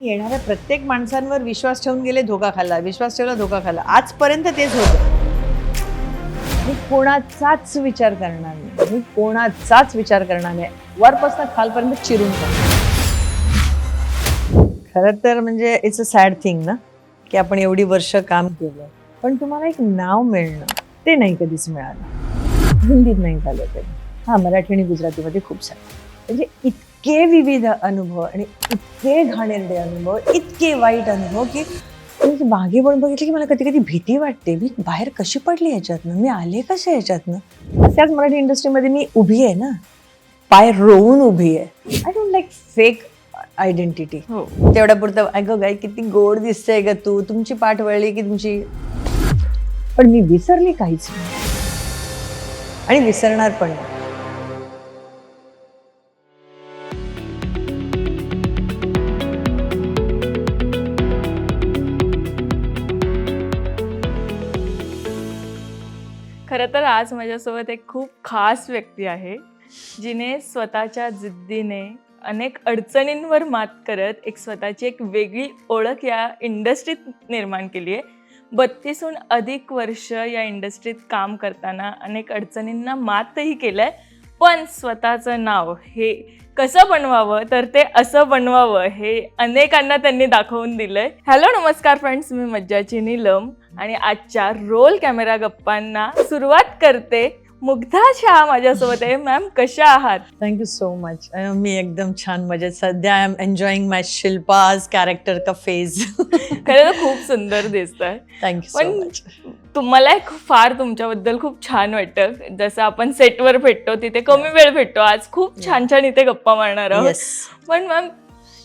येणाऱ्या प्रत्येक माणसांवर विश्वास ठेवून गेले, धोका खाल्ला, विश्वास ठेवला, धोका खाल्ला. आजपर्यंत तेच होतं. मी कोणाचाच विचार करणार नाही. मी कोणाचाच विचार करणार नाही. वरपासून खालपर्यंत चिरून टाकणार. खरं तर म्हणजे इट्स अ सॅड थिंग ना, की आपण एवढी वर्ष काम केलं. पण तुम्हाला एक नाव मिळणं, ते नाही कधीच मिळालं. हिंदीत नाही झालं तरी. हां, मराठी आणि गुजरातीमध्ये खूप सारं. म्हणजे इतके विविध अनुभव आणि इतके घाणेरडे अनुभव, इतके वाईट अनुभव, की मी मागे वळून बघितलं की मला कधी कधी भीती वाटते. मी बाहेर कशी पडली याच्यातनं, मी आले कसे याच्यातनं. त्याच मराठी इंडस्ट्रीमध्ये मी उभी आहे ना, पाय रोवून उभी आहे. I don't like fake identity. तेवढ्या पुरतं अगं गाय किती गोड दिसतेय ग तू, तुमची पाठ वळली की तुमची. पण मी विसरली काहीच नाही आणि विसरणार पण नाही. खरं तर आज माझ्यासोबत एक खूप खास व्यक्ती आहे, जिने स्वतःच्या जिद्दीने अनेक अडचणींवर मात करत एक स्वतःची एक वेगळी ओळख या इंडस्ट्रीत निर्माण केली आहे. 32हून अधिक वर्ष या इंडस्ट्रीत काम करताना अनेक अडचणींना मातही केलं आहे, पण स्वतःचं नाव हे कसं बनवावं तर ते असं बनवावं हे अनेकांना त्यांनी दाखवून दिलं आहे. हॅलो नमस्कार फ्रेंड्स, मी मज्जाची नीलम आणि आजच्या रोल कॅमेरा गप्पांना सुरुवात करते. मुग्धा शाह माझ्यासोबत आहे. मॅम कशा आहात? Thank you so much. मी एकदम छान मजेत. सध्या I am enjoying my Shilpa's character का फेज. खरं तर खूप सुंदर दिसतंय. थँक्यू सो पण मच. तुम्हाला एक फार तुमच्याबद्दल खूप छान वाटतं. जसं आपण सेटवर भेटतो तिथे कमी वेळ भेटतो, आज खूप छान छान इथे गप्पा मारणार आहोत. येस. पण मॅम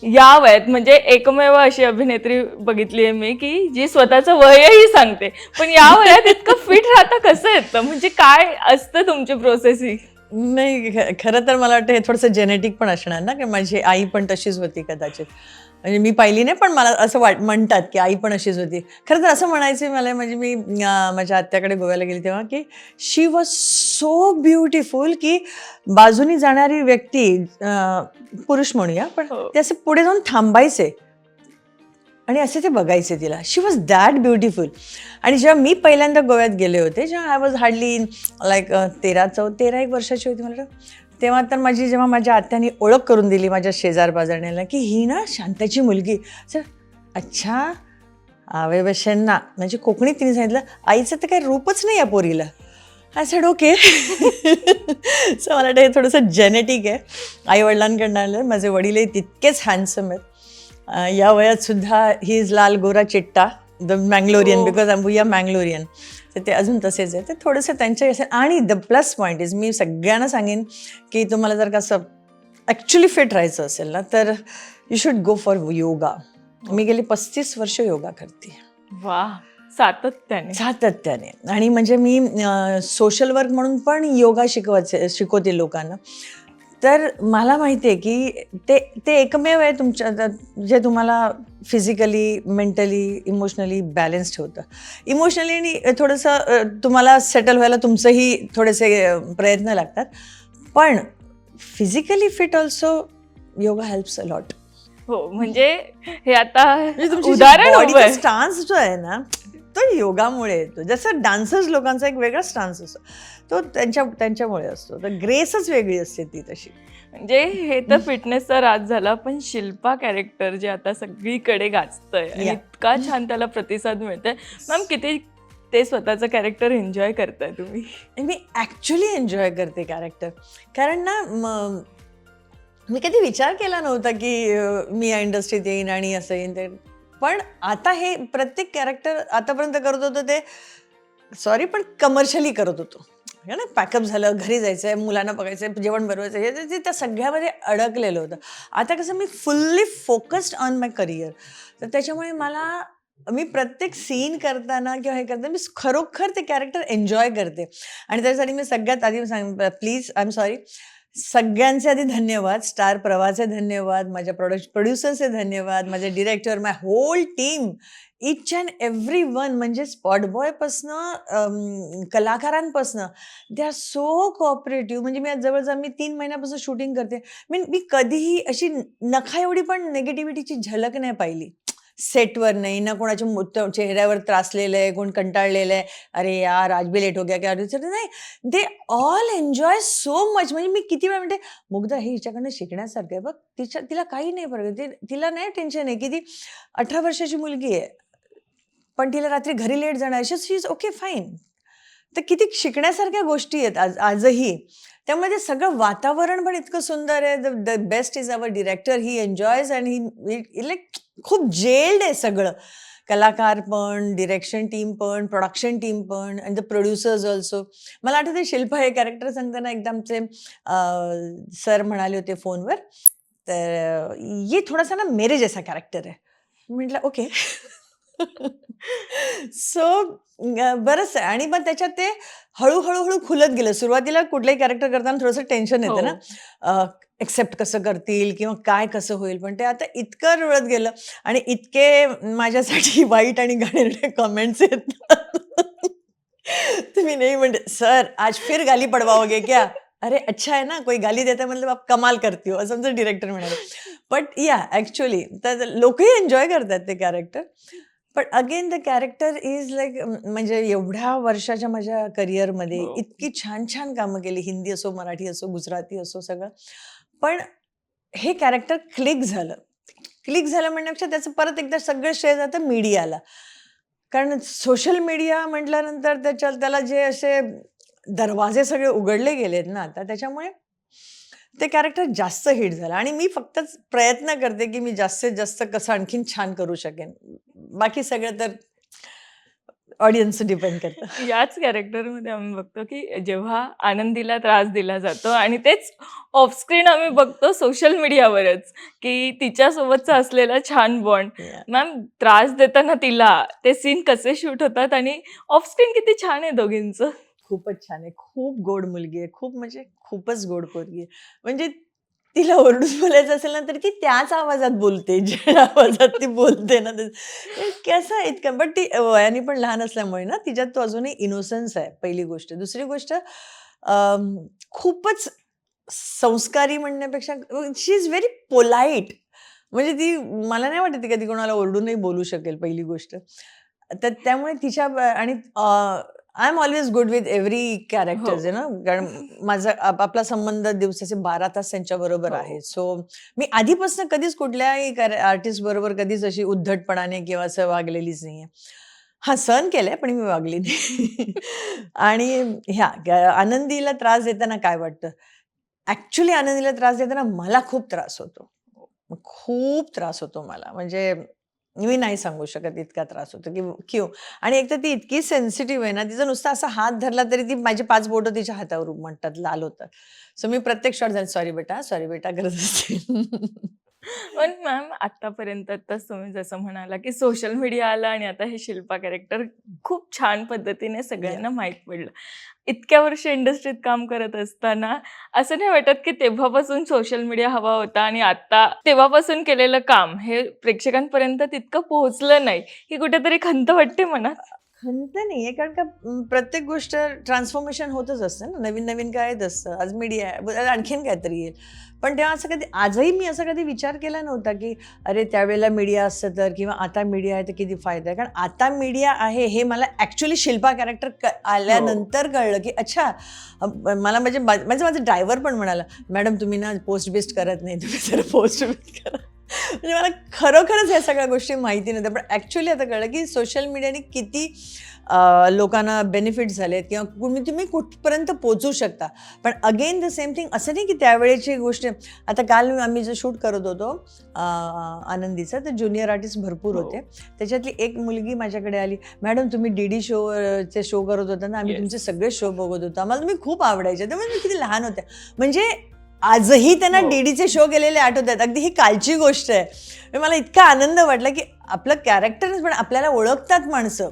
या वयात म्हणजे एकमेव अशी अभिनेत्री बघितली आहे मी की जी स्वतःचं वयही सांगते, पण या वयात इतकं फिट राहता कसं येतं? म्हणजे काय असतं तुमची प्रोसेस ही? नाही, खरं तर मला वाटतं हे थोडंसं जेनेटिक पण असणार ना, की माझी आई पण तशीच होती कदाचित. म्हणजे मी पाहिली नाही, पण मला असं म्हणतात की आई पण अशीच होती. खरं तर असं म्हणायचं मला, म्हणजे मी माझ्या आत्याकडे गोव्याला गेली तेव्हा, की शी वॉज सो ब्युटिफुल, की बाजूनी जाणारी व्यक्ती पुरुष म्हणूया, पण हो. ते असे पुढे जाऊन थांबायचे आणि असे ते बघायचे तिला. शी वॉज दॅट ब्युटिफुल. आणि जेव्हा मी पहिल्यांदा गोव्यात गेले होते, जेव्हा आय वॉज हार्डली लाईक 13 एक वर्षाची होती मला, तेव्हा तर जेव्हा माझ्या आत्याने ओळख करून दिली माझ्या शेजार पाजारण्याला, की ही ना शांताची मुलगी. सर, अच्छा, आवे बशेंना, म्हणजे कोकणीत तिने सांगितलं, आईचं तर काही रूपच नाही या पोरीला. I said okay. सो मला वाटतं हे थोडंसं जेनेटिक आहे, आईवडिलांकडनं आलं. माझे वडीलही तितकेच हँडसम आहेत. या वयात सुद्धा ही इज लाल गोरा चिट्टा, the Mangalorean, because we R Mangalorean. तर ते अजून तसेच आहे. ते थोडंसं त्यांच्या असेल. आणि द प्लस पॉईंट इज, मी सगळ्यांना सांगेन की तुम्हाला जर का असं ॲक्च्युली फिट राहायचं असेल ना, तर you should go for yoga. मी गेली 35 वर्ष योगा करते. वा, सातत्याने. सातत्याने. आणि म्हणजे मी सोशल वर्क म्हणून पण योगा शिकवते लोकांना. तर मला माहिती आहे की ते एकमेव आहे तुमच्या जे तुम्हाला फिजिकली, मेंटली, इमोशनली बॅलन्स ठेवतं. इमोशनली आणि थोडंसं तुम्हाला सेटल व्हायला तुमचंही थोडेसे प्रयत्न लागतात. पण physically fit also yoga helps a lot. हो, म्हणजे हे आता म्हणजे उदाहरण उभं आहे. स्टान्स जो आहे ना, तो योगामुळे येतो. जसं डान्सर्स लोकांचा एक वेगळा स्टान्स असतो, तो त्यांच्यामुळे असतो. तर ग्रेसच वेगळी असते ती तशी. म्हणजे हे तर फिटनेसचा राज झाला, पण शिल्पा कॅरेक्टर जे आता सगळीकडे गाजतंय आणि इतका छान त्याला प्रतिसाद मिळतोय. मॅम किती ते स्वतःचं कॅरेक्टर एन्जॉय करताय तुम्ही? मी ॲक्च्युली एन्जॉय करते कॅरेक्टर. कारण ना, मी कधी विचार केला नव्हता की मी या इंडस्ट्रीत येईन आणि असं येईन ते. पण आता हे प्रत्येक कॅरेक्टर आतापर्यंत करत होतो ते, सॉरी, पण कमर्शियली करत होतो. हे ना, पॅकअप झालं, घरी जायचं आहे, मुलांना बघायचं आहे, जेवण बनवायचं, हे त्या सगळ्यामध्ये अडकलेलं होतं. आता कसं मी fully focused on my career. तर त्याच्यामुळे मी प्रत्येक सीन करताना किंवा हे करताना मी खरोखर ते कॅरेक्टर एन्जॉय करते. आणि त्यासाठी मी सगळ्यात आधी प्लीज, आय एम सॉरी, सगळ्यांचे आधी धन्यवाद. स्टार प्रवाहचे धन्यवाद, माझ्या प्रोड्युसरचे धन्यवाद, माझे director, my whole team, each and every one. म्हणजे स्पॉट बॉयपासनं कलाकारांपासनं दे आर सो कोऑपरेटिव्ह. म्हणजे मी आज जवळजवळ मी 3 महिन्यापासून शूटिंग करते. मी कधीही अशी नखा एवढी पण निगेटिव्हिटीची झलक नाही पाहिली. सेटवर नाही, ना कोणाच्या चेहऱ्यावर त्रासलेलं आहे, कोण कंटाळलेलं आहे, अरे यार आज भी लेट हो गया क्या, नाही. They all enjoy so much. म्हणजे मी किती वेळा म्हणते, मुग्धा हे हिच्याकडनं शिकण्यासारखं आहे बघ. तिला काही नाही फरक. तिला नाही टेन्शन आहे की ती 18 वर्षाची मुलगी आहे, पण तिला रात्री घरी लेट जाणार. शी इज ओके फाईन. तर किती शिकण्यासारख्या गोष्टी आहेत आजही. त्यामुळे ते सगळं वातावरण पण इतकं सुंदर आहे. The best is our director. He enjoys and he like खूप जेल्ड आहे सगळं. कलाकार पण, डिरेक्शन टीम पण, प्रोडक्शन टीम पण, अँड द प्रोड्युसर्स ऑल्सो. मला आठवतं शिल्पा हे कॅरेक्टर सांगताना एकदा आमचे सर म्हणाले होते फोनवर, तर ये थोडासा ना मेरे जैसा कॅरेक्टर आहे. म्हटलं ओके. सो बरंच आहे. आणि मग त्याच्यात ते हळूहळू खुलत गेलं. सुरुवातीला कुठलंही कॅरेक्टर करताना थोडंसं टेन्शन येतं ना, एक्सेप्ट कसं करतील किंवा काय कसं होईल. पण ते आता इतकं रुळत गेलं आणि इतके माझ्यासाठी वाईट आणि घाणेरडे कमेंट्स येतात. तुम्ही नाही म्हणते, सर आज फिर गाली पडवाओगे क्या? अरे अच्छा है ना, कोई गाली देता मतलब आप कमाल करती हो, असं आमचं डिरेक्टर म्हणाले. बट या ॲक्च्युअली तर लोकही एन्जॉय करतात ते कॅरेक्टर. पण again the character is like, म्हणजे एवढ्या वर्षाच्या माझ्या करिअरमध्ये इतकी छान छान कामं केली, हिंदी असो, मराठी असो, गुजराती असो, सगळं. पण हे कॅरेक्टर क्लिक झालं म्हणण्यापेक्षा त्याचं परत एकदा सगळं श्रेय जातं मीडियाला. कारण सोशल मीडिया म्हटल्यानंतर त्याला जे असे दरवाजे सगळे उघडले गेलेत ना आता, त्याच्यामुळे ते कॅरेक्टर जास्त हिट झालं. आणि मी फक्त प्रयत्न करते की मी जास्तीत जास्त कसं आणखीन छान करू शकेन. बाकी सगळं तर ऑडियन्स डिपेंड करतं. याच कॅरेक्टरमध्ये आम्ही बघतो की जेव्हा आनंदीला त्रास दिला जातो आणि तेच ऑफस्क्रीन आम्ही बघतो सोशल मीडियावरच, की तिच्यासोबतचा असलेला छान बॉन्ड. मॅम, त्रास देताना तिला ते सीन कसे शूट होतात आणि ऑफस्क्रीन किती छान आहे दोघींचं. खूपच छान आहे. खूप गोड मुलगी आहे. खूप म्हणजे खूपच गोड पोरगी आहे. म्हणजे तिला ओरडून बोलायचं असेल ना, तर ती त्याच आवाजात बोलते, ज्या आवाजात ती बोलते ना, कसं इतकं. बट ती वयाने पण लहान असल्यामुळे ना, तिच्यात तो अजूनही इनोसन्स आहे, पहिली गोष्ट. दुसरी गोष्ट, खूपच संस्कारी म्हणण्यापेक्षा शी इज व्हेरी पोलाईट. म्हणजे ती, मला नाही वाटत ती कधी कोणाला ओरडूनही बोलू शकेल, पहिली गोष्ट. तर त्यामुळे तिच्या आणि I am always good with every characters ना, कारण माझा आपला संबंध दिवसाचे 12 तास त्यांच्याबरोबर आहे. सो मी आधीपासून कधीच कुठल्याही आर्टिस्ट बरोबर कधीच अशी उद्धटपणाने किंवा असं वागलेलीच नाहीये. हा, सहन केलंय पण मी वागली नाही. आणि आनंदीला त्रास देताना काय वाटतं, ऍक्च्युली आनंदीला त्रास देताना मला खूप त्रास होतो. खूप त्रास होतो मला. म्हणजे मी नाही सांगू शकत इतका त्रास होतो की क्यों. आणि एक तर ती इतकी सेन्सिटिव्ह आहे ना, तिचा नुसता असा हात धरला तरी ती माझी 5 बोटं तिच्या हातावर म्हणतात, लाल होतात. सो मी प्रत्येक शॉट झाली, सॉरी बेटा करत असते. पण मॅम, आतापर्यंत तुम्ही जसं म्हणाला की सोशल मीडिया आला आणि आता हे शिल्पा कॅरेक्टर खूप छान पद्धतीने सगळ्यांना माहीत पडलं. इतक्या वर्ष इंडस्ट्रीत काम करत असताना असं नाही वाटत की तेव्हापासून सोशल मीडिया हवा होता आणि आता तेव्हापासून केलेलं काम हे प्रेक्षकांपर्यंत तितकं पोहोचलं नाही, ही कुठेतरी खंत वाटते मनात? खंत नाहीये, कारण का प्रत्येक गोष्ट ट्रान्सफॉर्मेशन होतच असतं ना, नवीन नवीन काय येत असतं. आज मीडिया आहे, आणखीन काहीतरी येईल. पण तेव्हा असं कधी, आजही मी असा कधी विचार केला नव्हता की अरे त्यावेळेला मीडिया असतं तर, किंवा आता मीडिया आहे तर किती फायदा आहे. कारण आता मीडिया आहे हे मला ॲक्च्युली शिल्पा कॅरेक्टर आल्यानंतर कळलं की अच्छा. मला म्हणजे माझा ड्रायव्हर पण म्हणाला, मॅडम तुम्ही ना पोस्ट बेस्ट करत नाही, तुम्ही जरा पोस्ट बेस्ट करा. म्हणजे मला खरोखरच ह्या सगळ्या गोष्टी माहिती नव्हत्या. पण ॲक्च्युली आता कळलं की सोशल मीडियाने किती लोकांना बेनिफिट झालेत किंवा तुम्ही कुठपर्यंत पोचू शकता. पण अगेन द सेम थिंग, असं नाही की त्यावेळेची गोष्ट. आता काल आम्ही जे शूट करत होतो आनंदीचं, तर ज्युनियर आर्टिस्ट भरपूर होते. त्याच्यातली एक मुलगी माझ्याकडे आली, मॅडम तुम्ही DD शोचे शो करत होता ना, आम्ही तुमचे सगळे शो बघत होतो, आम्हाला तुम्ही खूप आवडायचे. त्यामुळे मी किती लहान होत्या. म्हणजे आजही त्यांना DDचे शो गेलेले आठवतात. अगदी ही कालची गोष्ट आहे. मला इतका आनंद वाटला की आपलं कॅरेक्टर पण आपल्याला ओळखतात माणसं,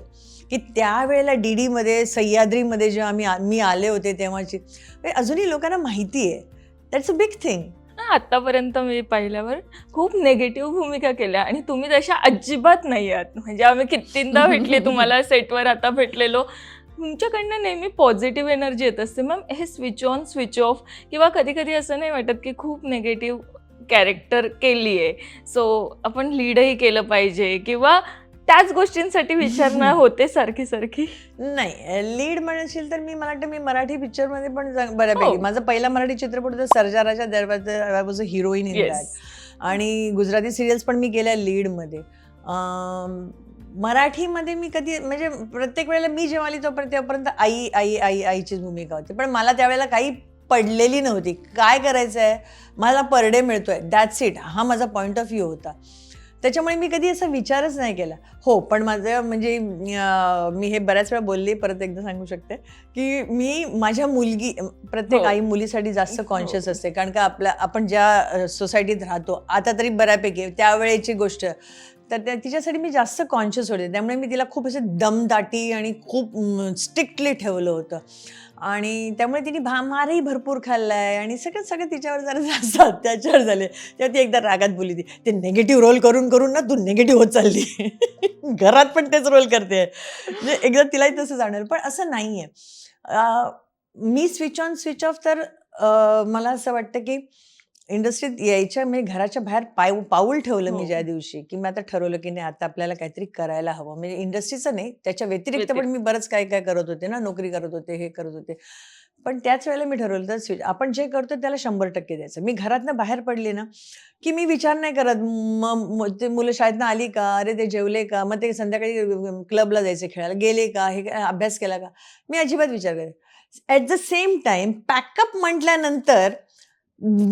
की त्यावेळेला DDमध्ये, सह्याद्रीमध्ये जेव्हा मी आले होते तेव्हाची अजूनही लोकांना माहिती आहे. That's a big thing. आतापर्यंत मी पाहिल्यावर खूप नेगेटिव्ह भूमिका केल्या आणि तुम्ही तशा अजिबात नाही आहात. म्हणजे आम्ही कितींदा भेटले तुम्हाला सेटवर, आता भेटलेलो. तुमच्याकडनं नेहमी पॉझिटिव्ह एनर्जी येत असते. मग हे स्विच ऑन स्विच ऑफ किंवा कधी कधी असं नाही वाटत की खूप नेगेटिव्ह कॅरेक्टर केली आहे, सो आपण लीडही केलं पाहिजे किंवा त्याच गोष्टींसाठी विचारणा होते सारखी सारखी? नाही, लीड म्हणशील तर मला वाटतं मी मराठी पिक्चरमध्ये पण बऱ्यापैकी, हो. माझा पहिला मराठी चित्रपट होता सर्जाराच्या दरवाजा, I was a heroine in yes. That. आणि गुजराती सिरियल्स पण मी केल्या लीडमध्ये. मराठीमध्ये मी कधी, म्हणजे प्रत्येक वेळेला मी जेव्हा आली तोपर्यंत आई आई आई आईचीच भूमिका होती, पण मला त्यावेळेला काही पडलेली नव्हती. काय करायचं आहे, मला पर डे मिळतोय, दॅट्स इट, हा माझा पॉईंट ऑफ व्ह्यू होता. त्याच्यामुळे मी कधी असा विचारच नाही केला. हो, पण माझं म्हणजे मी हे बऱ्याच वेळा बोलले, परत एकदा सांगू शकते की मी माझ्या प्रत्येक हो. आई मुलीसाठी जास्त हो. कॉन्शियस असते, कारण का आपण ज्या सोसायटीत राहतो आता तरी बऱ्यापैकी, त्यावेळेची गोष्ट, तर तिच्यासाठी मी जास्त कॉन्शियस होते. त्यामुळे मी तिला खूप असे दमदाटी आणि खूप स्ट्रिक्टली ठेवलं होतं. आणि त्यामुळे तिने मारही भरपूर खाल्लाय आणि सगळं सगळं तिच्यावर जरा जास्त अत्याचार झाले. तेव्हा ती एकदा रागात बोलली, ती ते निगेटिव्ह रोल करून करून ना तू निगेटिव्ह होत चालली. घरात पण तेच रोल करते. म्हणजे एकदा तिलाही तसं जाणवलं, पण असं नाहीये. मी स्विच ऑन स्विच ऑफ तर मला असं वाटतं की इंडस्ट्रीत यायच्या, म्हणजे घराच्या बाहेर पाऊल ठेवलं मी हो. ज्या दिवशी, की मी आता ठरवलं की नाही, आता आपल्याला काहीतरी करायला हवं. म्हणजे इंडस्ट्रीचं नाही, त्याच्या व्यतिरिक्त पण मी बरंच काय काय करत होते ना, नोकरी करत होते, हे करत होते. पण त्याच वेळेला मी ठरवलं तर आपण जे करतो त्याला 100% द्यायचं. मी घरातनं बाहेर पडले ना, की मी विचार नाही करत, ते मुलं शाळेतनं आली का, अरे ते जेवले का, मग ते संध्याकाळी क्लबला जायचे खेळायला, गेले का, हे अभ्यास केला का, मी अजिबात विचार करते. At the same time pack up म्हटल्यानंतर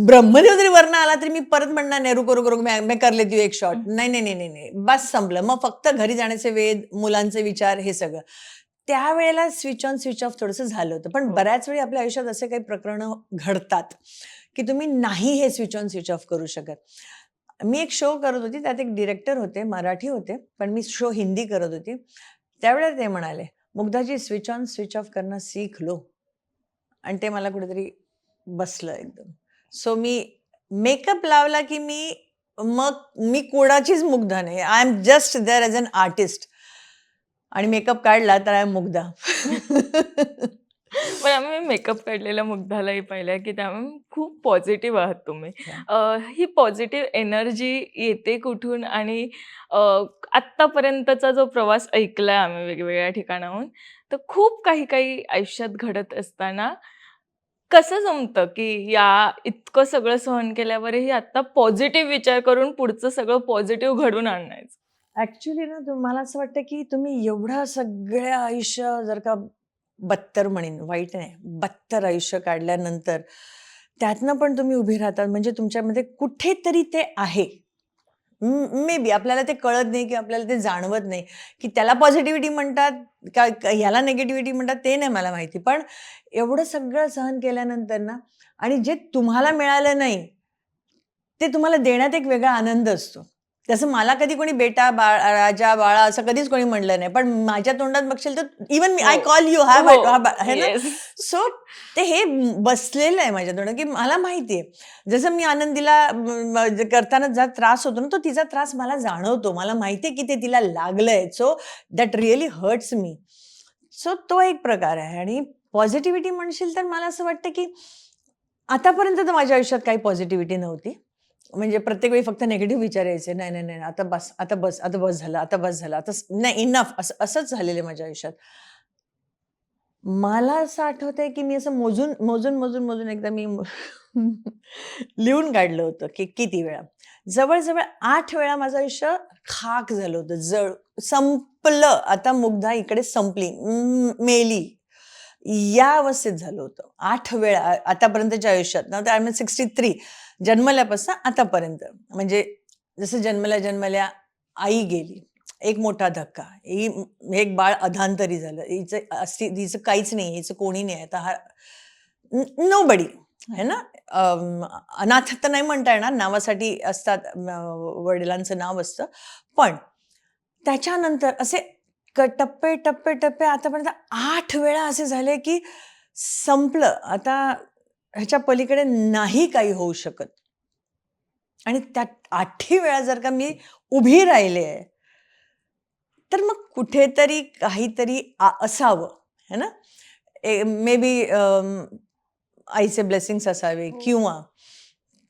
ब्रह्मदेव जरी वरनं आला तरी मी परत म्हणणार नाही, रुको रुको रुको, मैं कर लेती हूँ एक शॉट. नाही नाही नाही नाही नाही, बस संपलं. मग फक्त घरी जाण्याचे वेध, मुलांचे विचार, हे सगळं. त्यावेळेला स्विच ऑन स्विच ऑफ थोडंसं झालं होतं. पण हो. बऱ्याच वेळी आपल्या आयुष्यात असे काही प्रकरणं घडतात की तुम्ही नाही हे स्विच ऑन स्विच ऑफ करू शकत. मी एक शो करत होती, त्यात एक डिरेक्टर होते, मराठी होते, पण मी शो हिंदी करत होती. त्यावेळेला ते म्हणाले, मुग्धाजी स्विच ऑन स्विच ऑफ करना सीख लो. आणि ते मला कुठेतरी बसलं एकदम. सो मी मेकअप लावला की मग मी कोणाचीच मुग्धा नाही. I am just there as an artist. आणि मेकअप काढला तर आय एम मुग्धा. पण आम्ही मेकअप काढलेल्या मुग्धालाही पाहिलंय, की त्यामुळे खूप पॉझिटिव्ह आहात तुम्ही. ही पॉझिटिव्ह एनर्जी येते कुठून आणि अ, आत्तापर्यंतचा जो प्रवास ऐकलाय आम्ही वेगवेगळ्या ठिकाणाहून, तर खूप काही आयुष्यात घडत असताना कसं जमतं, की इतकं सगळं सहन केल्यावरही आत्ता पॉझिटिव्ह विचार करून पुढचं सगळं पॉझिटिव्ह घडवून आणायचं? ॲक्चुअली ना, मला असं वाटतं की तुम्ही एवढं सगळं आयुष्य जर का बत्तर म्हणेन, वाईट नाही, बत्तर आयुष्य काढल्यानंतर त्यातनं पण तुम्ही उभी राहतात, म्हणजे तुमच्यामध्ये कुठेतरी ते आहे. मे बी आपल्याला ते कळत नाही की आपल्याला ते जाणवत नाही, की त्याला पॉझिटिव्हिटी म्हणतात का ह्याला निगेटिव्हिटी म्हणतात, ते नाही मला माहिती. पण एवढं सगळं सहन केल्यानंतर ना, आणि जे तुम्हाला मिळालं नाही, ते तुम्हाला देण्यात एक वेगळा आनंद असतो. तसं मला कधी कोणी बेटा, राजा, बाळा असं कधीच कोणी म्हटलं नाही. पण माझ्या तोंडात बघशील तर इव्हन मी, हो. आय कॉल यू, हा हो. है ना? येस. सो ते हे बसलेलं आहे माझ्या तोंडात, की मला माहिती आहे. जसं मी आनंदीला करताना जा त्रास होतो ना, तो तिचा त्रास मला जाणवतो. मला माहिती आहे की ते तिला लागलंय. So that really hurts me. So तो एक प्रकार आहे. आणि पॉझिटिव्हिटी म्हणशील तर मला असं वाटतं की आतापर्यंत तर माझ्या आयुष्यात काही पॉझिटिव्हिटी नव्हती. म्हणजे प्रत्येक वेळी फक्त निगेटिव्ह विचार यायचे. नाही, नाही, नाही, आता बस, आता बस, आता बस झालं, आता बस झालं, आता नाही, इनफ, असंच झालेलं आहे माझ्या आयुष्यात. मला असं आठवतंय की मी असं मोजून एकदा मी लिहून काढलं होतं की किती वेळा. जवळ-जवळ 8 वेळा माझं आयुष्य खाक झालं होतं. संपलं. आता मुग्धा इकडे संपली, मेली. या अवस्थेत झालं होतं. 8 वेळा आतापर्यंतच्या आयुष्यात ना, तर आय एम 63, जन्मल्यापासून आतापर्यंत. म्हणजे जसं जन्मल्या आई गेली. एक मोठा धक्का. एक बाळ अधांतरी झालं. हिचं काहीच नाही, हिचं कोणी नाही. आता हा नोबडी आहे ना. अनाथ तर नाही म्हणता येणार, नावासाठी असतात, वडिलांचं नाव असतं. पण त्याच्यानंतर असे टप्पे आतापर्यंत 8 वेळा असे झाले की संपलं. आता ह्याच्या पलीकडे नाही काही होऊ शकत. आणि त्या 8ही वेळा जर का मी उभी राहिले आहे, तर मग कुठेतरी काहीतरी असावं, है ना? मे बी आईचे ब्लेसिंग्स असावे हो. किंवा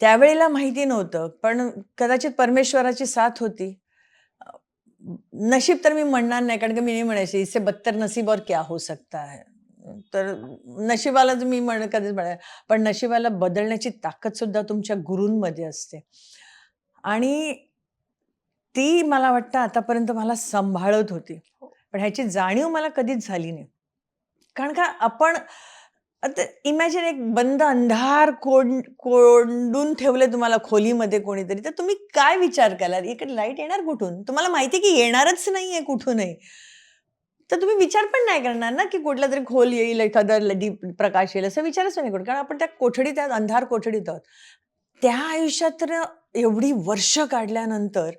त्यावेळेला माहिती नव्हतं, पण कदाचित परमेश्वराची साथ होती. अ, नशीब तर मी म्हणणार नाही, कारण की मी नाही म्हणायची, "इससे बदतर नसीब और क्या हो सकता है." तर नशिबाला तर मी कधीच म्हणा, पण नशिबाला बदलण्याची ताकद सुद्धा तुमच्या गुरूंमध्ये असते. आणि ती मला वाटतं आतापर्यंत मला सांभाळत होती. हो. पण ह्याची जाणीव मला कधीच झाली नाही. कारण का आपण आता इमॅजिन एक बंद अंधार कोंडून ठेवले तुम्हाला खोलीमध्ये कोणीतरी, तर तुम्ही काय विचार कराल? इकडे लाईट येणार कुठून? तुम्हाला माहिती आहे की येणारच नाहीये कुठूनही. तर तुम्ही विचार पण नाही करणार ना, की कुठलातरी खोल येईल, एखादा दीप प्रकाश येईल, असा विचारच नाही करू. कारण आपण त्या कोठडीत आहोत, अंधार कोठडीत आहोत. त्या आयुष्यात तर एवढी वर्ष काढल्यानंतर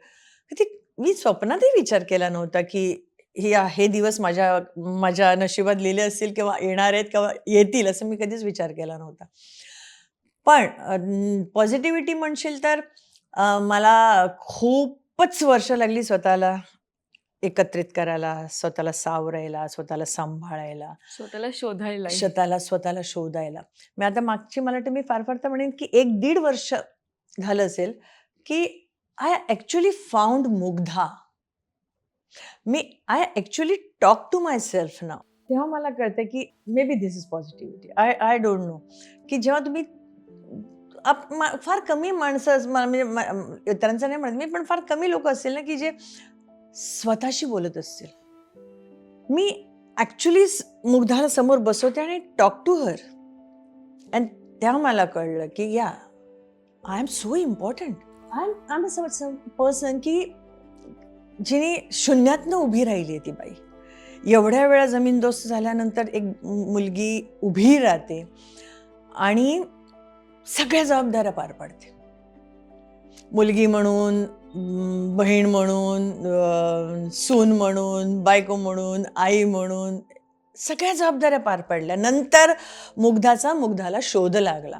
ती मी स्वप्नातही विचार केला नव्हता, की हे दिवस माझ्या माझ्या नशिबात लिहिले असतील किंवा येणार आहेत किंवा येतील असं मी कधीच विचार केला नव्हता. पण पॉझिटिव्हिटी म्हणशील तर मला खूपच वर्ष लागली स्वतःला एकत्रित करायला, स्वतःला सावरायला, स्वतःला सांभाळायला, स्वतःला शोधायलाही. स्वतःला शोधायला. मी आता मागची मला वाटतं मी फार तर म्हणेन, की 1-1.5 वर्ष झालं असेल, की I actually found Mugdha. I actually talk to my self now. तेव्हा मला कळतं, की maybe this is positivity. I I don't know, की जेव्हा तुम्ही फार कमी माणसं म्हणजे इतरांचं नाही म्हणत मी, पण फार कमी लोकं असतील ना, की जे स्वतःशी बोलत असतील. मी ॲक्चुअली मुग्धाला समोर बसवते आणि टॉक टू हर. आणि तेव्हा मला कळलं, की I am so important. I am a person की जिने शून्यातनं उभी राहिली आहे ती बाई. एवढ्या वेळा जमीनदोस्त झाल्यानंतर एक मुलगी उभी राहते आणि सगळ्या जबाबदाऱ्या पार पाडते. मुलगी म्हणून, बहीण म्हणून, सून म्हणून, बायको म्हणून, आई म्हणून सगळ्या जबाबदाऱ्या पार पडल्या. नंतर मुग्धाला शोध लागला,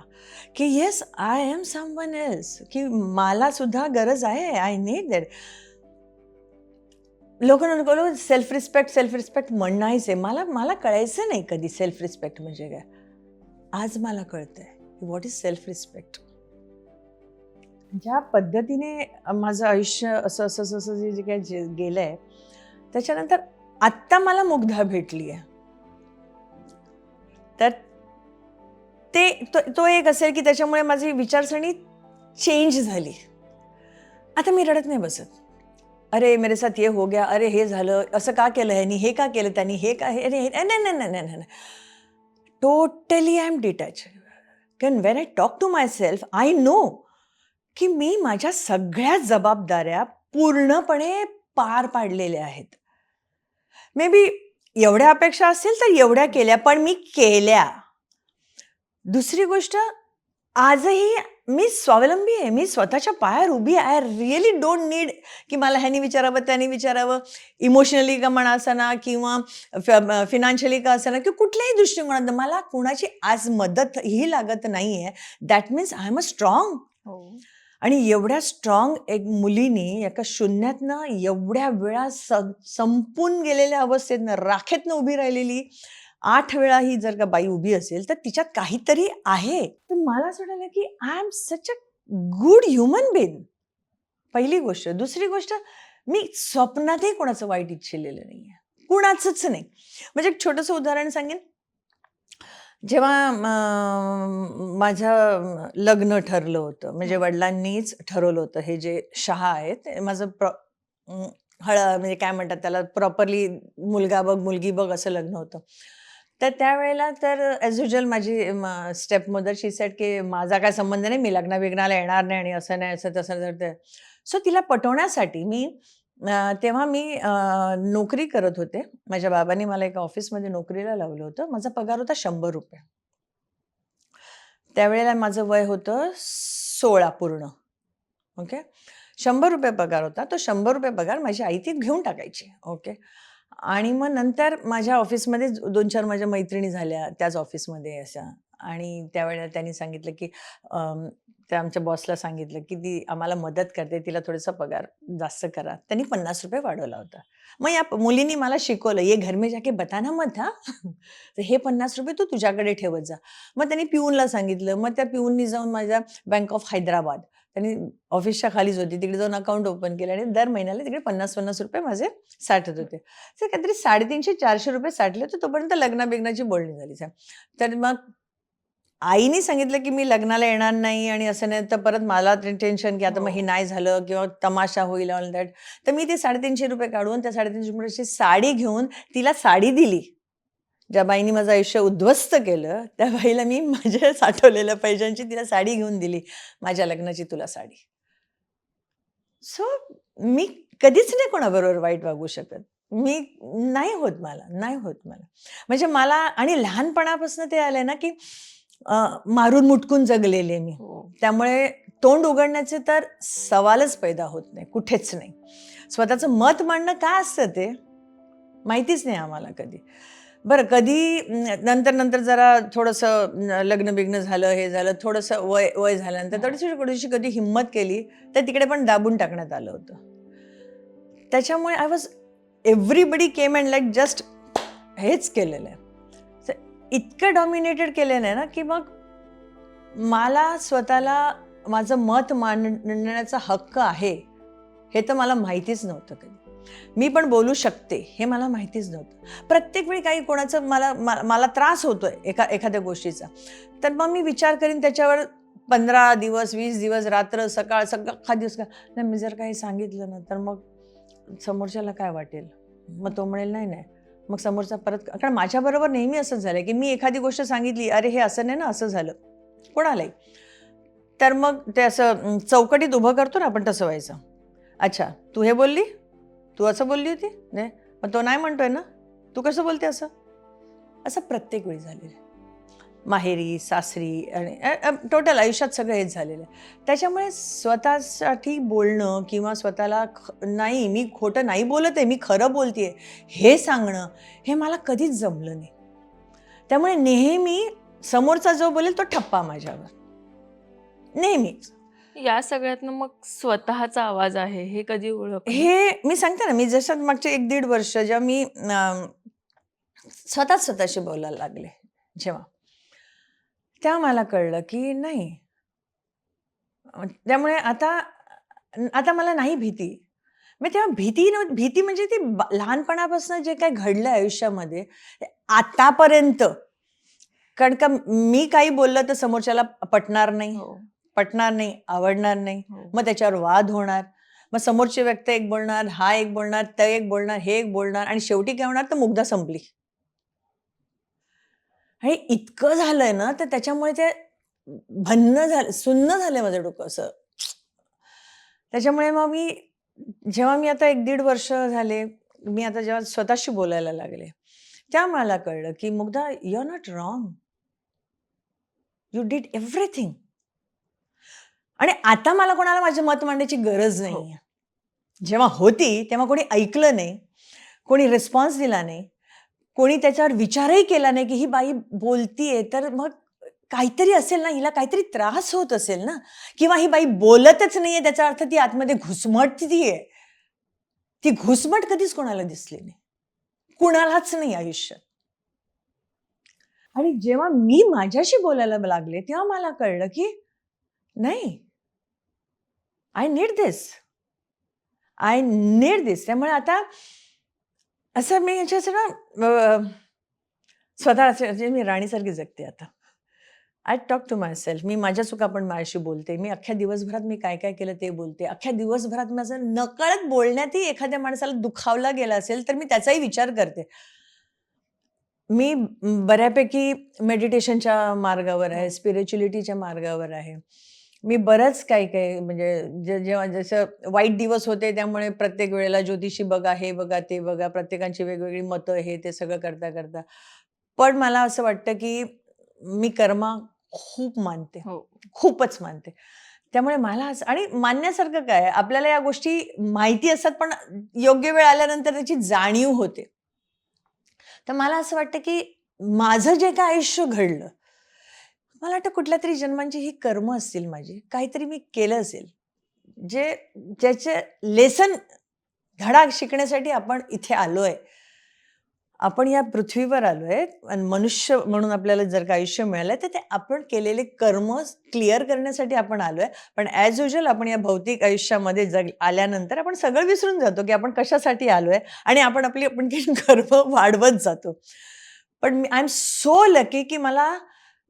की yes I am someone else, की मला सुद्धा गरज आहे. I need that. लोकांना सेल्फ रिस्पेक्ट म्हणायचे. मला कळायचं नाही कधी सेल्फ रिस्पेक्ट म्हणजे काय. आज मला कळतंय, व्हॉट इज सेल्फ रिस्पेक्ट. ज्या पद्धतीने माझं आयुष्य असं जे काही गेलंय, त्याच्यानंतर आत्ता मला मुग्धा भेटली आहे. तर तो एक असेल, की त्याच्यामुळे माझी विचारसरणी चेंज झाली. आता मी रडत नाही बसत. अरे मेरे साथ ये हो गया, अरे हे झालं, असं का केलं ह्यानी, हे का केलं त्यांनी, हे का हे नाही. Totally I am detach. कारण when I talk to my self, I know की मी माझ्या सगळ्या जबाबदाऱ्या पूर्णपणे पार पाडलेल्या आहेत. मे बी एवढ्या अपेक्षा असतील तर एवढ्या केल्या, पण मी केल्या. दुसरी गोष्ट, आजही मी स्वावलंबी आहे. मी स्वतःच्या पायावर उभी आहे. आय रिअली डोंट नीड की मला ह्यानी विचारावं, त्यानी विचारावं. इमोशनली का म्हणा असेना किंवा फिनान्शियली का असेना किंवा कुठल्याही दृष्टिकोनातून मला कुणाची आज मदत ही लागत नाहीये. That means I am a strong. हो. आणि एवढ्या स्ट्राँग एक मुलीनी एका शून्यातनं एवढ्या वेळा संपून गेलेल्या अवस्थेतनं, राखेतनं उभी राहिलेली 8 वेळा ही जर का बाई उभी असेल, तर तिच्यात काहीतरी आहे. तर मला असं वाटलं, की I am such a good human being. पहिली गोष्ट. दुसरी गोष्ट, मी स्वप्नातही कोणाचं वाईट इच्छिलेलं नाहीये. कुणाचंच नाही. म्हणजे एक छोटंसं उदाहरण सांगेन. जेव्हा माझं लग्न ठरलं होतं, म्हणजे वडिलांनीच ठरवलं होतं. हे जे शहा आहेत, ते माझं म्हणजे काय म्हणतात त्याला, प्रॉपरली मुलगा बघ, मुलगी बघ असं लग्न होतं. तर त्यावेळेला तर ॲज युजुअल माझी स्टेप मदर शी सेड, की माझा काय संबंध नाही, मी लग्न-बिग्नाला येणार नाही आणि असं नाही, असं तसं तर सो तिला पटवण्यासाठी तेव्हा मी नोकरी करत होते. माझ्या बाबांनी मला एका ऑफिसमध्ये नोकरीला लावलं होतं. माझा पगार होता ₹100. त्यावेळेला माझं वय होतं 16 पूर्ण. ओके. ₹100 पगार होता. तो ₹100 पगार माझी आई ती घेऊन टाकायची. ओके. आणि मग नंतर माझ्या ऑफिसमध्ये 2-4 माझ्या मैत्रिणी झाल्या त्याच ऑफिसमध्ये अशा. आणि त्यावेळेला त्यांनी सांगितलं की त्या आमच्या बॉसला सांगितलं की ती आम्हाला मदत करते, तिला थोडासा पगार जास्त करा. त्यांनी ₹50 वाढवला होता. मग या मुलींनी मला शिकवलं, "ये घर में जाके बताना मत हां." तर हे ₹50 तू तुझ्याकडे ठेवत जा. मग त्यांनी पिऊनला सांगितलं. मग त्या पिऊननी जाऊन माझ्या बँक ऑफ हैदराबाद, त्यांनी ऑफिसच्या खालीच होती, तिकडे जाऊन अकाउंट ओपन केलं आणि दर महिन्याला तिकडे ₹50-50 माझे साठत होते. तर काहीतरी ₹350-400 साठले होते. तोपर्यंत लग्ना-बिग्नाची बोलणी झाली. तर मग आईनी सांगितलं की मी लग्नाला येणार नाही आणि असं नाही, तर परत मला टेन्शन की आता मग हे नाही झालं किंवा तमाशा होईल ऑल दॅट. तर मी ते ₹350 काढून त्या ₹350ची साडी घेऊन तिला साडी दिली. ज्या बाईनी माझं आयुष्य उद्ध्वस्त केलं, त्या बाईला मी माझ्या साठवलेल्या पैशांची तिला साडी घेऊन दिली. माझ्या लग्नाची तुला साडी. सो मी कधीच नाही कोणाबरोबर वाईट वागू शकत. मी नाही होत मला, नाही होत मला. म्हणजे मला आणि लहानपणापासून ते आलंय ना, की मारून मुटकून जगलेली आहे मी. त्यामुळे तोंड उघडण्याचे तर सवालच पैदा होत नाही, कुठेच नाही. स्वतःचं मत मांडणं काय असतं ते माहितीच नाही आम्हाला कधी. बरं कधी नंतर जरा थोडंसं लग्न-बिग्न झालं, हे झालं, थोडंसं वय झाल्यानंतर थोडीशी कधी हिंमत केली, तर तिकडे पण दाबून टाकण्यात आलं होतं. त्याच्यामुळे I was everybody came and like just हेच केलेलं आहे. इतकं डॉमिनेटेड केलेलं आहे ना, की मग मला स्वतःला माझं मत मांडण्याचा हक्क आहे, हे तर मला माहितीच नव्हतं कधी. मी पण बोलू शकते हे मला माहितीच नव्हतं. प्रत्येक वेळी काही कोणाचं मला त्रास होतोय एखाद्या गोष्टीचा, तर मग मी विचार करीन त्याच्यावर 15 दिवस, 20 दिवस, रात्र, सकाळ, अख्खा दिवस नाही. मी जर काही सांगितलं ना, तर मग समोरच्याला काय वाटेल? मग तो म्हणेल नाही. मग समोरचा परत, कारण माझ्याबरोबर नेहमी असंच झालंय की मी एखादी गोष्ट सांगितली, अरे हे असं नाही ना, असं झालं कोणालाही, तर मग ते असं चौकटीत उभं करतो ना आपण, तसं व्हायचं. अच्छा तू हे बोलली, तू असं बोलली होती, नाही मग तो नाही म्हणतोय ना, तू कसं बोलते असं. असं प्रत्येक वेळी झालेलं आहे, माहेरी, सासरी आणि टोटल आयुष्यात सगळं हेच झालेलं आहे. त्याच्यामुळे स्वतःसाठी बोलणं किंवा स्वतःला नाही मी खोटं नाही बोलत आहे, मी खरं बोलतेय हे सांगणं, हे मला कधीच जमलं नाही. त्यामुळे नेहमी समोरचा जो बोलेल तो ठप्पा माझ्यावर, नेहमीच. या सगळ्यातनं मग स्वतःचा आवाज आहे हे कधी ओळखलं? हे मी सांगते ना, मी जसं मागचे 1-1.5 वर्ष जेव्हा मी स्वतःशी बोलायला लागले, जेव्हा तेव्हा मला कळलं की नाही. त्यामुळे आता मला नाही भीती. मग तेव्हा भीती म्हणजे ती लहानपणापासून जे काही घडलं आयुष्यामध्ये ते आतापर्यंत. कारण का मी काही बोललं तर समोरच्याला पटणार नाही, आवडणार नाही. मग त्याच्यावर वाद होणार. मग समोरची व्यक्ती एक बोलणार, हा एक बोलणार, ते एक बोलणार, हे एक बोलणार आणि शेवटी काय होणार, तर मुग्धा संपली. आणि इतकं झालंय ना, तर त्याच्यामुळे ते भन्न झालं, सुन्न झालंय माझं डोकं असं. त्याच्यामुळे मग जेव्हा मी आता 1-1.5 वर्ष झाले, मी आता जेव्हा स्वतःशी बोलायला लागले, तेव्हा मला कळलं की Mugdha, you are not wrong. You did everything. आणि आता मला कोणाला माझं मत मांडण्याची गरज नाही. जेव्हा होती तेव्हा कोणी ऐकलं नाही, कोणी रिस्पॉन्स दिला नाही, कोणी त्याच्यावर विचारही केला नाही की ही बाई बोलतीये तर मग काहीतरी असेल ना, हिला काहीतरी त्रास होत असेल ना, किंवा ही बाई बोलतच नाहीये त्याचा अर्थ ती आतमध्ये घुसमटतीये. ती घुसमट कधीच कोणाला दिसली नाही, कुणालाच नाही आयुष्यात. आणि जेव्हा मी माझ्याशी बोलायला लागले तेव्हा मला कळलं की नाही, आय नीड दिस. त्यामुळे आता असं मी याच्याचं ना स्वतः मी राणीसारखी जगते आता. I talk to my self. मी माझ्या चुका पण माझ्याशी बोलते. मी अख्ख्या दिवसभरात मी काय काय केलं ते बोलते. अख्ख्या दिवसभरात मी असं नकळत बोलण्यातही एखाद्या माणसाला दुखावला गेला असेल तर मी त्याचाही विचार करते. मी बऱ्यापैकी मेडिटेशनच्या मार्गावर आहे, स्पिरिच्युअलिटीच्या मार्गावर आहे. मी बरंच काही म्हणजे जेव्हा जसं वाईट दिवस होते त्यामुळे प्रत्येक वेळेला ज्योतिषी बघा, हे बघा, ते बघा, प्रत्येकाची वेगवेगळी मतं, हे ते सगळं करता. पण मला असं वाटतं की मी कर्मा खूप मानते, खूपच मानते. त्यामुळे मला असं, आणि मानण्यासारखं काय आहे, आपल्याला या गोष्टी माहिती असतात पण योग्य वेळ आल्यानंतर त्याची जाणीव होते. तर मला असं वाटतं की माझं जे काय आयुष्य घडलं मला वाटतं कुठल्या तरी जन्मांची ही कर्म असतील माझी, काहीतरी मी केलं असेल ज्याचे लेसन, धडा शिकण्यासाठी आपण इथे आलोय. आपण या पृथ्वीवर आलोय आणि मनुष्य म्हणून आपल्याला जर का आयुष्य मिळालंय तर ते आपण केलेले कर्म क्लिअर करण्यासाठी आपण आलोय. पण ॲज युजल आपण या भौतिक आयुष्यामध्ये आल्यानंतर आपण सगळं विसरून जातो की आपण कशासाठी आलोय आणि आपण कर्म वाढवत जातो. पण आय एम सो लकी की मला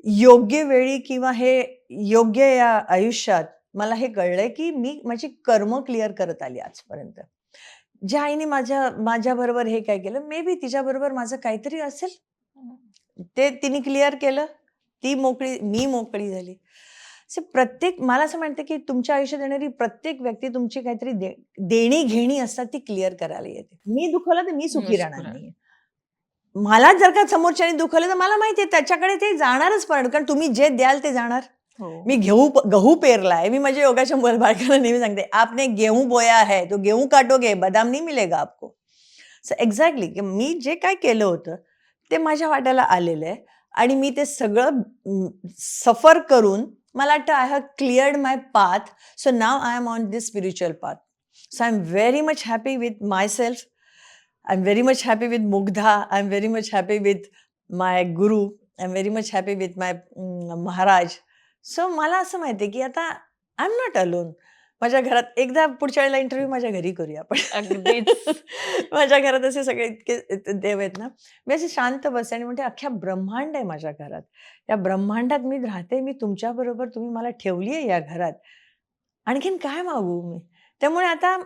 योग्य वेळी किंवा हे योग्य या आयुष्यात मला हे कळलंय की मी माझी कर्म क्लिअर करत आली आजपर्यंत. ज्या आईने माझ्याबरोबर हे काय केलं, मे बी तिच्याबरोबर माझं काहीतरी असेल. ते तिने क्लिअर केलं, ती मोकळी, मी मोकळी झाली. मला असं म्हणते की तुमच्या आयुष्यात येणारी प्रत्येक व्यक्ती तुमची काहीतरी देणी घेणी असतात, ती क्लिअर करायला येते. मी दुखवलं तर मी सुखी राहणार नाही. मला जर का समोरच्याने दुखवलं तर मला माहिती आहे त्याच्याकडे ते जाणारच, पण कारण तुम्ही जे द्याल ते जाणार. मी गहू पेरलाय. मी माझ्या योगाच्या बायकांना नेहमी सांगते, आपने गेहूं बोया है तो गेहूं काटोगे, बदाम नहीं मिलेगा आपको. सो एक्झॅक्टली की मी जे काय केलं होतं ते माझ्या वाट्याला आलेलं आहे आणि मी ते सगळं सफर करून मला वाटतं I have cleared my path. So now I am on this spiritual path. So I am very much happy with my self. I am very much happy with Mugdha. I am very much happy with my guru. I am very much happy with my Maharaj. So मला असं माहिती आहे की आता I am not alone. माझ्या घरात एकदा पुढच्या वेळेला इंटरव्ह्यू माझ्या घरी करूया आपण. अगदीच. माझ्या घरात असे सगळे इतके देव आहेत ना, मी असे शांत बसते आणि म्हणते अख्ख्या ब्रह्मांड आहे माझ्या घरात. या ब्रह्मांडात मी राहते. मी तुमच्याबरोबर, तुम्ही मला ठेवली आहे या घरात. आणखीन काय मागू मी? त्यामुळे आता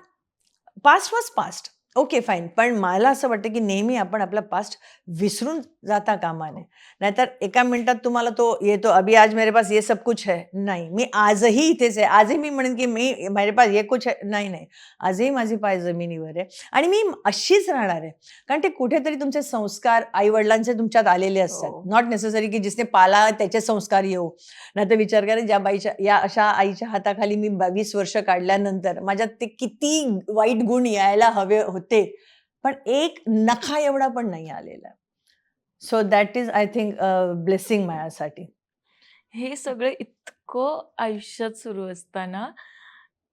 past was past. Okay fine. पण मला असं वाटतं की नेहमी आपण आपला पास्ट विसरून जाता कामा नये. नाहीतर एका मिनिटात तुम्हाला तो येतो, अभी आज मेरे पास ये सब कुछ है. नाही, मी आजही इथेच आहे. आजही मी म्हणेन की मेरे पास ये कुछ है. नाही, नाही. आजही माझे पाय जमिनीवर आहे आणि मी अशीच राहणार आहे. कारण ते कुठेतरी तुमचे संस्कार आई-वडिलांचे तुमच्यात आलेले असतात. हो. नॉट नेसेसरी की जिसने पाला त्याचे संस्कार येऊ. नाहीतर विचार करा, ज्या बाईच्या या अशा आईच्या हाताखाली मी 22 वर्ष काढल्यानंतर माझ्यात ते किती वाईट गुण यायला हवे होते. पण एक नखा एवढा पण नाही आलेला. So that is I think blessing माझ्यासाठी. हे सगळं इतकं आयुष्यात सुरू असताना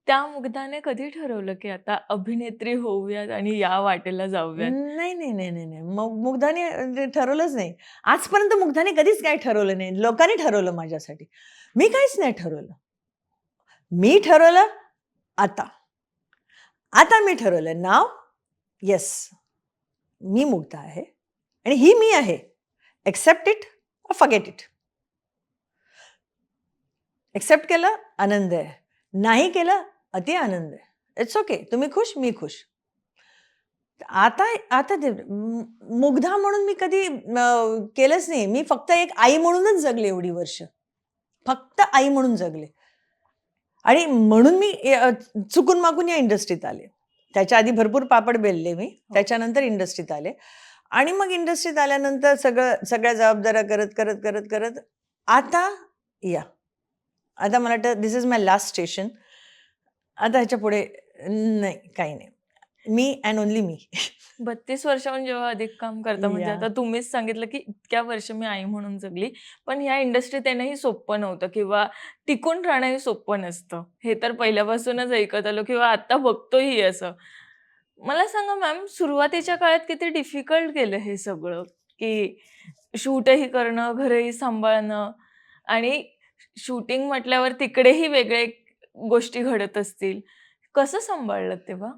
त्या मुग्धाने कधी ठरवलं की आता अभिनेत्री होऊयात आणि या वाटेला जाऊयात? नाही, नाही, नाही, नाही, नाही. मुग्धाने ठरवलंच नाही. आजपर्यंत मुग्धाने कधीच काही ठरवलं नाही. लोकांनी ठरवलं माझ्यासाठी. मी काहीच नाही ठरवलं. मी ठरवलं आता. आता मी ठरवलं नाव येस, मी मुग्धा आहे आणि ही मी आहे. एक्सेप्ट इट और फॉरगेट इट. एक्सेप्ट केलं, आनंद आहे. नाही केलं, अति आनंद आहे. It's okay. तुम्ही खुश, मी खुश. आता आता ते मुग्धा म्हणून मी कधी केलंच नाही. मी फक्त एक आई म्हणूनच जगले एवढी वर्ष. फक्त आई म्हणून जगले. आणि म्हणून मी चुकून मागून या इंडस्ट्रीत आले. त्याच्या आधी भरपूर पापड बेलले मी. त्याच्यानंतर इंडस्ट्रीत आले. आणि मग इंडस्ट्रीत आल्यानंतर सगळ्या जबाबदाऱ्या करत आता आता मला वाटतं this is my last station. आता ह्याच्या पुढे नाही, काही नाही. मी अँड ओन्ली मी. 32 वर्षाहून जेव्हा अधिक काम करता, म्हणजे या. आता तुम्हीच सांगितलं की इतक्या वर्ष मी आई म्हणून जगली, पण ह्या इंडस्ट्रीत येणंही सोपं नव्हतं किंवा टिकून राहणंही सोपं नसतं. हे तर पहिल्यापासूनच ऐकत आलो किंवा आता बघतोही असं. मला सांगा मॅम, सुरुवातीच्या काळात किती डिफिकल्ट गेलं हे सगळं, की शूटही करणं, घरही सांभाळणं आणि शूटिंग म्हटल्यावर तिकडेही वेगळे गोष्टी घडत असतील. कसं सांभाळलं तेव्हा?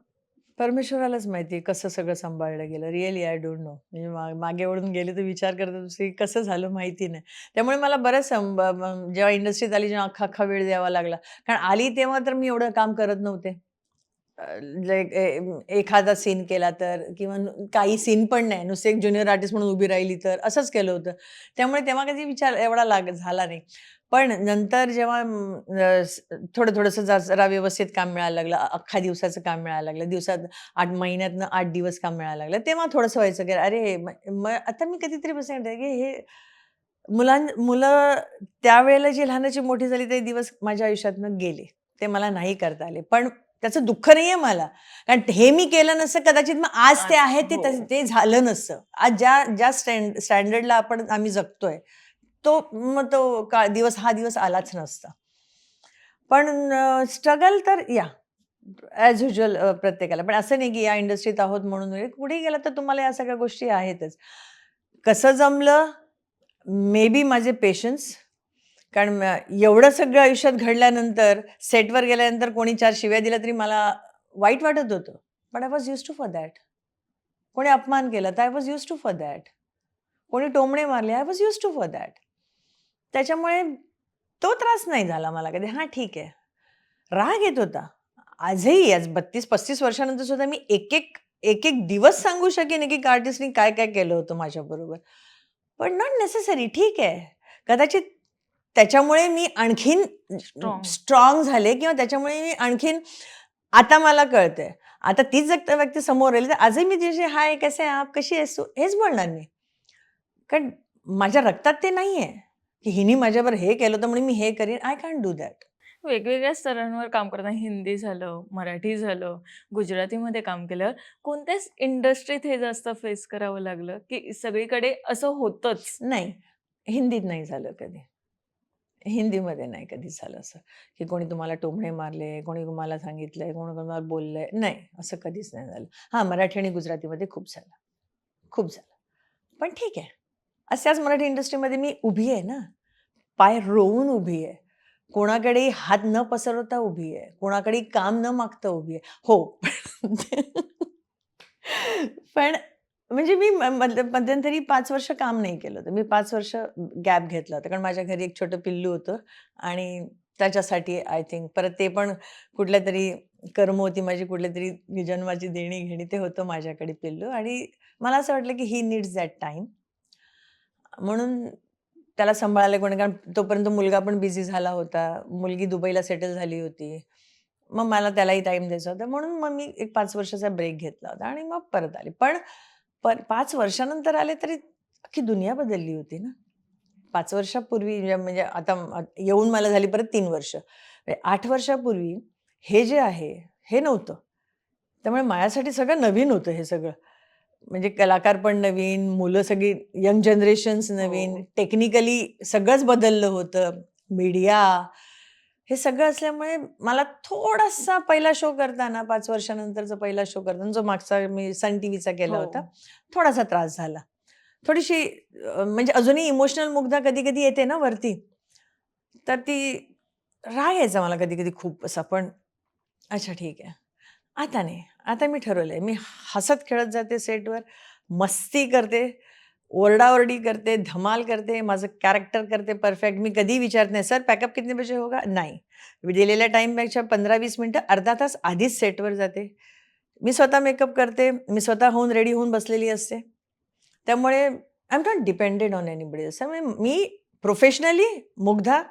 परमेश्वरालाच माहिती आहे कसं सगळं सांभाळलं गेलं. Really I don't no. म्हणजे मागे वळून गेले तर विचार करत होते कसं झालं माहिती नाही. त्यामुळे मला बरंच जेव्हा इंडस्ट्रीत आली, जेव्हा अख्खा वेळ द्यावा लागला. कारण आली तेव्हा तर मी एवढं काम करत नव्हते. लाईक एखादा सीन केला तर किंवा काही सीन पण नाही, नुसते एक ज्युनियर आर्टिस्ट म्हणून उभी राहिली तर असंच केलं होतं. त्यामुळे तेव्हा कधी विचार एवढा झाला नाही. पण नंतर जेव्हा थोडंसं जरा व्यवस्थित काम मिळायला लागलं, अख्खा दिवसाचं काम मिळायला लागलं, दिवसात 8 महिन्यातनं 8 दिवस काम मिळायला लागलं, तेव्हा थोडंसं व्हायचं की अरे आता मी कधीतरी बसून की हे मुलं त्यावेळेला जी लहानाची मोठी झाली ते दिवस माझ्या आयुष्यातनं गेले. ते मला नाही करता आले. पण त्याचं दुःख नाहीये मला. कारण हे मी केलं नसतं कदाचित मग आज ते आहे हो. ते झालं नसतं. आज ज्या स्टँडर्डला आम्ही जगतोय, मग तो दिवस हा दिवस आलाच नसता. पण स्ट्रगल तर ॲज युजुअल प्रत्येकाला. पण असं नाही की या इंडस्ट्रीत आहोत म्हणून वगैरे. कुठेही गेलात तर तुम्हाला या सगळ्या गोष्टी आहेतच. कसं जमलं? मे बी माझे पेशन्स. कारण एवढं सगळं आयुष्यात घडल्यानंतर सेटवर गेल्यानंतर कोणी 4 शिव्या दिल्या तरी मला वाईट वाटत होतं. But I was used to for that. कोणी अपमान केला तर I was used to for that. कोणी टोमणे मारले, I was used to for that. त्याच्यामुळे तो त्रास नाही झाला मला कधी. हां, ठीक आहे. राग येत होता. आजही आज 32-35 वर्षानंतर सुद्धा मी एक-एक दिवस सांगू शकेन एक-एक आर्टिस्टनी काय-काय केलं होतं माझ्याबरोबर. पण नॉट नेसेसरी. ठीक आहे. कदाचित त्याच्यामुळे मी आणखीन स्ट्रॉंग. स्ट्राँग झाले किंवा त्याच्यामुळे मी आणखीन आता मला कळतंय. आता तीच जर व्यक्ती समोर राहिली तर आजही मी तिच्याशी हाय, कैसे हैं आप? कशी आहेस तू? हेच बोलणार मी. कारण माझ्या रक्तात ते नाहीये, की हिने माझ्यावर हे केलं होतं म्हणून मी हे करीन. I can't do that. वेगवेगळ्या स्तरांवर काम करताना हिंदी झालं, मराठी झालं, गुजरातीमध्ये काम केलं. कोणत्याच इंडस्ट्रीत हे जास्त फेस करावं लागलं, की सगळीकडे असं होतंच? नाही, हिंदीत नाही झालं कधी. हिंदीमध्ये नाही कधी झालं असं, की कोणी तुम्हाला टोमणे मारले, कोणी तुम्हाला सांगितलंय, कोणी तुम्हाला बोललंय. नाही, असं कधीच नाही झालं. हां, मराठी आणि गुजरातीमध्ये खूप झालं. खूप झालं. पण ठीक आहे. अशाच मराठी इंडस्ट्रीमध्ये मी उभी आहे ना. पाय रोवून उभी आहे. कोणाकडेही हात न पसरवता उभी आहे. कोणाकडेही काम न मागता उभी आहे. हो. पण म्हणजे मी मध्यंतरी 5 वर्ष काम नाही केलं होतं. मी 5 वर्ष गॅप घेतला होता. कारण माझ्या घरी एक छोटं पिल्लू होतं आणि त्याच्यासाठी आय थिंक परत ते पण कुठल्यातरी कर्म होती माझी, कुठल्यातरी जन्माची देणी-घेणी ते होतं माझ्याकडे पिल्लू आणि मला असं वाटलं की ही नीड्स दॅट टाईम. म्हणून त्याला सांभाळायला कोणी कारण तोपर्यंत मुलगा पण बिझी झाला होता. मुलगी दुबईला सेटल झाली होती. मग मला त्यालाही टाईम द्यायचा होता. म्हणून मग मी एक 5 वर्षाचा ब्रेक घेतला होता आणि मग परत आले. पण 5 वर्षानंतर आले तरी अख्खी दुनिया बदलली होती ना. 5 वर्षापूर्वी म्हणजे आता येऊन मला झाली परत 3 वर्ष. 8 वर्षापूर्वी हे जे आहे, हे नव्हतं. त्यामुळे माझ्यासाठी सगळं नवीन होतं हे सगळं. म्हणजे कलाकार पण नवीन, मुलं सगळी यंग जनरेशन्स नवीन, हो. टेक्निकली सगळंच बदललं होतं. मीडिया हे सगळं असल्यामुळे मला थोडासा पहिला शो करताना 5 वर्षानंतरचा पहिला शो करताना, जो मागचा मी सन टीव्हीचा केला हो. होता, थोडासा त्रास झाला. थोडीशी म्हणजे अजूनही इमोशनल मुग्धा कधी-कधी येते ना वरती, तर ती राग यायचा मला कधी-कधी खूप असा. पण अच्छा ठीक आहे. आता नाही. आता मी ठरवलंय. मी हसत-खेळत जाते सेटवर, मस्ती करते, ओरडाओरडी करते, धमाल करते, माझं कॅरेक्टर करते परफेक्ट. मी कधीही विचारत नाही, "सर पॅकअप कितने बजे होगा?" नाही. मी दिलेल्या टाईमपेक्षा 15-20 मिनिटं, अर्धा तास आधीच सेटवर जाते. मी स्वतः मेकअप करते. मी स्वतः होऊन रेडी होऊन बसलेली असते. त्यामुळे I am not dependent on anybody else. त्यामुळे मी professionally Mugdha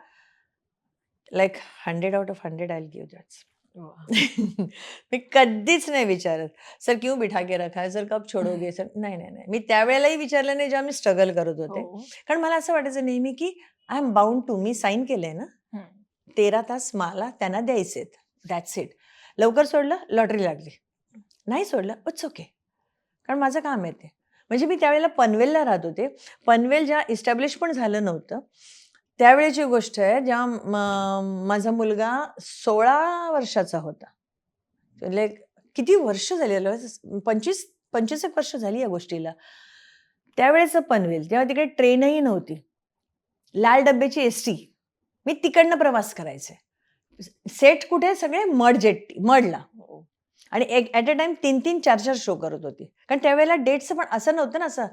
like 100 out of 100 I will give that's. वाह! मी कधीच नाही विचारत, "सर क्यों बिठा के रखा है? सर कब छोडोगे? सर" नाही, नाही, नाही. मी त्यावेळेलाही विचारलं नाही जेव्हा मी स्ट्रगल करत होते. हो. कारण मला असं वाटायचं नेहमी, की आय एम बाउंड टू मी साइन केलंय ना. हं. 13 तास मला त्यांना द्यायचेत. That's it. लवकर सोडलं, लॉटरी लागली. नाही सोडलं, इट्स ओके. कारण माझं काम आहे ते. म्हणजे मी त्यावेळेला पनवेलला राहत होते. पनवेल जेव्हा इस्टॅब्लिश पण झालं नव्हतं, त्यावेळेची गोष्ट आहे जेव्हा माझा मुलगा 16 वर्षाचा होता. म्हणजे किती वर्ष झालेलं 25 एक वर्ष झाली या गोष्टीला. त्यावेळेचं पनवेल, तेव्हा तिकडे ट्रेनही नव्हती. लाल डब्याची एसटी. मी तिकडनं प्रवास करायचे. सेट कुठे? सगळे मडला. हो. आणि एक ॲट अ टाईम 3-3, 4-4 शो करत होती. कारण त्यावेळेला डेट्सचं पण असं नव्हतं ना, असं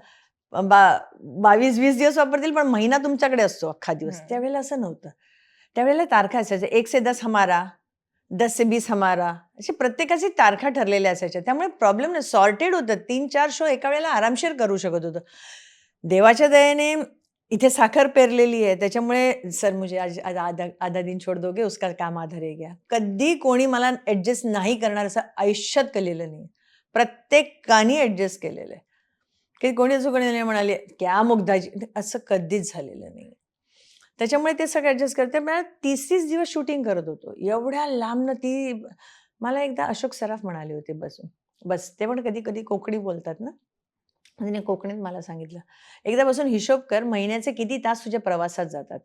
22-20 दिवस वापरतील, पण महिना तुमच्याकडे असतो अख्खा दिवस. हं. त्यावेळेला असं नव्हतं. त्यावेळेला तारखा असायच्या. 1 से 10 हमारा, 10 से 20 हमारा, अशी प्रत्येकाची तारखा ठरलेल्या असायच्या. त्यामुळे प्रॉब्लेम नाही, सॉर्टेड होतं. 3-4 शो एका वेळेला आरामशीर करू शकत होतो. देवाच्या दयेने इथे साखर पेरलेली आहे. त्याच्यामुळे "सर मुझे आज आज आधा आधा दिन छोड़ दोगे? उसका काम आधा रह गया." कधी कोणी मला ॲडजस्ट नाही करणार असं आयुष्यात केलेलं नाही. प्रत्येकाने ॲडजस्ट केलेलं आहे. की कोणी असं कोणी नाही म्हणाले, "क्या मुग्धाजी" असं कधीच झालेलं नाही. त्याच्यामुळे ते सगळं ॲडजस्ट करते. मला 30-30 दिवस शूटिंग करत होतो. एवढ्या लांबनं ती मला एकदा अशोक सराफ म्हणाले होते बसून. बस ते पण कधी-कधी कोकणी बोलतात ना. तिने कोकणीत मला सांगितलं, एकदा बसून हिशोब कर, महिन्याचे किती तास तुझ्या प्रवासात जातात.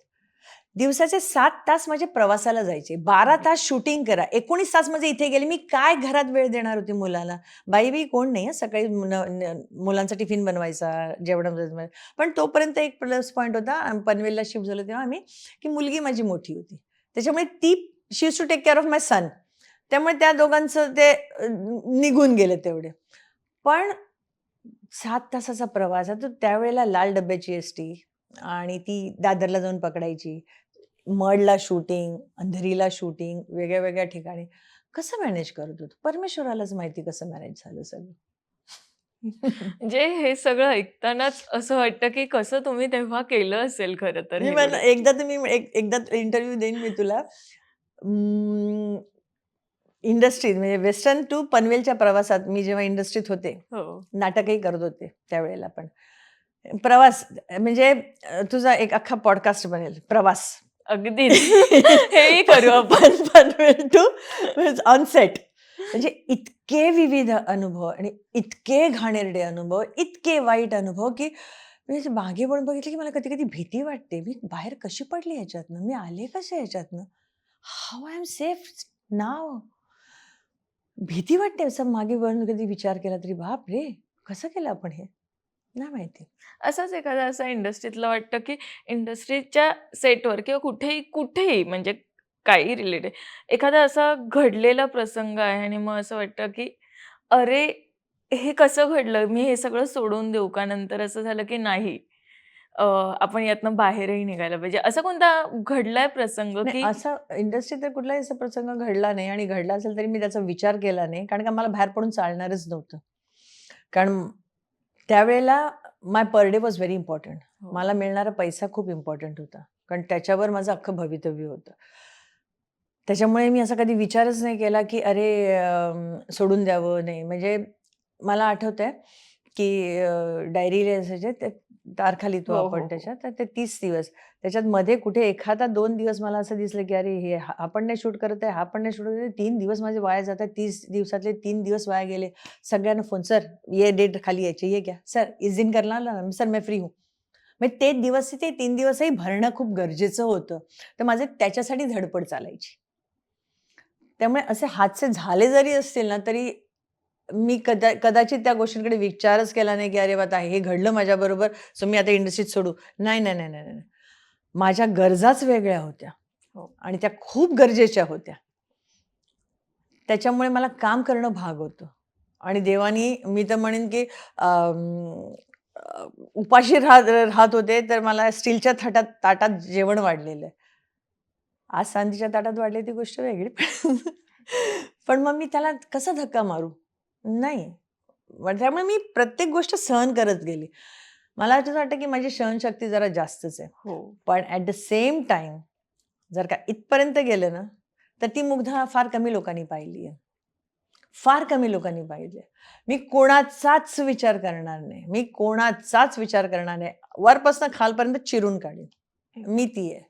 दिवसाचे 7 तास माझे प्रवासाला जायचे, 12 तास शूटिंग करा, 19 तास माझे इथे गेले. मी काय घरात वेळ देणार होती मुलाला? बाई कोण नाही हं, सकाळी मुलांचा टिफिन बनवायचा, जेवण बनवायचं. पण तोपर्यंत एक प्लस पॉइंट होता, पनवेलला शिफ्ट झालो तेव्हा आम्ही, की मुलगी माझी मोठी होती. त्याच्यामुळे ती she used to take care of my son. त्यामुळे त्या दोघांचं ते निघून गेले तेवढे. पण 7 तासाचा प्रवास आहे, तर त्यावेळेला लाल डब्याची एसटी आणि ती दादरला जाऊन पकडायची. मडला शूटिंग, अंधेरीला शूटिंग, वेगळ्या-वेगळ्या ठिकाणी. कसं मॅनेज करत होतो? परमेश्वरालाच माहिती कसं मॅनेज झालं सगळं. म्हणजे हे सगळं ऐकतानाच असं वाटतं, की कसं तुम्ही तेव्हा केलं असेल खरं तर मी हे म्हणलं गोष्टी. एकदा तर मी एकदा इंटरव्ह्यू देईन मी तुला. इंडस्ट्रीत म्हणजे वेस्टर्न टू पनवेलच्या प्रवासात मी जेव्हा इंडस्ट्रीत होते, हो. नाटकही करत होते त्यावेळेला पण. प्रवास म्हणजे तुझा एक अख्खा पॉडकास्ट बनेल, प्रवास. अगदीच. हेही करू आपण. Panvel to on set. म्हणजे इतके विविध अनुभव आणि इतके घाणेरडे अनुभव, इतके वाईट अनुभव, की मी असं मागे वळून बघितलं, की मला कधी-कधी भीती वाटते. मी बाहेर कशी पडली ह्याच्यातनं? मी आले कसे ह्याच्यातनं? How I am safe now? भीती वाटते असं मागे वळून कधी विचार केला तरी. बापरे! कसं केलं आपण हे? नाही माहिती. असाच एखादा असा इंडस्ट्रीतला वाटतं, की इंडस्ट्रीच्या सेटवर किंवा कुठेही म्हणजे काही रिलेटेड एखादा असा घडलेला प्रसंग आहे आणि मग असं वाटतं, की "अरे, हे कसं घडलं? मी हे सगळं सोडून देऊ का?" नंतर असं झालं, की नाही आपण यातनं बाहेरही निघायला पाहिजे. असा कोणता घडलाय प्रसंग, नाही, की असा इंडस्ट्रीत तर कुठलाही असा प्रसंग घडला नाही आणि घडला असेल तरी मी त्याचा विचार केला नाही. कारण का मला बाहेर पडून चालणारच नव्हतं. कारण त्यावेळेला my per day was very important. हो. मला मिळणारा पैसा खूप इम्पॉर्टंट होता. कारण त्याच्यावर माझं अख्खं भवितव्य होतं. त्याच्यामुळे मी असा कधी विचारच नाही केला, की अरे सोडून द्यावं नाही. म्हणजे मला आठवतंय, की डायरी लिहायचे ते तारखा लिहितो हो, हो, आपण हो. त्याच्यात. तर ते 30 दिवस. त्याच्यात मध्ये कुठे एखादा 2 दिवस मला असं दिसलं, की अरे हे हा पण नाही शूट करत आहे, हा पण नाही शूट करत आहे. 3 दिवस माझे वाया जात आहेत. 30 दिवसातले 3 दिवस वाया गेले. सगळ्यांना फोन, "सर ये डेट खाली है, चाहिए क्या? सर इस दिन करना ना? सर मैं फ्री हूँ." म्हणजे ते दिवस ते 3 दिवसही भरणं खूप गरजेचं होतं. तर माझं त्याच्यासाठी धडपड चालायची. त्यामुळे असे हादसे झाले जरी असतील ना, तरी मी कदाचित त्या गोष्टींकडे विचारच केला नाही, की "अरे आता हे घडलं माझ्याबरोबर, सो मी आता इंडस्ट्रीत सोडू." नाही, नाही, नाही, नाही, नाही. माझ्या गरजाच वेगळ्या होत्या हो. आणि त्या खूप गरजेच्या होत्या. त्याच्यामुळे मला काम करणं भाग होतं आणि देवानी मी तर म्हणेन, की उपाशी राहत होते, तर मला स्टीलच्या ताटात जेवण वाढलेलं आहे. आज चांदीच्या ताटात वाढली ती गोष्ट वेगळी. पण मग मी त्याला कसा धक्का मारू? नाही. मग त्यामुळे मी प्रत्येक गोष्ट सहन करत गेली. मला असं वाटतं, की माझी सहनशक्ती जरा जास्तच आहे. हो. पण ॲट द सेम टाईम जर का इथपर्यंत गेलं ना, तर ती मुग्धा फार कमी लोकांनी पाहिली आहे. फार कमी लोकांनी पाहिली आहे. मी कोणाचाच विचार करणार नाही. मी कोणाचाच विचार करणार नाही. वरपासून खालपर्यंत चिरून काढीन. मी ती आहे.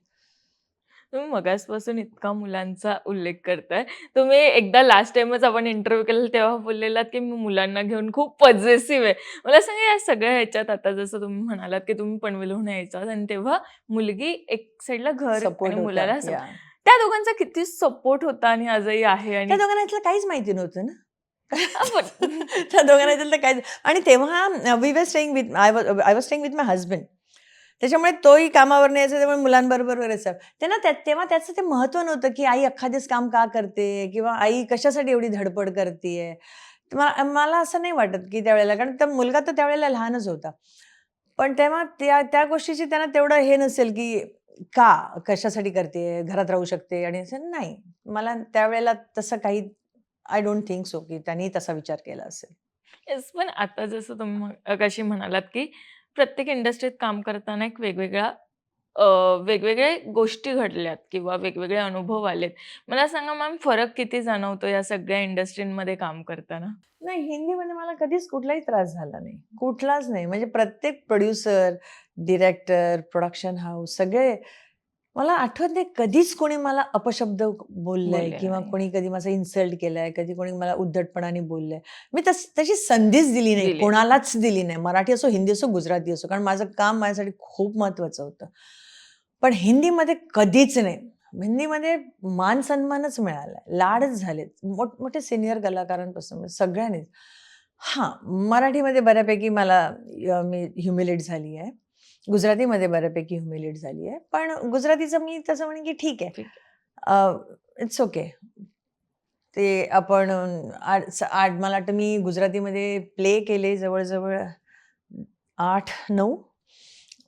तुम्ही मगासपासून इतका मुलांचा उल्लेख करताय. तुम्ही एकदा लास्ट टाईमच आपण इंटरव्ह्यू केलेला तेव्हा बोललेलात, की मी मुलांना घेऊन खूप पजेसिव्ह आहे. मला सांगा या सगळ्या ह्याच्यात आता जसं तुम्ही म्हणालात, की तुम्ही पनवेलहून यायचात आणि तेव्हा मुलगी एक साईडला घर आणि सपोर्ट होता. मुलाला या त्या दोघांचा किती सपोर्ट होता आणि आजही आहे त्या आणि दोघांना यातलं काहीच माहिती नव्हतं ना. आपण त्या दोघांना याच्यातलं काहीच आणि तेव्हा we were staying with I was staying with my husband. त्याच्यामुळे तोही कामावरून यायचा त्यामुळे मुलांबरोबर राहायचा. त्यांना तेव्हा त्याचं ते महत्त्व नव्हतं, की आई अख्खा दिवस काम का करते किंवा आई कशासाठी एवढी धडपड करतीये. मला असं नाही वाटत, की त्यावेळेला कारण तो मुलगा तर त्यावेळेला लहानच होता. पण तेव्हा त्या त्या गोष्टीची त्यांना तेवढं हे नसेल, की कशासाठी करतीये? घरात राहू शकते आणि असं नाही. मला त्यावेळेला तसं काही आय डोंट थिंक सो, की त्यांनी तसा विचार केला असेल. येस, पण आता जसं तुम्ही मगाशी म्हणालात, की प्रत्येक इंडस्ट्रीत काम करताना एक वेगवेगळे गोष्टी घडल्यात किंवा वेगवेगळे अनुभव आलेत. मला सांगा मॅम फरक किती जाणवतो या सगळ्या इंडस्ट्रीमध्ये काम करताना? नाही, हिंदीमध्ये मला कधीच कुठलाही त्रास झाला नाही. कुठलाच नाही. म्हणजे प्रत्येक प्रोड्युसर, डिरेक्टर, प्रोडक्शन हाऊस सगळे मला आठवत नाही कधीच कोणी मला अपशब्द बोललाय बोलले किंवा नाही. कोणी कधी माझा इन्सल्ट केलाय, कधी कोणी मला उद्धटपणाने बोललंय. मी तशी संधीच दिली नाही, दिली. कोणालाच दिली नाही. मराठी असो, हिंदी असो, गुजराती असो. कारण माझं काम माझ्यासाठी खूप महत्वाचं होतं. पण हिंदीमध्ये कधीच नाही. हिंदीमध्ये मान सन्मानच मिळालाय, लाडच झालेत. मोठमोठे सिनियर कलाकारांपासून म्हणजे सगळ्यांनीच. हां, मराठीमध्ये बऱ्यापैकी मला मी ह्युमिलेट झाली आहे. गुजरातीमध्ये बऱ्यापैकी ह्युमिलेट झाली आहे. पण गुजरातीचं मी तसं म्हणेन की ठीक आहे. ठीक आहे. It's okay. ते आपण मला वाटतं मी गुजरातीमध्ये प्ले केले जवळ-जवळ 8-9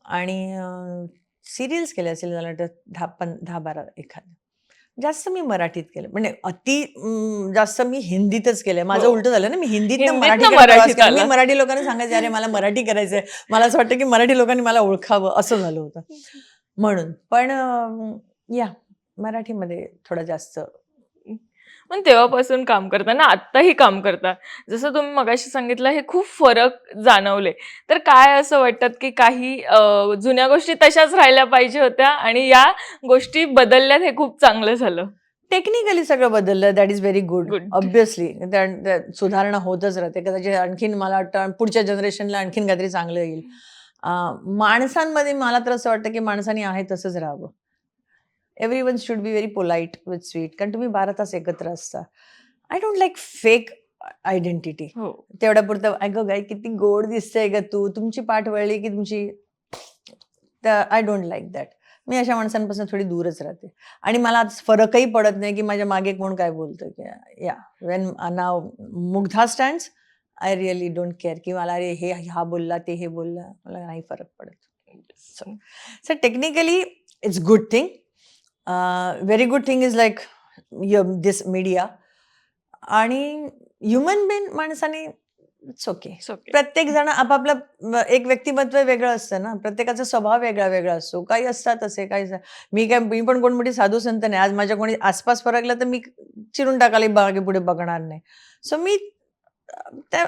आणि सीरियल्स केल्या असेल मला वाटतं 10-12 एखादं. जास्त मी मराठीत केलं. म्हणजे जास्त मी हिंदीतच केलंय. माझं हो. उलटं झालं ना, मी हिंदीतनं हिंदीतनं मराठीकडे प्रवास मराठीत केला. मी आलात. मराठी लोकांना सांगायचे, "अरे मला मराठी करायचंय." मला असं वाटतं की मराठी लोकांनी मला ओळखावं असं झालं होतं. म्हणून. पण मराठीमध्ये थोडं जास्त पण तेव्हापासून काम करताना आत्ताही काम करता. जसं तुम्ही मगाशी सांगितलं हे खूप फरक जाणवले. तर काय असं वाटतात, की काही जुन्या गोष्टी तशाच राहिल्या पाहिजे होत्या आणि या गोष्टी बदलल्यात हे खूप चांगलं झालं? टेक्निकली सगळं बदललं. That is very good. Good. Obviously सुधारणा होतच राहते. कदाचित आणखीन मला वाटतं पुढच्या जनरेशनला आणखीन काहीतरी चांगलं येईल. माणसांमध्ये मला तर असं वाटतं, की माणसांनी आहे तसंच राहावं. Everyone should be very polite with sweet. कारण तुम्ही 12 तास एकत्र असता. I don't like fake identity. हो. तेवढ्यापुरतं "अगं बाई किती गोड दिसतेय गं तू. तुमची पाठ वळली की तुमची" आय डोंट लाइक दॅट. मी अशा माणसांपासून थोडी दूरच राहते. आणि मला आज फरकही पडत नाही, की माझ्या मागे कोण काय बोलतंय की when now Mugdha stands, I really don't care की मला अरे हा बोलला, ते हे बोलला. मला नाही फरक पडत. So technically it's good thing. Very good thing is like this media आणि ह्युमन बीइंग माणसाने इट्स ओके. It's okay. प्रत्येक जण आपापलं एक व्यक्तिमत्व वेगळं असतं ना. प्रत्येकाचा स्वभाव वेगळा असतो. काही असतात असे, मी पण कोण मोठी साधू संत नाही. आज माझ्या कोणी आसपास फरकलं तर मी चिरून टाकायला मागे पुढे बघणार नाही. सो मी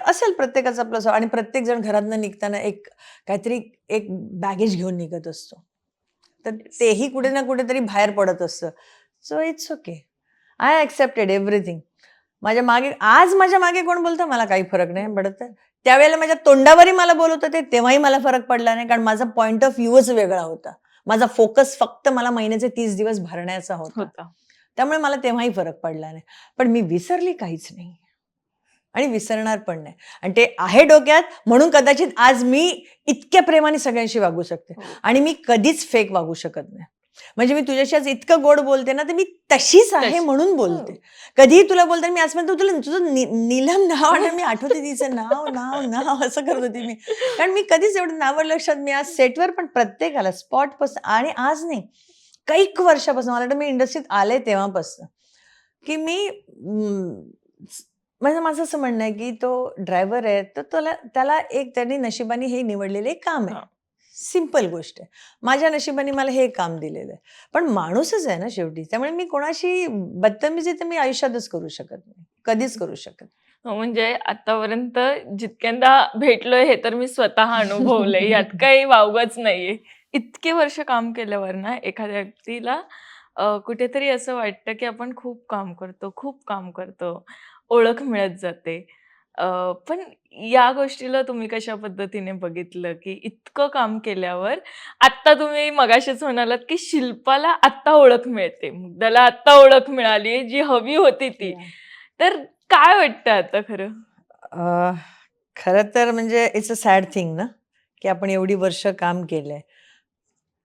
असेल प्रत्येकाचं आपलं आणि प्रत्येक जण घरातनं निघताना काहीतरी एक बॅगेज घेऊन निघत असतो. तर तेही कुठे ना कुठेतरी बाहेर पडत असतं. So it's okay. I accepted everything. माझ्या मागे कोण बोलतं मला काही फरक नाही पडत. त्यावेळेला माझ्या तोंडावरही मला बोलत होते, तेव्हाही मला फरक पडला नाही. कारण माझा पॉइंट ऑफ व्ह्यूच वेगळा होता. माझा फोकस फक्त मला महिन्याचे 30 दिवस भरण्याचा होता. त्यामुळे मला तेव्हाही फरक पडला नाही. पण मी विसरली काहीच नाही आणि विसरणार पण नाही. आणि ते आहे डोक्यात म्हणून कदाचित आज मी इतक्या प्रेमाने सगळ्यांशी वागू शकते. आणि मी कधीच फेक वागू शकत नाही. म्हणजे मी तुझ्याशी आज इतकं गोड बोलते ना, तर मी तशीच आहे म्हणून बोलते. कधीही तुला बोलताना मी आजपर्यंत तुझं नीलम नाव आणि मी आठवते तिचं नाव असं करत होती मी. कारण मी कधीच एवढं नावं लक्षात मी आज सेटवर पण प्रत्येकाला स्पॉटपासून आणि आज नाही, कैक वर्षापासून मला वाटतं मी इंडस्ट्रीत आले तेव्हापासून, की मी माझं असं म्हणणं आहे, की तो ड्रायव्हर आहे, तर त्याला त्यांनी नशिबाने हे निवडलेलं एक काम आहे. सिंपल गोष्ट आहे. माझ्या नशिबाने मला हे काम दिलेलं आहे. पण माणूसच आहे ना शेवटी. त्यामुळे मी कोणाशी बदतमीजी तर मी आयुष्यातच करू शकत नाही. कधीच करू शकत नाही. म्हणजे आतापर्यंत जितक्यांदा भेटलोय हे तर मी स्वतः अनुभवलंय. यात काही वावगंच नाहीये. इतके वर्ष काम केल्यावर ना एखाद्या व्यक्तीला कुठेतरी असं वाटतं, की आपण खूप काम करतो. ओळख मिळत जाते. पण या गोष्टीला तुम्ही कशा पद्धतीने बघितलं, की इतकं काम केल्यावर आत्ता तुम्ही मगाशीच म्हणालात, की शिल्पाला आत्ता ओळख मिळते. मुग्धाला आत्ता ओळख मिळाली जी हवी होती ती. तर काय वाटतं आता खरं? अ, खरं तर म्हणजे इट्स अ सॅड थिंग ना, की आपण एवढी वर्ष काम केलंय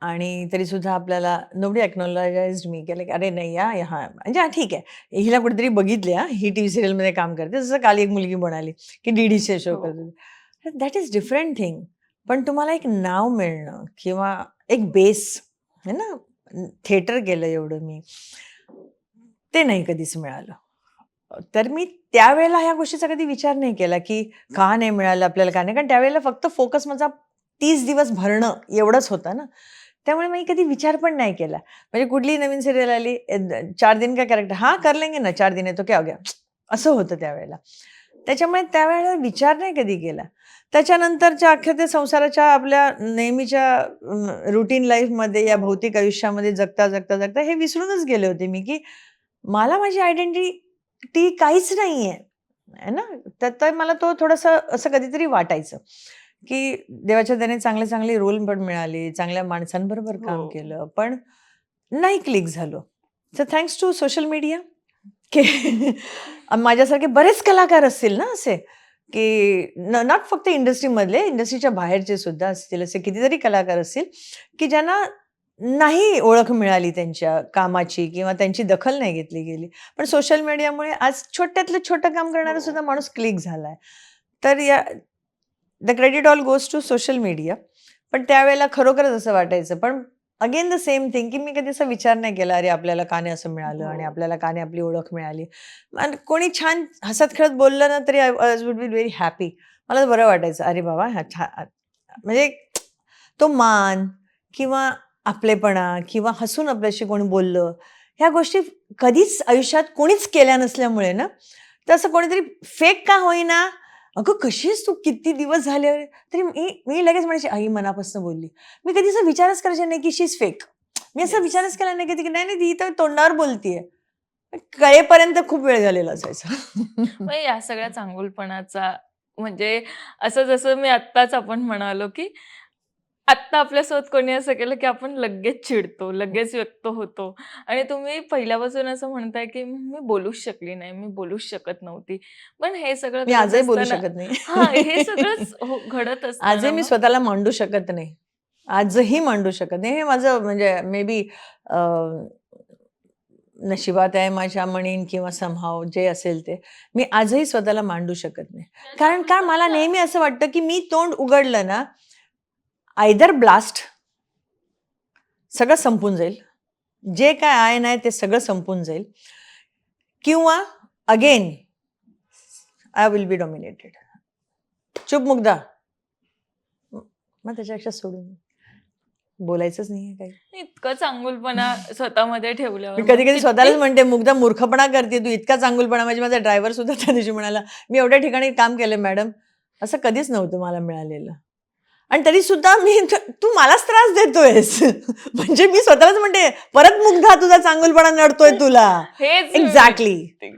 आणि तरी सुद्धा आपल्याला नोबडी एक्नॉलेजाइज्ड मी केलं, की "अरे नाही म्हणजे ठीक आहे. हिला कुठेतरी बघितले ही टीव्ही सीरियलमध्ये काम करते." जसं काल एक मुलगी म्हणाली, की डीडीचे शो हो. करते. That is different thing. पण तुम्हाला एक नाव मिळणं किंवा एक बेस आहे ना, थिएटर केलं एवढं मी, ते नाही कधीच मिळालं. तर मी त्यावेळेला ह्या गोष्टीचा कधी विचार नाही केला, की का नाही मिळालं आपल्याला, का नाही? कारण त्यावेळेला फक्त फोकस माझा 30 दिवस भरणं एवढंच होतं ना. त्यामुळे मी कधी विचार पण नाही केला. म्हणजे कुठलीही नवीन सीरियल आली 4 दिन का कॅरेक्टर हां, कर लेंगे ना 4 दिन है तो क्या हो गया? असं होतं त्यावेळेला. त्याच्यामुळे त्यावेळेला विचार नाही कधी केला. त्याच्यानंतरच्या अख्ख्या ते संसाराच्या आपल्या नेहमीच्या रुटीन लाईफमध्ये या भौतिक आयुष्यामध्ये जगता, जगता, जगता हे विसरूनच गेले होते मी, की मला माझी आयडेंटिटी काहीच नाहीये. आहे ना? तर मला तो थोडंसं असं कधीतरी वाटायचं, की देवाच्या दयेने चांगले-चांगले रोल पण मिळाले, चांगल्या माणसांबरोबर काम केलं, पण नाही क्लिक झालो. So thanks to social media की माझ्यासारखे बरेच कलाकार असतील ना असे, की नॉट फक्त इंडस्ट्रीमधले, इंडस्ट्रीच्या बाहेरचे सुद्धा असतील, असे कितीतरी कलाकार असतील, की ज्यांना नाही ओळख मिळाली त्यांच्या कामाची किंवा त्यांची दखल नाही घेतली गेली. पण सोशल मीडियामुळे आज छोट्यातलं छोटं काम करणारा सुद्धा माणूस क्लिक झालाय. तर the credit all goes to social media. पण त्यावेळेला खरोखरच असं वाटायचं. पण अगेन द सेम थिंग, की मी कधी असा विचार नाही केला, अरे आपल्याला का नाही असं मिळालं आणि आपल्याला का नाही आपली ओळख मिळाली. आणि कोणी छान हसत-खेळत बोललं ना तरी I would be very happy. मला बरं वाटायचं. अरे बाबा म्हणजे तो मान किंवा आपलेपणा किंवा हसून आपल्याशी कोणी बोललं, ह्या गोष्टी कधीच आयुष्यात कोणीच केल्या नसल्यामुळे ना, तर असं कोणीतरी फेक का होईना, "अगं कशी आहेस तू? किती दिवस झाले?" तरी मी मी लगेच म्हणायची, "आई मनापासून बोलली." मी कधी असा विचारच करायचे नाही, की शी इज फेक. मी असा विचारच केला नाही, की नाही, नाही ती तर तोंडावर बोलतीये. कळेपर्यंत खूप वेळ झालेला असायचा. मग या सगळ्या चांगुलपणाचा म्हणजे असं जसं मी आत्ताच आपण म्हणालो, की आत्ता आपल्यासोबत कोणी असं केलं, की आपण लगेच चिडतो, लगेच व्यक्त होतो आणि तुम्ही पहिल्यापासून असं म्हणताय, की मी बोलूच शकली नाही, मी बोलूच शकत नव्हती. पण हे सगळं मी करत आजही बोलू असताना शकत नाही. हां, हे सगळंच घडत आजही असताना मी मग स्वतःला मांडू शकत नाही. आजही मांडू शकत नाही. हे माझं म्हणजे मे बी नशिबात आहे माझ्या म्हणीन किंवा समहाऊ जे असेल ते. मी आजही स्वतःला मांडू शकत नाही. कारण का मला नेहमी असं वाटतं, की मी तोंड उघडलं ना, आयदर ब्लास्ट सगळं संपून जाईल. जे काय आहे नाही ते सगळं संपून जाईल किंवा again I will be dominated. चुप मुग्धा. मग त्याच्यापेक्षा सोडून बोलायचंच नाहीये काही. इतकं चांगुलपणा स्वतःमध्ये ठेवल्यावर मी मग कधी-कधी किती स्वतःलाच म्हणते, "मुग्धा मूर्खपणा करते तू, इतका चांगुलपणा." म्हणजे माझा ड्रायव्हर सुद्धा त्या दिवशी म्हणाला, "मी एवढ्या ठिकाणी काम केलंय मॅडम, असं कधीच नव्हतं मला मिळालेलं." आणि तरी सुद्धा मी तू मलाच त्रास देतोयस. म्हणजे मी स्वतःलाच म्हणते, "परत मुग्धा तुझा चांगुलपणा नडतोय तुला." हेच मी एक्झॅक्टली. म्हणते,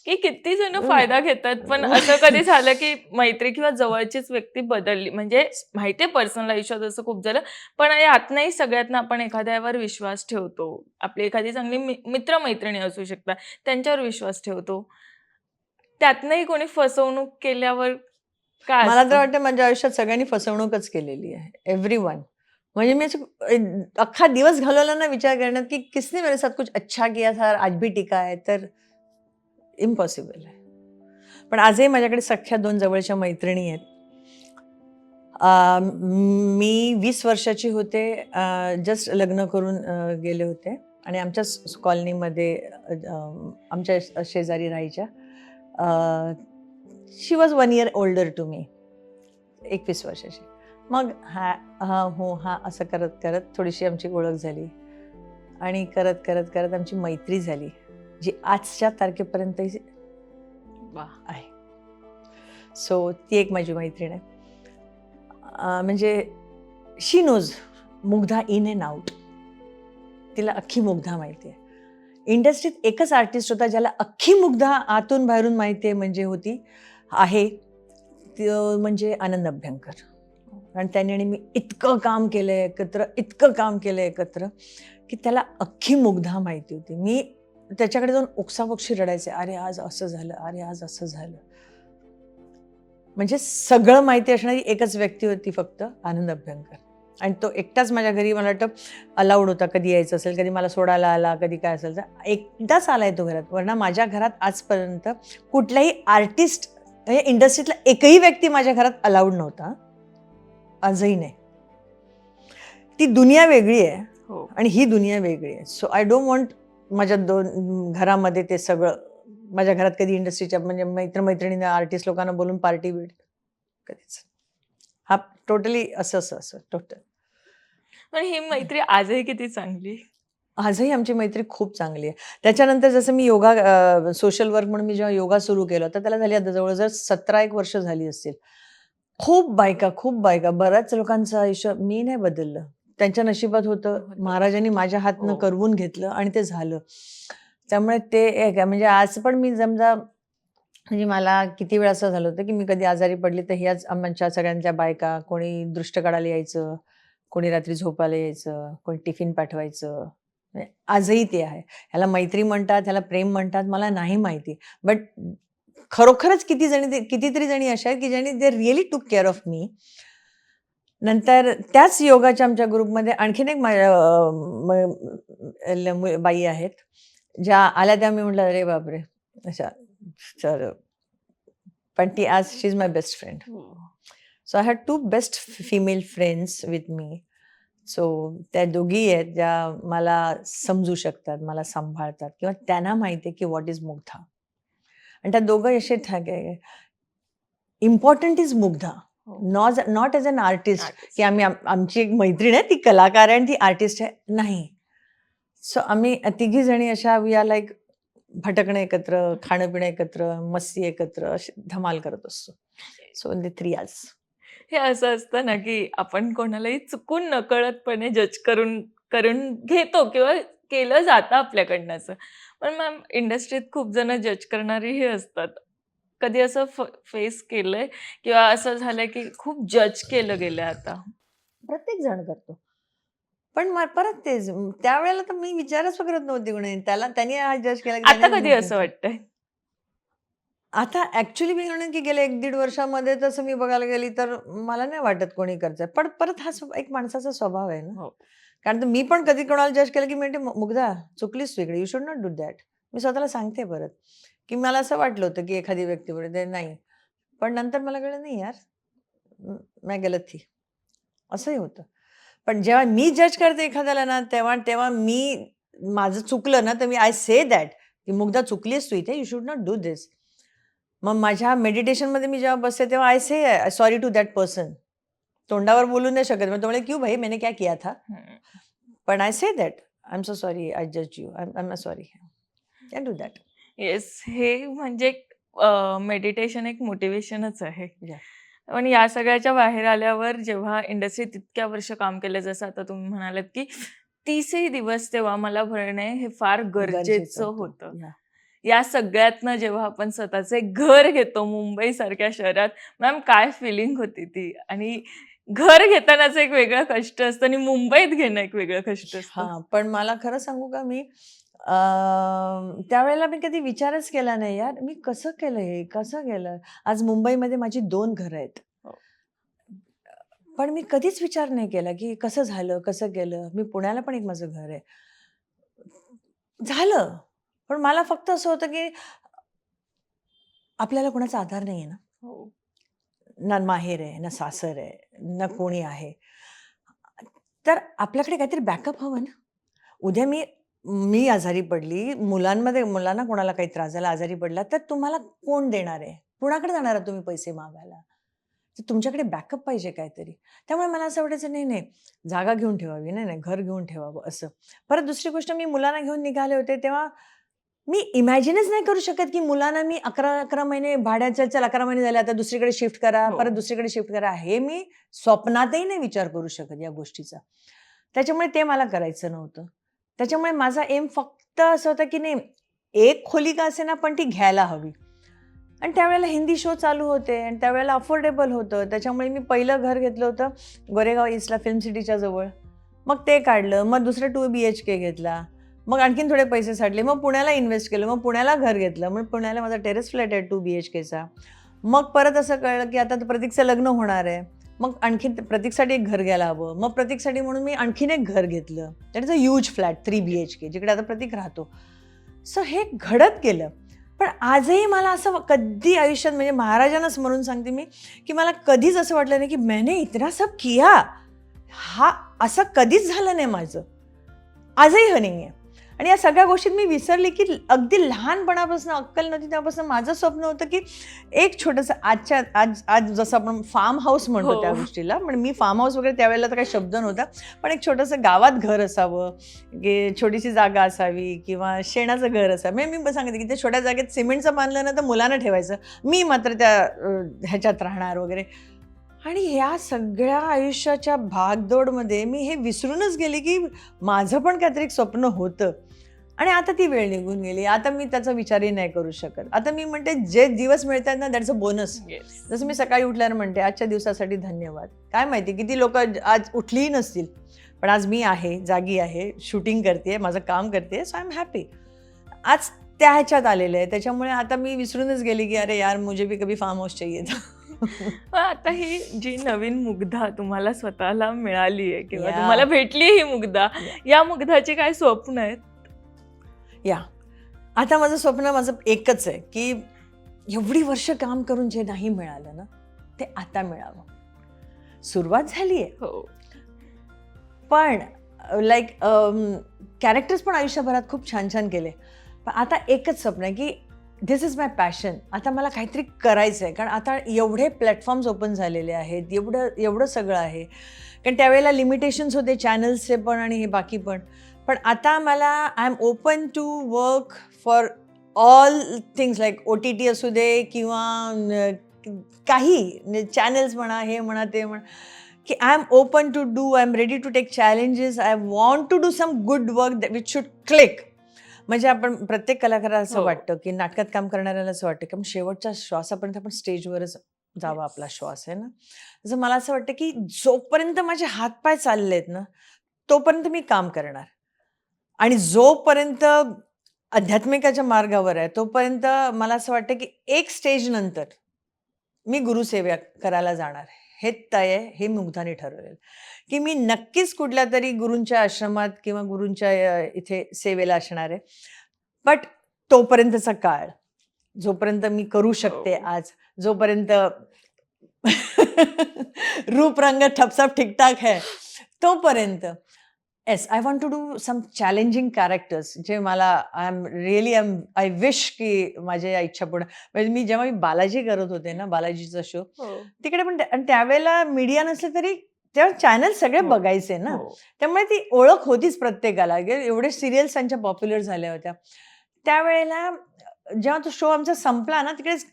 की किती जण फायदा घेतात. पण असं कधी झालं, की मैत्री किंवा जवळचीच व्यक्ती बदलली म्हणजे माहिती आहे पर्सनल आयुष्यात असं खूप झालं. पण यातनंही सगळ्यातनं आपण एखाद्यावर विश्वास ठेवतो. आपली एखादी चांगली मित्र-मैत्रिणी असू शकतात, त्यांच्यावर विश्वास ठेवतो. त्यातनंही कोणी फसवणूक केल्यावर काय मला तर असतं? वाटतं माझ्या आयुष्यात सगळ्यांनी फसवणूकच केलेली आहे. एव्हरीवन. म्हणजे मी असं अख्खा दिवस घालवला ना विचार करण्यात, की किसने मेरे साथ कुछ अच्छा किया था और आज भी टिका है, तर इम्पॉसिबल आहे. पण आजही माझ्याकडे सख्या 2 जवळच्या मैत्रिणी आहेत. मी 20 वर्षाची होते. जस्ट लग्न करून गेले होते आणि आमच्याच कॉलनीमध्ये आमच्या शेजारी राहायच्या. She was 1 year older to me. 21 वर्षाची. मग हां, हो, हां, असं करत थोडीशी आमची ओळख झाली आणि करत आमची मैत्री झाली, जी आजच्या तारखेपर्यंतही वाह! आहे. सो ती एक माझी मैत्रीण आहे. म्हणजे she knows Mugdha in and out. तिला अख्खी मुग्धा माहिती आहे. इंडस्ट्रीत एकच आर्टिस्ट होता ज्याला अख्खी मुग्धा आतून बाहेरून माहिती आहे म्हणजे आहे. तो म्हणजे आनंद अभ्यंकर. आणि त्याने आणि मी इतकं काम केलंय एकत्र, इतकं काम केलंय एकत्र, की त्याला अख्खी मुग्धा माहिती होती. मी त्याच्याकडे जाऊन ओक्साबोक्शी रडायचे. "अरे आज असं झालं, अरे आज असं झालं." म्हणजे सगळं माहिती असणारी एकच व्यक्ती होती फक्त आनंद अभ्यंकर. आणि तो एकटाच माझ्या घरी मला वाटतं अलाउड होता. कधी यायचं असेल, कधी मला सोडायला आला, कधी काय असेल तर एकदाच आलाय तो घरात. वरना माझ्या घरात आजपर्यंत कुठल्याही आर्टिस्ट म्हणजे इंडस्ट्रीतला एकही व्यक्ती माझ्या घरात अलाउड नव्हता. आजही नाही. ती दुनिया वेगळी आहे हो. आणि ही दुनिया वेगळी आहे. सो आय डोंट वॉन्ट माझ्या 2 घरामध्ये ते सगळं. माझ्या घरात कधी इंडस्ट्रीच्या म्हणजे मित्र-मैत्रिणींना, आर्टिस्ट लोकांना बोलून पार्टी-बिर्टी कधीच. हा टोटली असं टोटल. पण ही मैत्री आजही किती चांगली. आजही आमची मैत्री खूप चांगली आहे. त्याच्यानंतर जसं मी योगा सोशल वर्क म्हणून मी जेव्हा योगा सुरू केलं, तर त्याला झाली आता जवळ-जवळ 17 एक वर्ष झाली असतील. खूप बायका, बऱ्याच लोकांचं आयुष्य मी नाही बदललं. त्यांच्या नशिबात होतं. होतं. महाराजांनी माझ्या हातनं हो. करवून घेतलं आणि ते झालं. त्यामुळे ते एक आहे म्हणजे आज पण मी समजा म्हणजे मला किती वेळा असं झालं होतं, की मी कधी आजारी पडली तर ह्याच आमच्या सगळ्यांच्या बायका, कोणी दृष्ट काढायला यायचं, कोणी रात्री झोपायला यायचं, कोणी टिफिन पाठवायचं. म्हणजे आजही ते आहे. ह्याला मैत्री म्हणतात, ह्याला प्रेम म्हणतात, मला नाही माहिती. बट खरोखरच कितीतरी जणी अशा आहेत, की ज्यांनी दे रिअली टूक केअर ऑफ मी. नंतर त्याच योगाच्या आमच्या ग्रुपमध्ये आणखीन एक माझ्या बाई आहेत, ज्या आल्या त्या मी म्हटलं, "अरे बापरे!" अशा. तर पण ती आज she is my best friend. So I had 2 best female friends with me. So त्या दोघी आहेत ज्या मला समजू शकतात, मला सांभाळतात किंवा त्यांना माहिती आहे की व्हॉट इज मुग्धा. आणि त्या दोघं असे इम्पॉर्टंट इज मुग्धा. हो. Not as an artist, Artist. की आमची एक मैत्रीण आहे, ती कलाकार आहे आणि ती आर्टिस्ट आहे. नाही. सो आम्ही तिघी जणी अशा वी आर लाईक भटकणं एकत्र, खाणं-पिणं एकत्र, मस्ती एकत्र, अशी धमाल करत असतो. So the 3 Rs. हे असं असतं ना, की आपण कोणालाही चुकून नकळतपणे जज करून करून घेतो किंवा केलं जातं आपल्याकडनं असं. पण मॅम इंडस्ट्रीत खूप जण जज करणारीही असतात. कधी असं फेस केलंय किंवा असं झालंय, की खूप जज केलं गेलंय आता? प्रत्येक जण करतो. पण परत तेच त्यावेळेला तर मी विचारच करत नव्हती कोणी. त्याने हा जज केला, की आता त्यानेच कधी मुग्ध असं केलं. वाटतंय? आता ॲक्चुअली मी म्हणेन, की गेल्या 1-1.5 वर्षामध्ये तसं मी बघायला गेली तर मला नाही वाटत कोणी करतंय. पण परत हा एक माणसाचा स्वभाव आहे ना. हो. कारण तर मी पण कधी कोणाला जज केलं, की मी म्हणते, "मुग्धा, चुकलीस तू इकडे. You should not do that." मी स्वतःला सांगते परत, की मला असं वाटलं होतं, की एखादी व्यक्ती बोलते नाही. पण नंतर मला कळलं, "नहीं यार, मैं गलत थी." असंही होतं. पण जेव्हा मी जज करते एखाद्याला ना, तेव्हा तेव्हा माझं चुकलं ना, तर मी आय से दॅट, की "मुग्धा, चुकलीस तू इथे. You should not do this." मग माझ्या मेडिटेशनमध्ये मी जेव्हा बसते तेव्हा I say sorry to that person. तोंडावर बोलू नाही शकत. मग तो म्हणे, "क्यों भाई मैंने क्या किया था?" हं. पण I say that, "I am so sorry, I judged you. I am sorry." Can do that. Yes, हे म्हणजे मेडिटेशन एक मोटिव्हेशनच आहे. या. पण या सगळ्याच्या बाहेर आल्यावर जेव्हा इंडस्ट्रीत इतक्या वर्ष काम केलं, जसं आता तुम्ही म्हणालात, की 30ही दिवस तेव्हा मला भरणे हे फार गरजेचं गरजेचं होतं. होतं. या. या सगळ्यातनं जेव्हा आपण स्वतःचं एक घर घेतो मुंबईसारख्या शहरात, मॅम काय फिलिंग होती ती? आणि घर घेतानाचं एक वेगळं कष्ट असतं आणि मुंबईत घेणं एक वेगळं कष्ट असतं. हां, पण मला खरं सांगू का मी त्यावेळेला मी कधी विचारच केला नाही यार, मी कसं केलं हे? कसं केलं? आज मुंबईमध्ये माझी 2 घरं आहेत. हो. पण मी कधीच विचार नाही केला, की कसं झालं? कसं केलं? मी पुण्याला पण एक माझं घर आहे. झालं. पण मला फक्त असं होतं, की आपल्याला कोणाचा आधार नाहीये ना. हो. ना माहेर आहे, ना सासर आहे, ना कोणी आहे. तर आपल्याकडे काहीतरी बॅकअप हवं ना. उद्या मी मी आजारी पडली, मुलांना कोणाला काही त्रास झाला, आजारी पडला, तर तुम्हाला कोण देणार आहे? कुणाकडे जाणार आहात तुम्ही पैसे मागायला? तर तुमच्याकडे बॅकअप पाहिजे काहीतरी. त्यामुळे मला असं वाटायचं नाही, नाही, जागा घेऊन ठेवावी. नाही, नाही, घर घेऊन ठेवावं असं. परत दुसरी गोष्ट मी मुलांना घेऊन निघाले होते, तेव्हा मी इमॅजिनच नाही करू शकत, की मुलांना मी 11-11 महिने भाड्याच्या चल 11 महिने झाले आता दुसरीकडे शिफ्ट करा, हो. परत दुसरीकडे शिफ्ट करा. हे मी स्वप्नातही नाही विचार करू शकत या गोष्टीचा. त्याच्यामुळे ते मला करायचं नव्हतं. त्याच्यामुळे माझा एम फक्त असं होतं, की नाही एक खोली का असेना पण ती घ्यायला हवी. आणि त्यावेळेला हिंदी शो चालू होते आणि त्यावेळेला अफोर्डेबल होतं. त्याच्यामुळे मी पहिलं घर घेतलं होतं गोरेगाव ईस्टला फिल्म सिटीच्या जवळ. मग ते काढलं. मग दुसरं 2 BHK घेतला. मग आणखीन थोडे पैसे साठले. मग पुण्याला इन्व्हेस्ट केलं. मग पुण्याला घर घेतलं. मग पुण्याला माझा टेरेस फ्लॅट आहे 2 BHKचा. मग परत असं कळलं, की आता प्रतीकचं लग्न होणार आहे. मग आणखीन प्रतीकसाठी एक घर घ्यायला हवं. मग प्रतीकसाठी म्हणून मी आणखीन एक घर घेतलं. That is a huge flat 3 BHK जिकडे आता प्रतीक राहतो. सो हे घडत गेलं. पण आजही मला असं कधी आयुष्यात म्हणजे महाराजांना स्मरून सांगते मी, की मला कधीच असं वाटलं नाही, की मैंने इतना सब किया. असं कधीच झालं नाही माझं. आजही हे नाहीये. आणि या सगळ्या गोष्टीत मी विसरले की अगदी लहानपणापासून अक्कल नव्हती तेव्हापासून माझं स्वप्न होतं की एक छोटंसं आज जसं आपण फार्म हाऊस म्हणतो त्या हो. गोष्टीला, पण मी फार्म हाऊस वगैरे त्यावेळेला तर काही शब्द नव्हता, पण एक छोटंसं गावात घर असावं, की छोटीशी जागा असावी किंवा शेणाचं घर असावं. म्हणजे मी सांगितलं की त्या छोट्या जागेत सिमेंटचं बांधलं ना तर मुलांना ठेवायचं, मी मात्र त्या ह्याच्यात राहणार वगैरे. आणि ह्या सगळ्या आयुष्याच्या भागदौडमध्ये मी हे विसरूनच गेले की माझं पण काहीतरी एक स्वप्न होतं आणि आता ती वेळ निघून गेली. आता मी त्याचा विचारही नाही करू शकत. आता मी म्हणते जे दिवस मिळतात ना दॅट्स अ बोनस. येस. जसं मी सकाळी उठल्यावर म्हणते आजच्या दिवसासाठी धन्यवाद. काय माहिती किती लोक आज उठलीही नसतील, पण आज मी आहे, जागी आहे, शूटिंग करते, माझं काम करते, सो आय एम हॅपी. आज त्या ह्याच्यात आलेलं आहे. त्याच्यामुळे आता मी विसरूनच गेली की अरे यार मुझे भी कभी फार्म हाऊस चाहिए था. मग आता ही जी नवीन मुग्धा तुम्हाला स्वतःला मिळाली आहे किंवा Yeah. तुम्हाला भेटली ही मुग्धा, या मुग्धाचे काय स्वप्न आहेत? या आता माझं एकच आहे की एवढी वर्ष काम करून जे नाही मिळालं ना ते आता मिळावं. सुरुवात झाली आहे, हो. पण लाईक कॅरेक्टर्स पण आयुष्यभरात खूप छान छान केले, पण आता एकच स्वप्न आहे की दिस इज माय पॅशन. आता मला काहीतरी करायचं आहे, कारण आता एवढे प्लॅटफॉर्म्स ओपन झालेले आहेत, एवढं सगळं आहे. कारण त्यावेळेला लिमिटेशन्स होते चॅनल्सचे पण आणि हे बाकी पण आता मला I am open to work for all things, like OTT असू दे किंवा काही चॅनल्स म्हणा, हे म्हणा ते म्हणा, की I am open to do, I am ready to take challenges, I want to do some good work which should click. म्हणजे आपण प्रत्येक कलाकाराला असं हो. वाटतं की नाटकात काम करणाऱ्याला असं वाटतं की आपण शेवटच्या श्वासापर्यंत आपण स्टेजवरच जावा, आपला श्वास आहे ना. तसं मला असं वाटतं की जोपर्यंत माझे हातपाय चालले आहेत ना तोपर्यंत मी काम करणार, आणि जोपर्यंत आध्यात्मिकाच्या मार्गावर आहे तोपर्यंत मला असं वाटतं की एक स्टेज नंतर मी गुरुसेवा करायला जाणार. हे तय आहे, हे मुग्धाने ठरवलेलं की मी नक्कीच कुठल्या तरी गुरूंच्या आश्रमात किंवा गुरूंच्या इथे सेवेला असणार आहे. बट तोपर्यंतचा काळ, जोपर्यंत मी करू शकते हो. आज, जोपर्यंत रूप रंग ठपसाप ठीकठाक है, तोपर्यंत yes I want to do some challenging characters जे मला आय विश की माझ्या या इच्छा पूर्ण. म्हणजे जेव्हा मी बालाजी करत होते ना, बालाजीचा शो, हो. तिकडे पण आणि त्यावेळेला मीडिया नसलं तरी तेव्हा चॅनल सगळे हो. बघायचे ना, हो. त्यामुळे ती ओळख होतीच प्रत्येकाला. एवढे सिरियल्स त्यांच्या पॉप्युलर झाल्या होत्या त्यावेळेला. जेव्हा तो शो आमचा संपला ना, तिकडेच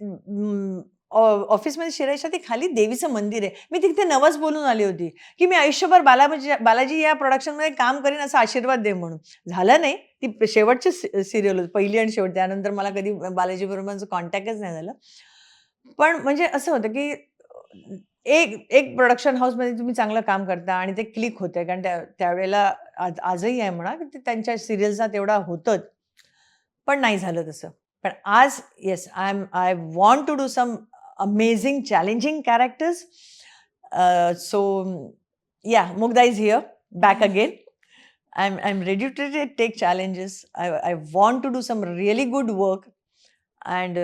ऑफिसमध्ये शिरायच्या ती खाली देवीचं मंदिर आहे. मी तिथे नवस बोलून आली होती की मी आयुष्यभर बालाजी या प्रोडक्शनमध्ये काम करीन, असा आशीर्वाद दे म्हणून. झालं नाही, ती शेवटची सिरियल होती, पहिली आणि शेवट. त्यानंतर मला कधी बालाजी बरोबरचं कॉन्टॅक्टच नाही झालं. पण म्हणजे असं होतं की एक प्रोडक्शन हाऊसमध्ये तुम्ही चांगलं काम करता आणि ते क्लिक होतंय, कारण त्यावेळेला आजही आहे म्हणा की ते त्यांच्या सिरियल्सना तेवढा होतंच, पण नाही झालं तसं. पण आज yes I want to do some amazing challenging characters. So yeah Mugdha is here back again. I'm ready to take challenges. I want to do some really good work, and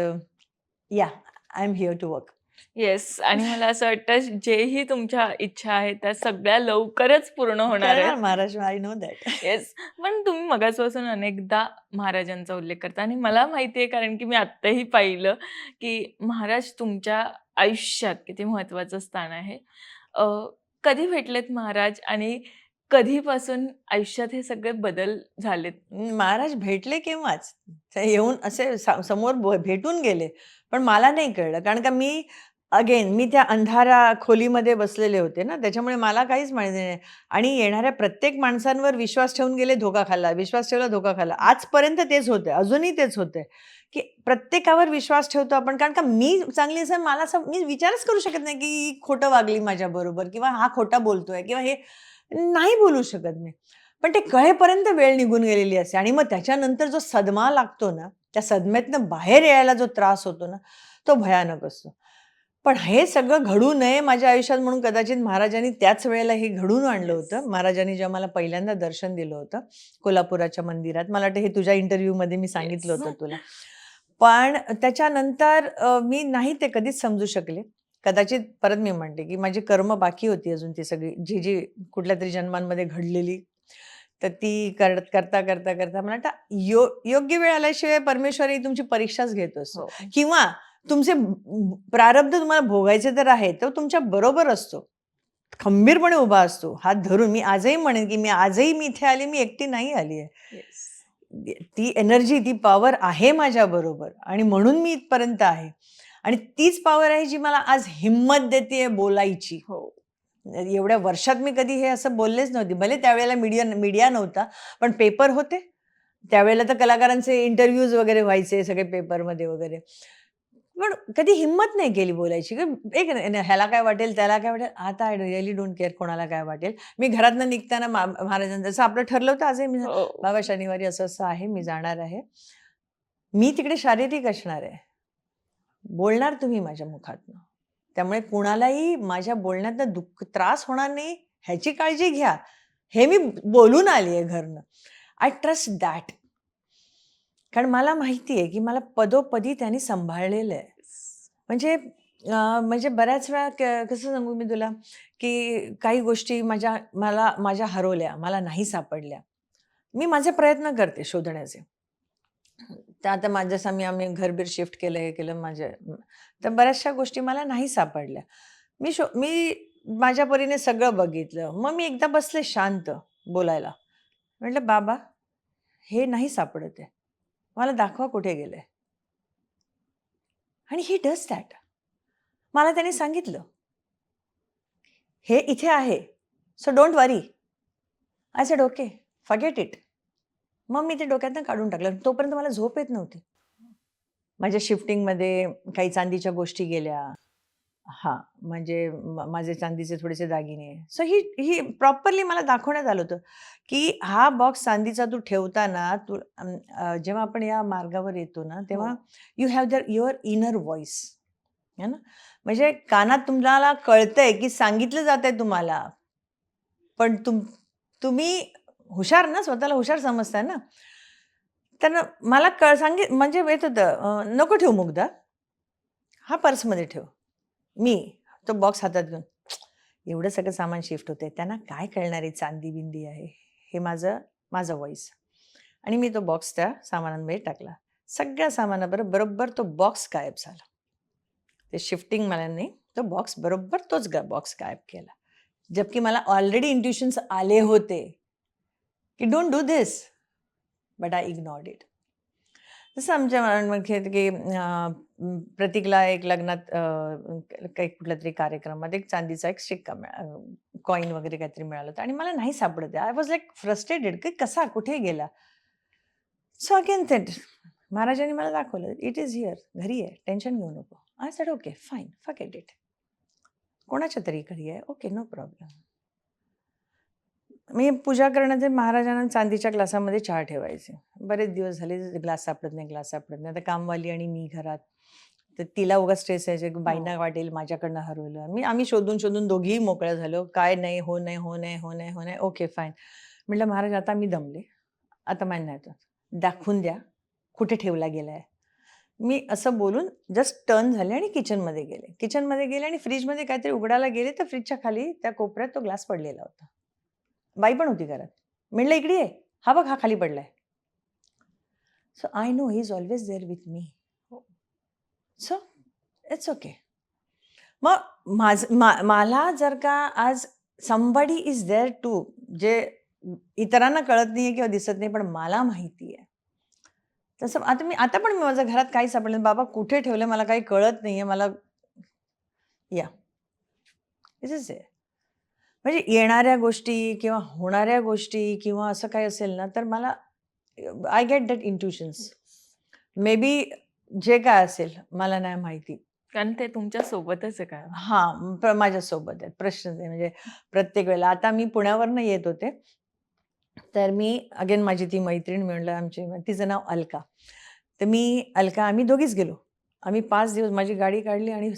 yeah, I'm here to work. Yes. आणि मला असं वाटतं जेही तुमच्या इच्छा आहेत त्या सगळ्या लवकरच पूर्ण होणार करणार आहेत. Maharaj, I know that. Yes. पण तुम्ही मगाचपासून अनेकदा महाराजांचा उल्लेख करता आणि मला माहिती आहे कारण की मी आत्ताही पाहिलं की महाराज तुमच्या आयुष्यात किती महत्त्वाचं स्थान आहे. अ, कधी भेटलेत महाराज आणि कधीपासून आयुष्यात हे सगळे बदल झालेत? महाराज भेटले केव्हाच. ते येऊन असे समोर भेटून गेले. पण मला नाही कळलं, कारण का मी त्या अंधाऱ्या खोलीमध्ये बसलेले होते ना, त्याच्यामुळे मला काहीच माहिती नाही. आणि येणाऱ्या प्रत्येक माणसांवर विश्वास ठेवून गेले, धोका खाल्ला. विश्वास ठेवला, धोका खाल्ला. आजपर्यंत तेच होतंय, अजूनही तेच होतंय, की प्रत्येकावर विश्वास ठेवतो आपण. कारण का मी चांगली असेल, मला असं मी विचारच करू शकत नाही, की ही खोटं वागली माझ्याबरोबर किंवा हा खोटा बोलतोय किंवा हे नाही बोलू शकत मी. पण ते कळेपर्यंत वेळ निघून गेलेली असते आणि मग त्याच्यानंतर जो सदमा लागतो ना, त्या सदम्यातनं बाहेर यायला जो त्रास होतो ना, तो भयानक असतो. पण हे सगळं घडू नये माझ्या आयुष्यात म्हणून कदाचित महाराजांनी त्याच वेळेला हे घडवून आणलं होतं. महाराजांनी जेव्हा मला पहिल्यांदा दर्शन दिलं होतं कोल्हापुराच्या मंदिरात, मला वाटतं हे तुझ्या इंटरव्ह्यूमध्ये मी सांगितलं येस. होतं तुला. पण त्याच्यानंतर मी नाही ते कधीच समजू शकले. कदाचित परत मी म्हणते, की माझी कर्म बाकी होती अजून ती सगळी जी कुठल्यातरी जन्मांमध्ये घडलेली. तर ती करता करता करता मला वाटतं योग्य वेळ आल्याशिवाय परमेश्वरही तुमची परीक्षाच घेत असतो. हो. किंवा तुमचे प्रारब्ध तुम्हाला भोगायचे तर आहे, तो तुमच्या बरोबर असतो. खंबीरपणे उभा असतो, हात धरून. मी आजही म्हणेन, की मी इथे आली, मी एकटी नाही आली आहे. येस. ती एनर्जी, ती पॉवर आहे माझ्याबरोबर आणि म्हणून मी इथपर्यंत आहे. आणि तीच पॉवर आहे जी मला आज हिंमत देतेय बोलायची. हो. एवढ्या वर्षात मी कधी हे असं बोललेच नव्हते. भले त्यावेळेला मीडिया नव्हता, पण पेपर होते. त्यावेळेला तर कलाकारांचे इंटरव्ह्यूज वगैरे व्हायचे सगळे पेपरमध्ये वगैरे. पण कधी हिंमत नाही केली बोलायची. ह्याला काय वाटेल, त्याला काय वाटेल. आता आय रिअली डोंट केअर कोणाला काय वाटेल. मी घरातनं निघताना महाराजांचं जसं आपलं ठरलं होतं आजही मी हो. बाबा शनिवारी असं आहे, मी जाणार आहे. मी तिकडे शारीरिक असणार आहे. बोलणार तुम्ही माझ्या मुखातनं. त्यामुळे कुणालाही माझ्या बोलण्यातनं त्रास होणार नाही ह्याची काळजी घ्या. हे मी बोलून आली आहे घरनं. I trust that. कारण मला माहिती आहे, की मला पदोपदी त्यांनी सांभाळलेलं आहे. म्हणजे बऱ्याच वेळा कसं सांगू मी तुला, की काही गोष्टी माझ्या हरवल्या, मला नाही सापडल्या. मी माझे प्रयत्न करते शोधण्याचे. तर आता जसं आम्ही घर-बीर शिफ्ट केलं, हे केलं तर बऱ्याचशा गोष्टी मला नाही सापडल्या. मी माझ्या परीने सगळं बघितलं. मग मी एकदा बसले शांत बोलायला. म्हटलं, "बाबा, हे नाही सापडत आहे. मला दाखवा कुठे गेलंय." आणि ही डज दॅट. मला त्याने सांगितलं, "हे इथे आहे. So don't worry." I said, "okay, forget it." मग मी ते डोक्यातनं काढून टाकलं. तोपर्यंत मला झोप येत नव्हती. माझ्या शिफ्टिंगमध्ये काही चांदीच्या गोष्टी गेल्या. हां, म्हणजे माझे चांदीचे थोडेसे दागिने. सो ही प्रॉपरली मला दाखवण्यात आलं होतं, की हा बॉक्स चांदीचा तू ठेवताना जेव्हा आपण या मार्गावर येतो ना, तेव्हा हो. You have your inner voice. है ना? म्हणजे कानात तुम्हाला कळतंय, की सांगितलं जातंय तुम्हाला. पण तुम्ही हुशार ना, स्वतःला हुशार समजताय ना. तर मला म्हणजे येत होतं, "नको ठेवू मुग्धा. हा पर्समध्ये ठेव." मी तो बॉक्स हातात घेऊन, एवढं सगळं सामान शिफ्ट होतंय. त्यांना काय कळणार आहे चांदी-बिंदी आहे. हे माझं व्हॉईस. आणि मी तो बॉक्स त्या सामानांमध्ये टाकला. सगळ्या सामानाबरोबर बरोबर तो बॉक्स गायब झाला. ते शिफ्टिंग वाल्यांनी तो बॉक्स बरोबर तोच बॉक्स गायब केला. जबकि मला ऑलरेडी इंट्युशन्स आले होते, की don't do this. But I ignored it. जसं आमच्या मध्ये की प्रतीकला एक लग्नात काही कुठल्यातरी कार्यक्रमात एक चांदीचा एक शिक्का कॉईन वगैरे काहीतरी मिळालं होतं आणि मला नाही सापडत आहे. आय वॉज लाईक फ्रस्ट्रेटेड की कसा कुठे गेला. सो अगेन ते महाराजांनी मला दाखवलं, इट इज हिअर, घरी आहे, टेन्शन घेऊ नको. I said okay fine, forget it. कोणाच्या तरी घरी आहे, ओके नो प्रॉब्लेम. मी पूजा करण्याचे महाराजांना चांदीच्या ग्लासामध्ये चहा ठेवायचे. बरेच दिवस झाले ग्लास सापडत नाही, ग्लास सापडत नाही. आता कामवाली आणि मी घरात. तर तिला उगाच स्ट्रेस यायचे, बाईंना वाटेल माझ्याकडनं हरवलं. आम्ही शोधून दोघीही मोकळ्या झालो. काय नाही, हो नाही, हो नाही, हो नाही, हो नाही. Okay fine. म्हटलं महाराज आता मी दमले. आता मान्य नाही होत. दाखवून द्या, कुठे ठेवला गेलाय. मी असं बोलून जस्ट टर्न झाले आणि किचनमध्ये गेले. किचनमध्ये गेले आणि फ्रीजमध्ये काहीतरी उघडायला गेले, तर फ्रीजच्या खाली त्या कोपऱ्यात तो ग्लास पडलेला होता. बाई पण होती घरात. म्हटलं, "इकडे ये. हा बघ, हा खाली पडलाय." So I know he is always there with me. So it's okay. मग मला जर का आज समबडी इज देअर टू, जे इतरांना कळत नाहीये किंवा दिसत नाही, पण मला माहिती आहे. तसं आता पण मी माझ्या घरात काही सापडलं नाही. बाबा कुठे ठेवलं मला काही कळत नाहीये. मला या दिस इज इट. म्हणजे येणाऱ्या गोष्टी किंवा होणाऱ्या गोष्टी किंवा असं काही असेल ना, तर मला I get that intuitions. Maybe जे काय असेल मला नाही माहिती. कारण ते तुमच्या सोबतच आहे का? हां, माझ्यासोबत आहेत. प्रश्नच नाही. म्हणजे प्रत्येक वेळेला आता मी पुण्यावरनं येत होते. तर मी अगेन माझी ती मैत्रीण म्हणलं आमची, तिचं नाव अलका. तर आम्ही दोघीच गेलो. आम्ही 5 दिवस माझी गाडी काढली आणि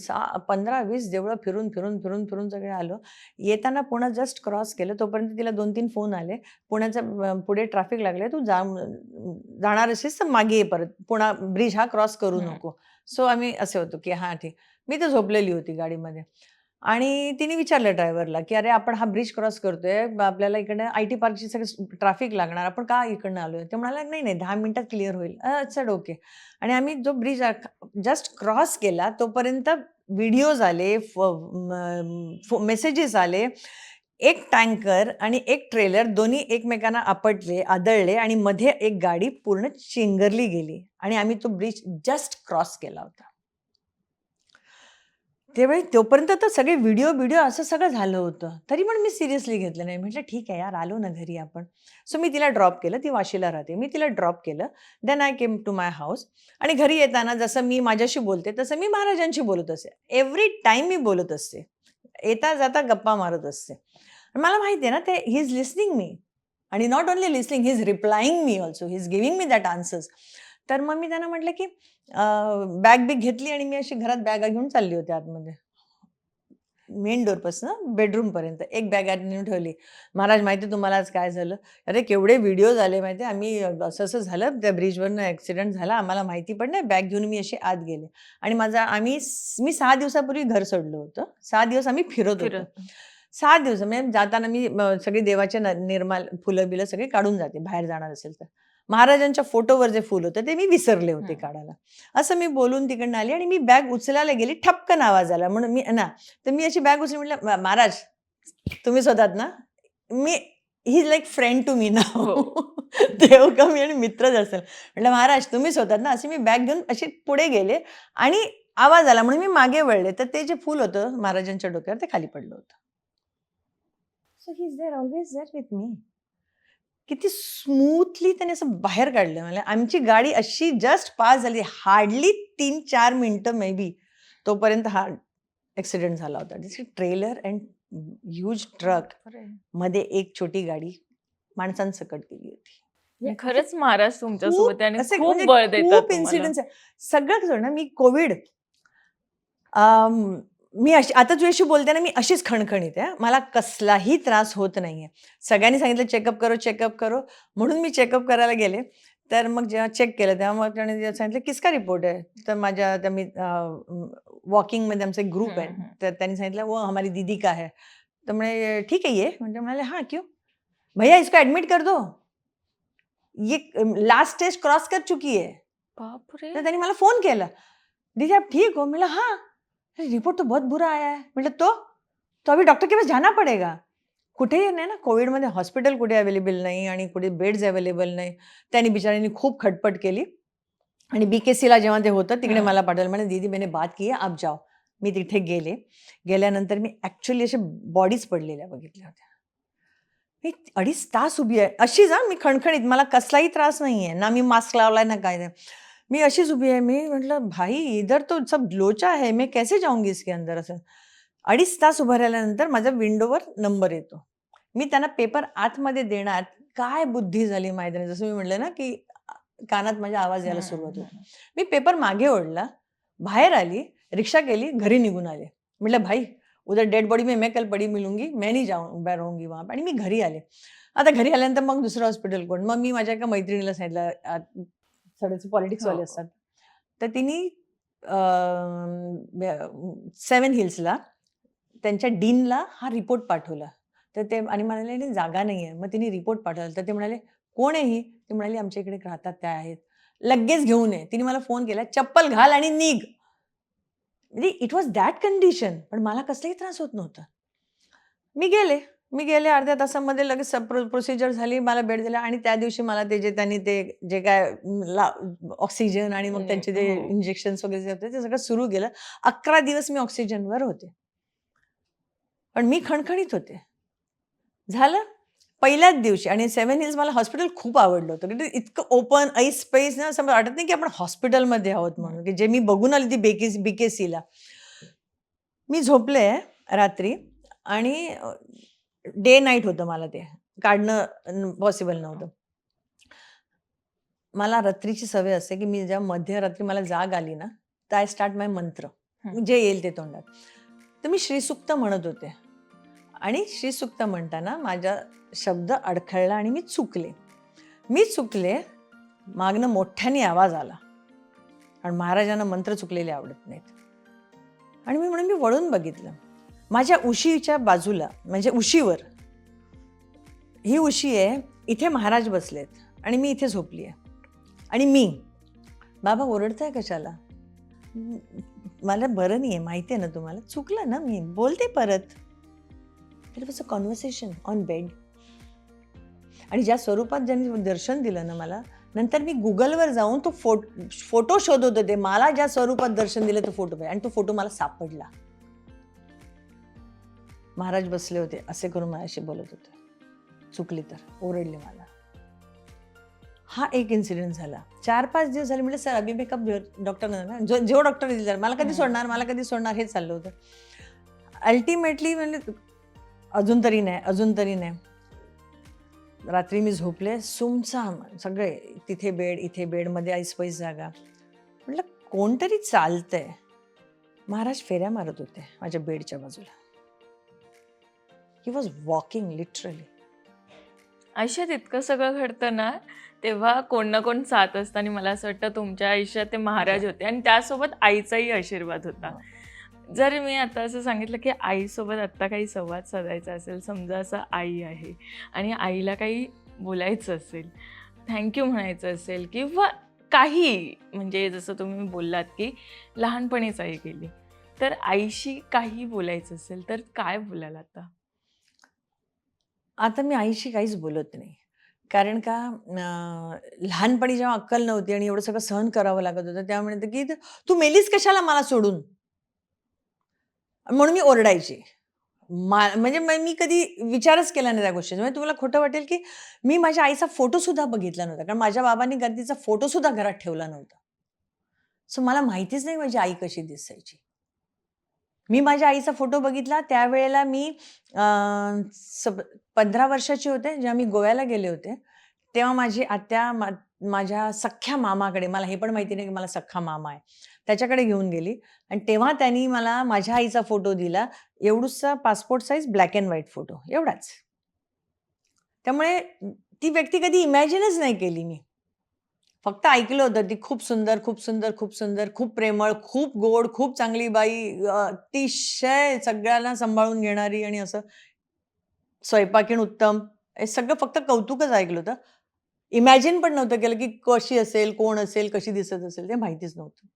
15-20 देवळं फिरून सगळे आलो. येताना पुणं जस्ट क्रॉस केलं. तोपर्यंत तिला 2-3 फोन आले. पुण्याच्या पुढे ट्रॅफिक लागले. तू जाणार असेल तर मागे ये परत. पुणा ब्रिज हा क्रॉस करू नको. सो आम्ही असे होतो, की हां ठीक. मी तर झोपलेली होती गाडीमध्ये. आणि तिने विचारलं ड्रायव्हरला की अरे आपण हा ब्रिज क्रॉस करतोय आपल्याला इकडे IT पार्कची सगळं ट्रॅफिक लागणार, आपण का इकडनं आलोय? ते म्हणाला नाही नाही 10 मिनिटात क्लिअर होईल. चल ओके. आणि आम्ही जो ब्रिज जस्ट क्रॉस केला तोपर्यंत व्हिडिओज आले, मेसेजेस आले. एक टँकर आणि एक ट्रेलर दोन्ही एकमेकांना आदळले आणि मध्ये एक गाडी पूर्ण चिंगरली गेली आणि आम्ही तो ब्रिज जस्ट क्रॉस केला होता. त्यावेळी तोपर्यंत तर सगळे व्हिडिओ असं सगळं झालं होतं. तरी पण मी सिरियसली घेतलं नाही. म्हटलं ठीक आहे यार, आलो ना घरी आपण. सो मी तिला ड्रॉप केलं. ती वाशीला राहते. मी तिला ड्रॉप केलं. Then I came to my house आणि घरी येताना जसं मी माझ्याशी बोलते तसं मी महाराजांशी बोलत असते. एव्हरी टाईम मी बोलत असते. येता जाता गप्पा मारत असते. मला माहिती आहे ना ते ही इज लिसनिंग मी आणि not only listening, he is replying me also. He is giving me that answers. तर मग मी त्यांना म्हटलं की बॅग बिग घेतली आणि मी अशी घरात बॅगा घेऊन चालली होती आतमध्ये. मेन डोअरपासून बेडरूमपर्यंत एक बॅग नेऊन ठेवली. महाराज माहिती तुम्हाला आज काय झालं? अरे केवढे व्हिडिओज आले माहिती आहे, आम्ही असं झालं त्या ब्रिजवरनं ॲक्सिडेंट झाला, आम्हाला माहिती पण नाही. बॅग घेऊन मी अशी आत गेले आणि मी 6 दिवसापूर्वी घर सोडलं होतं. 6 दिवस आम्ही फिरत होतो. 6 दिवस म्हणजे जाताना मी सगळी देवाचे निर्माल फुलं-बिलं सगळी काढून जाते बाहेर जाणार असेल तर. महाराजांच्या फोटोवर जे फुल होतं ते मी विसरले होते काढायला. असं मी बोलून तिकडनं आली आणि मी बॅग उचलायला गेली, ठपकन आवाज आला म्हणून मी तर मी अशी बॅग उचलून म्हटलं, "महाराज तुम्हीच होतात ना?" He is like friend to me now. देव कमी आणि मित्रच असेल. म्हटलं, "महाराज तुम्हीच होतात ना?" अशी मी बॅग घेऊन अशी पुढे गेले आणि आवाज आला म्हणून मी मागे वळले. तर ते जे फूल होतं महाराजांच्या डोक्यावर ते खाली पडलं होतं. So he is there, always there with me. किती स्मूथली त्याने असं बाहेर काढलं मला. आमची गाडी अशी जस्ट पास झाली. हार्डली 3-4 मिनिटं मे बी तोपर्यंत हा ॲक्सिडेंट झाला होता. ट्रेलर अँड ह्यूज ट्रक मध्ये एक छोटी गाडी माणसांसकट गेली होती. खरंच महाराज तुमच्यासोबत आहे आणि असे खूप म्हणजे बळ देतात खूप तुम्हाला. इन्सिडेंट्स आहे. सगळं कसं ना मी कोविड मी अशी आता तुझ्याशी बोलते ना, मी अशीच खणखणीत आहे. मला कसलाही त्रास होत नाहीये. सगळ्यांनी सांगितलं चेकअप करो. म्हणून मी चेकअप करायला गेले. तर मग जेव्हा चेक केलं तेव्हा मग त्याने सांगितलं, "किसका रिपोर्ट है?" तर माझ्या त्या मी वॉकिंगमध्ये आमचा एक ग्रुप आहे. तर त्यांनी सांगितलं, "वो हमारी दीदी का है." तर म्हणे, "ठीक है ये." म्हणजे म्हणाले, "हाँ, क्यों?" "भैया इसको एडमिट कर दो. ये लास्ट स्टेज क्रॉस कर चुकी है." बापरे! तर त्यांनी मला फोन केला. "दीदी आप ठीक हो?" म्हणलं, "हाँ." रिपोर्ट तो बहुत बुरा आया है. म्हटलं, तो अभी डॉक्टर के पास जाना पडेगा. कुठेही नाही ना, कोविडमध्ये हॉस्पिटल कुठे अवेलेबल नाही आणि कुठे बेड्स अवेलेबल नाही. त्यांनी बिचाऱ्यांनी खूप खटपट केली आणि BKCला जेव्हा ते होतं तिकडे मला पाठवलं. म्हणे, "दीदी मैंने बात की है, आप जाओ." मी तिथे गेले. गेल्यानंतर मी ॲक्चुअली अशा बॉडीज पडलेल्या बघितल्या होत्या. मी 2.5 तास उभी आहे. अशीच मी खणखणीत. मला कसलाही त्रास नाहीये. ना मी मास्क लावलाय ना काय नाही. मी अशीच उभी आहे. मी म्हटलं, "भाई इधर तो सब लोचा है, मैं कैसे जाऊंगी इसके अंदर?" असं. 2.5 तास उभं राहिल्यानंतर माझ्या विंडोवर नंबर येतो. मी त्यांना पेपर आतमध्ये देणार, काय बुद्धी झाली माहिती नाही. जसं मी म्हटलं ना, की कानात माझ्या आवाज यायला सुरुवात होती. मी पेपर मागे ओढला, बाहेर आली, रिक्षा केली, घरी निघून आले. म्हटलं, "भाई उधर डेड बॉडी में मैं कल पड़ी मिलूंगी, मैं नहीं रहूंगी वहां पे." आणि मी घरी आले. आता घरी आल्यानंतर मग दुसरं हॉस्पिटल कोण? मग मी माझ्या एका मैत्रिणीला सांगितलं, थोडेसे पॉलिटिक्सवाले असतात. तर तिने 7 हिल्सला त्यांच्या डीनला हा रिपोर्ट पाठवला. तर ते आणि म्हणाले, "नाही जागा नाही आहे." मग तिने रिपोर्ट पाठवला. तर ते म्हणाले, "कोण आहे ही?" ती म्हणाली, "आमच्या इकडे राहतात त्या आहेत." "लगेच घेऊन ये." तिने मला फोन केला, "चप्पल घाल आणि निघ." म्हणजे इट वॉज दॅट कंडिशन. पण मला कसलाही त्रास होत नव्हता. मी गेले अर्ध्या तासामध्ये लगेच प्रोसिजर झाली. मला बेड दिला आणि त्या दिवशी मला त्यांनी जे काय ऑक्सिजन आणि मग त्यांचे ते इंजेक्शन्स वगैरे जे होते ते सगळं सुरू केलं. 11 दिवस मी ऑक्सिजनवर होते. पण मी खणखणीत होते. झालं पहिल्याच दिवशी आणि 7 हिल्स मला हॉस्पिटल खूप आवडलं होतं. म्हणजे इतकं ओपन स्पेस ना, असं वाटत नाही की आपण हॉस्पिटलमध्ये आहोत म्हणून, की जे मी बघून आली ती BKCला. मी झोपले रात्री आणि डे नाईट होतं मला ते काढणं पॉसिबल नव्हतं. मला रात्रीची सवय असते, की मी जेव्हा मध्यरात्री मला जाग आली ना, तर आय स्टार्ट माय मंत्र. जे येईल ते तोंडात. तर मी श्रीसुक्त म्हणत होते आणि श्रीसुक्त म्हणताना माझा शब्द अडखळला आणि मी चुकले. मागनं मोठ्याने आवाज आला. आणि महाराजांना मंत्र चुकलेले आवडत नाहीत. आणि मी वळून बघितलं. माझ्या उशीच्या बाजूला म्हणजे उशीवर, ही उशी आहे, इथे महाराज बसलेत आणि मी इथे झोपली आहे. आणि मी, बाबा ओरडताय कशाला, मला बरं नाही आहे, माहिती आहे ना तुम्हाला, चुकलं ना, मी बोलते परत. It was a conversation on bed. आणि ज्या स्वरूपात ज्यांनी दर्शन दिलं ना मला, नंतर मी गुगलवर जाऊन तो फोटो शोधत होते, मला ज्या स्वरूपात दर्शन दिलं तो फोटो पाहिजे, आणि तो फोटो मला सापडला. महाराज बसले होते, असे करून माझ्याशी बोलत होते, चुकली तर, ओरडले मला. हा एक इन्सिडेंट झाला. 4-5 दिवस झाले, म्हटलं सर अभी मेकअप डॉक्टर ना, जो डॉक्टर दिला मला कधी सोडणार, मला कधी सोडणार, हे चाललं होतं. अल्टिमेटली म्हणजे अजून तरी नाही. रात्री मी झोपले, सुमसाम सगळे, तिथे बेड, इथे बेड, मध्ये ऐसपैस जागा. म्हटलं कोणतरी चालतंय. महाराज फेऱ्या मारत होते माझ्या बेडच्या बाजूला. He was walking literally. आयुष्यात इतकं सगळं घडतं ना, तेव्हा कोण ना कोण साथ असतं. आणि मला असं वाटतं तुमच्या आयुष्यात ते महाराज होते आणि त्यासोबत आईचाही आशीर्वाद होता. जर मी आता असं सांगितलं की आईसोबत आत्ता काही संवाद साधायचा असेल, समजा असं आई आहे आणि आईला काही बोलायचं असेल, थँक्यू म्हणायचं असेल किंवा काही, म्हणजे जसं तुम्ही बोललात की लहानपणीच आई गेली, तर आईशी काही बोलायचं असेल तर काय बोलाल आता? आता मी आईशी काहीच बोलत नाही. कारण का लहानपणी जेव्हा अक्कल नव्हती आणि एवढं सगळं सहन करावं लागत होतं, तेव्हा म्हणते की तू मेलीस कशाला मला सोडून, म्हणून मी ओरडायची. म्हणजे मी कधी विचारच केला नाही त्या गोष्टीचा. म्हणजे तुम्हाला खोटं वाटेल की मी माझ्या आईचा फोटो सुद्धा बघितला नव्हता, कारण माझ्या बाबांनी गणतीचा फोटो सुद्धा घरात ठेवला नव्हता. सो मला माहितीच नाही माझी आई कशी दिसायची. मी माझ्या आईचा फोटो बघितला त्यावेळेला मी 15 वर्षाची होते, जेव्हा मी गोव्याला गेले होते. तेव्हा माझी आत्या माझ्या सख्ख्या मामाकडे, मला हे पण माहिती नाही की मला सख्खा मामा आहे, त्याच्याकडे घेऊन गेली. आणि तेव्हा त्यांनी मला माझ्या आईचा फोटो दिला, एवढूसा passport size black and white photo, एवढाच. त्यामुळे ती व्यक्ती कधी इमॅजिनच नाही केली मी. फक्त ऐकलं होतं ती खूप सुंदर, खूप सुंदर, खूप सुंदर, खूप प्रेमळ, खूप गोड, खूप चांगली बाई, अतिशय सगळ्यांना सांभाळून घेणारी आणि असं स्वयंपाकीण उत्तम. हे सगळं फक्त कौतुकच ऐकलं होतं. इमॅजिन पण नव्हतं केलं की कशी असेल, कोण असेल, कशी दिसत असेल, ते माहितीच नव्हतं.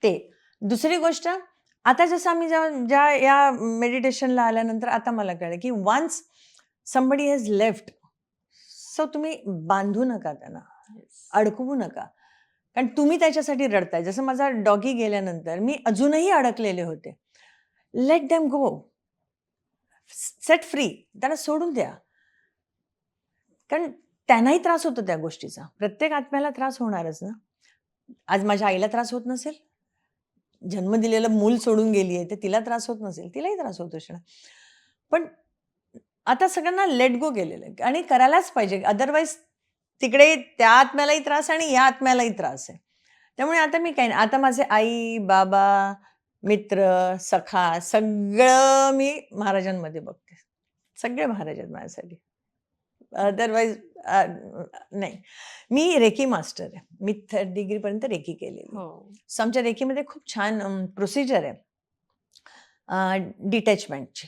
ते. दुसरी गोष्ट, आता जसं आम्ही ज्या या मेडिटेशनला आल्यानंतर आता मला कळलं की once somebody has left, so तुम्ही बांधू नका त्यांना, अडकवू नका. कारण तुम्ही त्याच्यासाठी रडताय. जसं माझा डॉगी गेल्यानंतर मी अजूनही अडकलेले होते. Let them go. Set free. त्यांना सोडून द्या. कारण त्यांनाही त्रास होतो त्या गोष्टीचा. प्रत्येक आत्म्याला त्रास होणारच ना. आज माझ्या आईला त्रास होत नसेल, जन्म दिलेलं मूल सोडून गेली आहे, तर तिला त्रास होत नसेल, तिलाही त्रास होत असणार. पण आता सगळ्यांना लेट गो केलेलं आहे आणि करायलाच पाहिजे. अदरवाईज तिकडे त्या आत्म्यालाही त्रास आणि या आत्म्यालाही त्रास आहे. त्यामुळे आता मी काही नाही. आता माझे आई, बाबा, मित्र, सखा सगळं मी महाराजांमध्ये बघते. सगळे महाराज आहेत माझ्यासाठी. अदरवाईज नाही. मी रेकी मास्टर आहे. मी 3rd डिग्रीपर्यंत रेकी केलेली. सो आमच्या रेकीमध्ये खूप छान प्रोसिजर आहे. डिटॅचमेंटची.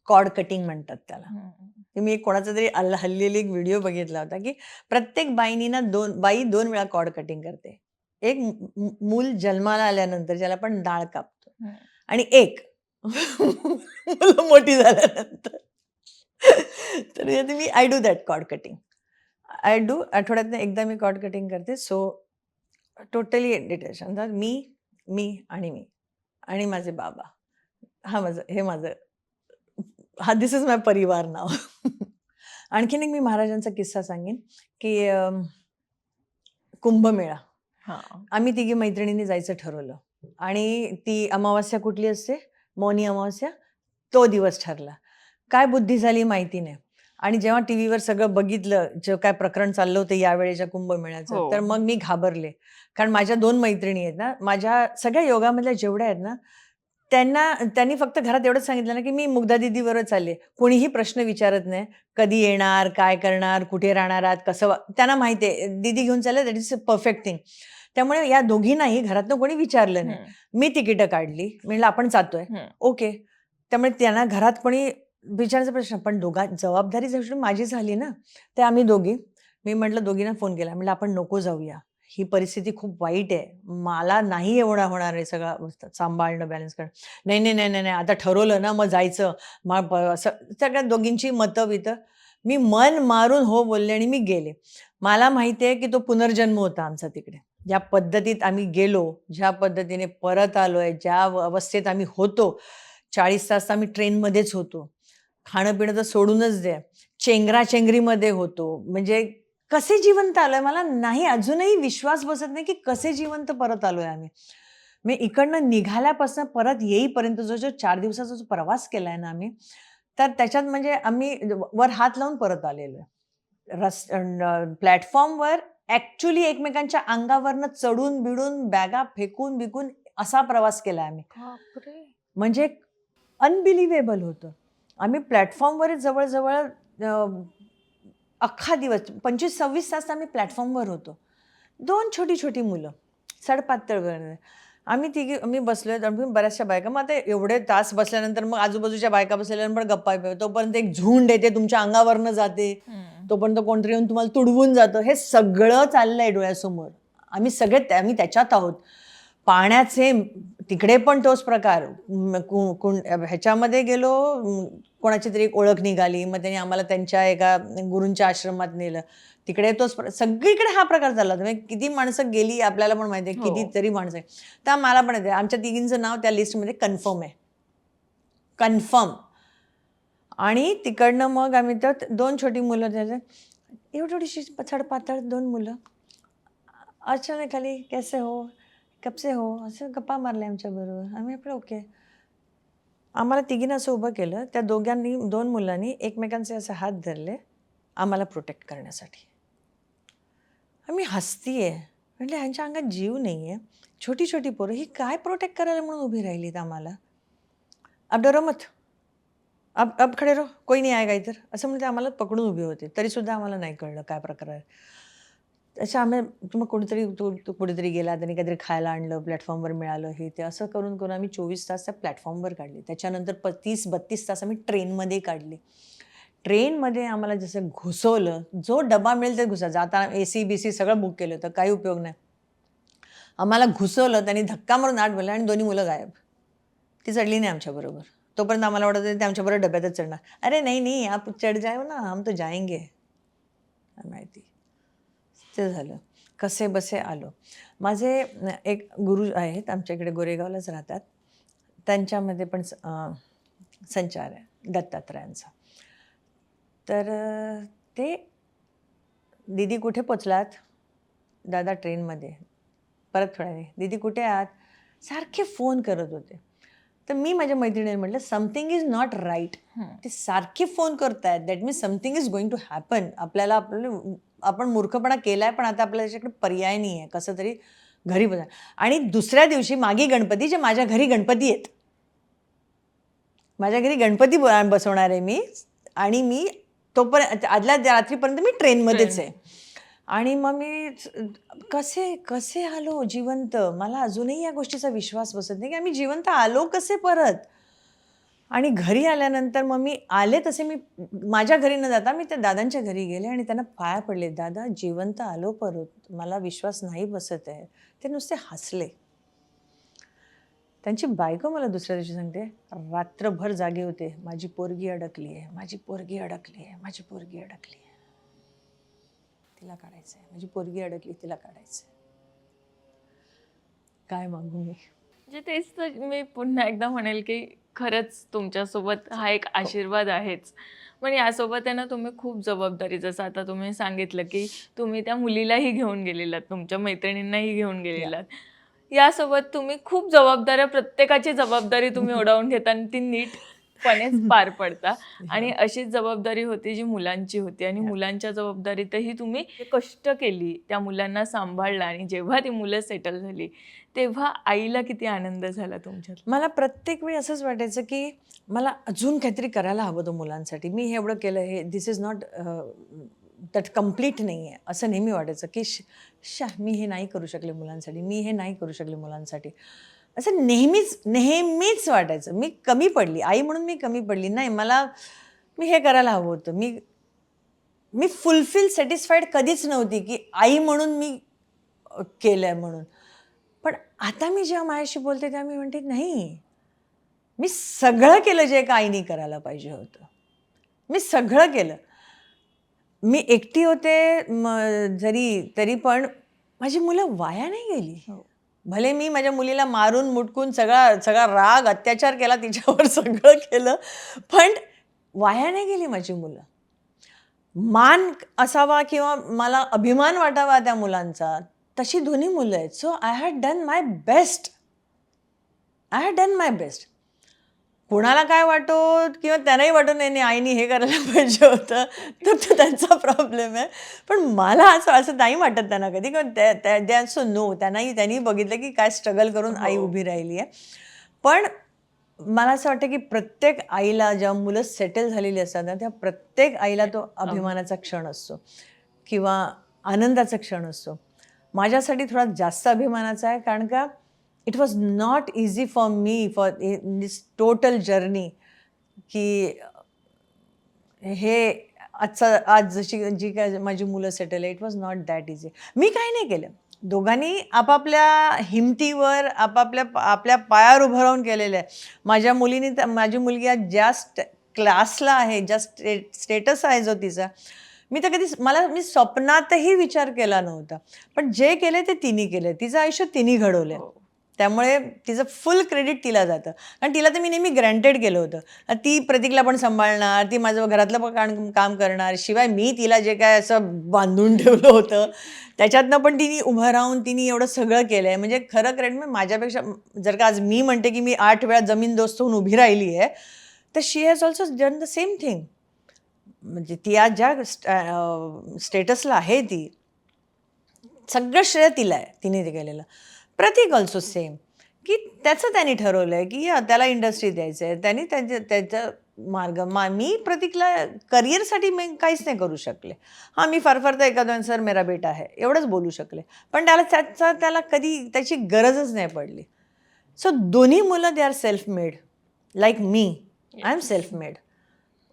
कॉर्ड कटिंग म्हणतात त्याला. मी कोणाचा तरी हल्लेली एक व्हिडिओ बघितला होता की प्रत्येक बाईनी ना बाई 2 वेळा कॉर्ड कटिंग करते. एक मूल जन्माला आल्यानंतर ज्याला आपण डाळ कापतो आणि एक मुलं मोठी झाल्यानंतर. तर मी I do that cord cutting. आठवड्यातनं एकदा मी कॉर्ड कटिंग करते. So totally detach. मी आणि माझे बाबा. हे माझं दिस इज माय परिवार नाव. आणखीन एक मी महाराजांचा किस्सा सांगेन की कुंभमेळा. आम्ही तिघी मैत्रिणींनी जायचं ठरवलं आणि ती अमावास्या कुठली असते, मौनी अमावास्या, तो दिवस ठरला. काय बुद्धी झाली माहिती नाही. आणि जेव्हा टीव्हीवर सगळं बघितलं, जे काय प्रकरण चाललं होतं यावेळेच्या कुंभमेळ्याचं, तर मग मी घाबरले. कारण माझ्या 2 मैत्रिणी आहेत ना, माझ्या सगळ्या योगामधल्या जेवढ्या आहेत ना, त्यांनी फक्त घरात एवढंच सांगितलं ना की मी मुग्धा दीदीवरच चालले. कोणीही प्रश्न विचारत नाही. कधी येणार, काय करणार, कुठे राहणार आहात, कसं त्यांना माहिती आहे. दीदी घेऊन चालले, that is a perfect thing. त्यामुळे या दोघींनाही घरातनं कोणी विचारलं नाही. मी तिकीटं काढली. म्हणलं आपण जातोय. ओके. त्यामुळे त्यांना घरात कोणी विचारायचा प्रश्न, पण जबाबदारी जशी माझी झाली ना, ते आम्ही दोघी. मी म्हटलं दोघींना फोन केला. म्हटलं, "आपण नको जाऊया. ही परिस्थिती खूप वाईट आहे. मला नाही एवढा होणार आहे सगळं सांभाळणं, बॅलन्स करणं." "नाही, नाही, नाही, नाही, नाही. आता ठरवलं ना, मग जायचं." मग असं सगळ्या दोघींची मतं-बितं. मी मन मारून हो बोलले आणि मी गेले. मला माहिती आहे, की तो पुनर्जन्म होता आमचा तिकडे. ज्या पद्धतीत आम्ही गेलो, ज्या पद्धतीने परत आलोय, ज्या अवस्थेत आम्ही होतो, 40 तास तर आम्ही ट्रेनमध्येच होतो. खाणं-पिणं तर सोडूनच द्या. चेंगराचेंगरीमध्ये होतो. म्हणजे कसे जिवंत आलोय मला नाही अजूनही विश्वास बसत नाही, की कसे जिवंत परत आलोय आम्ही. मी इकडनं निघाल्यापासून परत येईपर्यंत जो 4 दिवसाचा जो प्रवास केलाय ना आम्ही, तर त्याच्यात म्हणजे आम्ही वर हात लावून परत आलेलो आहे. प्लॅटफॉर्मवर ॲक्चुअली एकमेकांच्या अंगावरनं चढून-बिडून, बॅगा फेकून-बिकून असा प्रवास केलाय आम्ही. बापरे! म्हणजे अनबिलिव्हेबल होतं. आम्ही प्लॅटफॉर्मवरच जवळ-जवळ अख्खा दिवस 25-26 तास आम्ही प्लॅटफॉर्मवर होतो. 2 छोटी-छोटी मुलं, सडपातळ वगैरे. आम्ही बसलोय आम्ही बऱ्याचशा बायका. मग आता एवढे तास बसल्यानंतर मग आजूबाजूच्या बायका बसलेल्या पण गप्पा तोपर्यंत एक झुंड येते, तुमच्या अंगावरनं जाते. हं. तोपर्यंत कोणतरी येऊन तुम्हाला तुडवून जातं. हे सगळं चाललंय डोळ्यासमोर. आम्ही त्याच्यात आहोत. पाण्याचे तिकडे पण तोच प्रकार. ह्याच्यामध्ये गेलो, कोणाची तरी एक ओळख निघाली. मग त्यांनी आम्हाला त्यांच्या एका गुरूंच्या आश्रमात नेलं. तिकडे सगळीकडे हा प्रकार झाला. म्हणजे किती माणसं गेली आपल्याला पण माहिती आहे. हो. कितीतरी माणसं आहे. तर मला पण येते. आमच्या तिघींचं नाव त्या लिस्टमध्ये कन्फर्म आहे. कन्फर्म. आणि तिकडनं मग आम्ही तर 2 छोटी मुलं त्याच्यात एवढी-एवढीशी सडपातळ 2 मुलं. अचानक आली, "कैसे हो? कब से हो?" असं गप्पा मारल्या आमच्याबरोबर. आम्ही आपलं ओके. आम्हाला तिघींना असं उभं केलं. त्या दोघांनी 2 मुलांनी एकमेकांचे असे हात धरले, आम्हाला प्रोटेक्ट करण्यासाठी. मी हसतीये. म्हटलं ह्यांच्या अंगात जीव नाहीये. छोटी-छोटी पोरं ही काय प्रोटेक्ट करायला म्हणून उभी राहिलीत आम्हाला. "अब डरो मत. अब खडे रहो. कोई नहीं आएगा इधर." असं म्हणजे आम्हाला पकडून उभे होते. तरीसुद्धा आम्हाला नाही कळलं काय प्रकार आहे. त्याच्या आम्ही मग कोणीतरी तो कुठेतरी गेला, त्याने काहीतरी खायला आणलं, प्लॅटफॉर्मवर मिळालं हे ते असं करून आम्ही 24 तास त्या प्लॅटफॉर्मवर काढले. त्याच्यानंतर 30-32 तास आम्ही ट्रेनमध्ये काढले. ट्रेनमध्ये आम्हाला जसं घुसवलं, जो डबा मिळेल ते घुसा. जाताना एसी-बीसी सगळं बुक केलं होतं, काही उपयोग नाही. आम्हाला घुसवलं, त्यांनी धक्का मारून आत बोलला आणि दोन्ही मुलं गायब. ती चढली नाही आमच्याबरोबर. तोपर्यंत आम्हाला वाटत होतं ते आमच्याबरोबर डब्यातच चढणार. "अरे नहीं, नहीं, आप चढ़ जाओ ना, हम तो जाएंगे." काय माहिती. ते झालं. कसेबसे आलो. माझे एक गुरु आहेत आमच्या इकडे गोरेगावलाच राहतात. त्यांच्यामध्ये पण संचार आहे दत्तात्रयांचा. तर ते "दीदी कुठे पोहोचलात?" "दादा ट्रेनमध्ये." परत थोड्या वेळाने, "दीदी कुठे आहात?" सारखे फोन करत होते. तर मी माझ्या मैत्रिणीने म्हटलं, "समथिंग इज नॉट राईट." हं. ते सारखे फोन करतायत. That means something is going to happen. आपण मूर्खपणा केलाय, पण आता आपल्याला त्याच्याकडे पर्याय नाही आहे. कसं तरी घरी बसा. आणि दुसऱ्या दिवशी मागे गणपती, जे माझ्या घरी गणपती आहेत. माझ्या घरी गणपती बसवणार आहे मी आणि मी तोपर्यंत आदल्या रात्रीपर्यंत मी ट्रेनमध्येच आहे. आणि मग मी कसे कसे आलो जिवंत? मला अजूनही या गोष्टीचा विश्वास बसत नाही, की आम्ही जिवंत आलो कसे परत? आणि घरी आल्यानंतर मग मी आले तसे मी माझ्या घरी न जाता मी त्या दादांच्या घरी गेले आणि त्यांना पाया पडले. "दादा जिवंत आलो परत. मला विश्वास नाही बसत आहे." ते नुसते हसले. त्यांची बायको मला दुसऱ्या दिवशी सांगते, रात्रभर जागे होते. "माझी पोरगी अडकली आहे, माझी पोरगी अडकली आहे, माझी पोरगी अडकली आहे. तिला काढायचं आहे, माझी पोरगी अडकली, तिला काढायचं आहे." काय मागू मी? म्हणजे तेच तर मी पुन्हा एकदा म्हणेल, की खरंच तुमच्यासोबत हा एक आशीर्वाद आहेच. पण यासोबत आहे ना तुम्ही खूप जबाबदारी जसं आता तुम्ही सांगितलं, की तुम्ही त्या मुलीलाही घेऊन गेलेलात, तुमच्या मैत्रिणींनाही घेऊन या. गेलेलात. यासोबत तुम्ही खूप जबाबदाऱ्या प्रत्येकाची जबाबदारी तुम्ही ओढावून घेता आणि ती नीटपणेच पार पडता. आणि हो. अशीच जबाबदारी होती जी मुलांची होती आणि या. मुलांच्या जबाबदारीतही तुम्ही जे कष्ट केली, त्या मुलांना सांभाळलं आणि जेव्हा ती मुलं सेटल झाली, तेव्हा आईला किती आनंद झाला तुमच्यात? मला प्रत्येक वेळी असंच वाटायचं, की मला अजून काहीतरी करायला हवं होतं मुलांसाठी. मी हे एवढं केलं, हे this is not that complete नाही आहे. असं नेहमी वाटायचं, की मी हे नाही करू शकले मुलांसाठी, मी हे नाही करू शकले मुलांसाठी. असं नेहमीच वाटायचं मी कमी पडली, आई म्हणून मी कमी पडली. नाही, मी हे करायला हवं होतं. मी फुलफिल सॅटिस्फाईड कधीच नव्हती की आई म्हणून मी केलंय म्हणून. पण आता मी जेव्हा माझ्याशी बोलते तेव्हा मी म्हणते नाही, मी सगळं केलं जे एका आईने करायला पाहिजे होतं. मी सगळं केलं. मी एकटी होते तरी पण माझी मुलं वाया नाही गेली. भले मी माझ्या मुलीला मारून मुटकून सगळा राग अत्याचार केला तिच्यावर, सगळं केलं, पण वाया नाही गेली माझी मुलं. मान असावा किंवा मला अभिमान वाटावा त्या मुलांचा, तशी दोन्ही मुलं आहेत. So I had done my best. कोणाला काय वाटो किंवा त्यांनाही वाटो नाही आईनी हे करायला पाहिजे होतं, तर तो त्यांचा प्रॉब्लेम आहे. पण मला असं नाही वाटत त्यांना कधी, किंवा दे सो नो, त्यांनी बघितलं की काय स्ट्रगल करून आई उभी राहिली आहे. पण मला असं वाटतं की प्रत्येक आईला जेव्हा मुलं सेटल झालेली असतात ना, त्या प्रत्येक आईला तो अभिमानाचा क्षण असतो किंवा आनंदाचा क्षण असतो. माझ्यासाठी थोडा जास्त अभिमानाचा आहे, कारण का it was not easy for me for this total journey, की हे आज जी काय माझी मुलं सेटल आहे, it was not that easy. मी काही नाही केलं, दोघांनी आपापल्या हिमतीवर आपल्या पायावर उभं राहून केलेलं आहे. माझी मुलगी आज ज्या क्लासला आहे, ज्या स्टेटस आहे जो तिचा, मी स्वप्नातही विचार केला नव्हता. पण जे केले ते तिने केले, तिचं आयुष्य तिने घडवलं. त्यामुळे तिचं फुल क्रेडिट तिला जातं. कारण तिला तर मी नेहमी ग्रँटेड केलं होतं. ती प्रतीकला पण सांभाळणार, ती माझं घरातलं पण काम करणार, शिवाय मी तिला जे काय असं बांधून ठेवलं होतं त्याच्यातनं पण तिने उभं राहून तिने एवढं सगळं केलं आहे. म्हणजे खरं क्रेडिट माझ्यापेक्षा, जर का आज मी म्हणते की मी 8 वेळा जमीनदोस्त होऊन उभी राहिली आहे, तर she has also done the same thing. म्हणजे ती आज ज्या स्टेटसला आहे, ती सगळं श्रेय तिला आहे, तिने ते केलेलं. प्रतीक ऑल्सो सेम, की त्याने ठरवलं आहे की त्याला इंडस्ट्री द्यायचं आहे, त्यांनी त्याचा मार्ग. मी प्रतीकला करिअरसाठी मी काहीच नाही करू शकले. हां, मी फार तर एखादं सर मेरा बेटा आहे एवढंच बोलू शकले, पण त्याला कधी त्याची गरजच नाही पडली. सो दोन्ही मुलं they are self made like me. I am self made.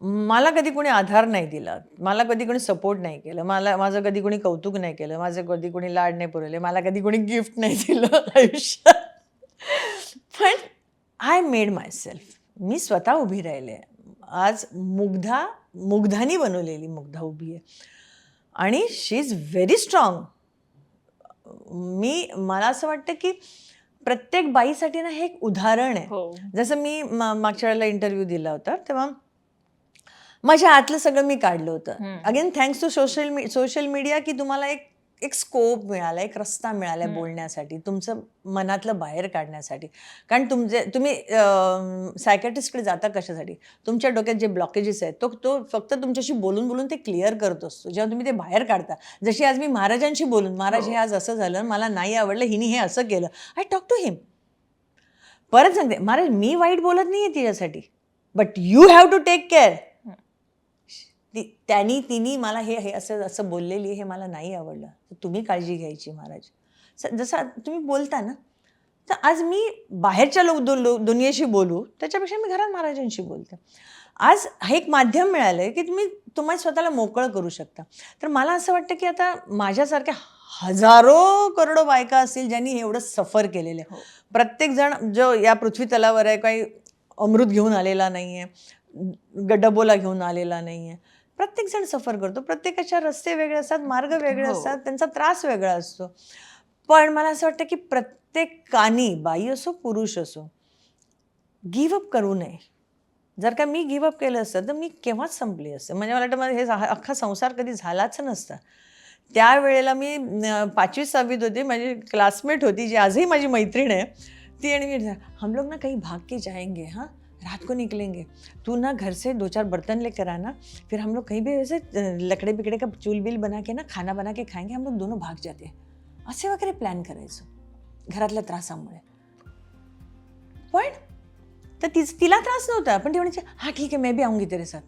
मला कधी कोणी आधार नाही दिला, मला कधी कोणी सपोर्ट नाही केलं, माझं कधी कोणी कौतुक नाही केलं, माझे कधी कोणी लाड नाही पुरवले, मला कधी कोणी गिफ्ट नाही दिलं आयुष्यात. पण आय मेड माय सेल्फ. मी स्वतः उभी राहिले. आज मुग्धानी बनवलेली मुग्धा उभी आहे आणि शी इज व्हेरी स्ट्रॉंग. मला असं वाटतं की प्रत्येक बाईसाठी ना हे एक उदाहरण आहे. जसं मी मागच्या वेळेला इंटरव्ह्यू दिला होता, तेव्हा माझ्या आतलं सगळं मी काढलं होतं. Again thanks to social media, की तुम्हाला एक स्कोप मिळाला, एक रस्ता मिळाला बोलण्यासाठी, तुमचं मनातलं बाहेर काढण्यासाठी. कारण तुम्ही सायकॅट्रिस्टकडे जाता कशासाठी? तुमच्या डोक्यात जे ब्लॉकेजेस आहेत तो फक्त तुमच्याशी बोलून ते क्लिअर करत असतो. जेव्हा तुम्ही ते बाहेर काढता, जशी आज मी महाराजांशी बोलून, महाराज हे आज असं झालं, मला नाही आवडलं, हिने हे असं केलं, आय टॉक टू हिम. परत सांगते, महाराज मी वाईट बोलत नाही आहे तिच्यासाठी, but you have to take care. तिने मला हे असं बोललेली, हे मला नाही आवडलं, तर तुम्ही काळजी घ्यायची महाराज. जसं तुम्ही बोलता ना, तर आज मी बाहेरच्या दुनियेशी बोलू त्याच्यापेक्षा मी घरात महाराजांशी बोलते. आज हे एक माध्यम मिळालं आहे की तुम्ही स्वतःला मोकळं करू शकता. तर मला असं वाटतं की आता माझ्यासारख्या हजारो करोडो बायका असतील ज्यांनी हे एवढं सफर केलेलं आहे. प्रत्येकजण जो या पृथ्वी तलावर आहे, काही अमृत घेऊन आलेला नाही आहे, डबोला घेऊन आलेला नाही आहे. प्रत्येकजण सफर करतो, प्रत्येकाच्या रस्ते वेगळे असतात, मार्ग वेगळे असतात, त्यांचा त्रास वेगळा असतो. पण मला असं वाटतं की प्रत्येकाने, बाई असो पुरुष असो, गिव्हअप करू नये. जर का मी गिव्हअप केलं असतं तर मी केव्हाच संपली असते. म्हणजे मला वाटतं हे अख्खा संसार कधी झालाच नसता. त्यावेळेला मी 5वी 6वीत होती, माझी क्लासमेट होती जी आजही माझी मैत्रीण आहे, ती आणि मी, हम लोग ना कहीं भाग के जाएंगे, हाँ रात को निकलेंगे, तू ना घर से 2-4 बर्तन लेकर आना, फिर हम लोग कहीं भी ऐसे लकड़े बिकड़े का चूल बिल बना के ना खाना बना के खाएंगे, हम लोग दोनों भाग जाते. असे वगैरे प्लॅन करायचो घरातल्या त्रासामुळे. पण तर तिला त्रास नव्हता, पण ती म्हणायची हां ठीक आहे मैं भी आऊंगी तेरे साथ.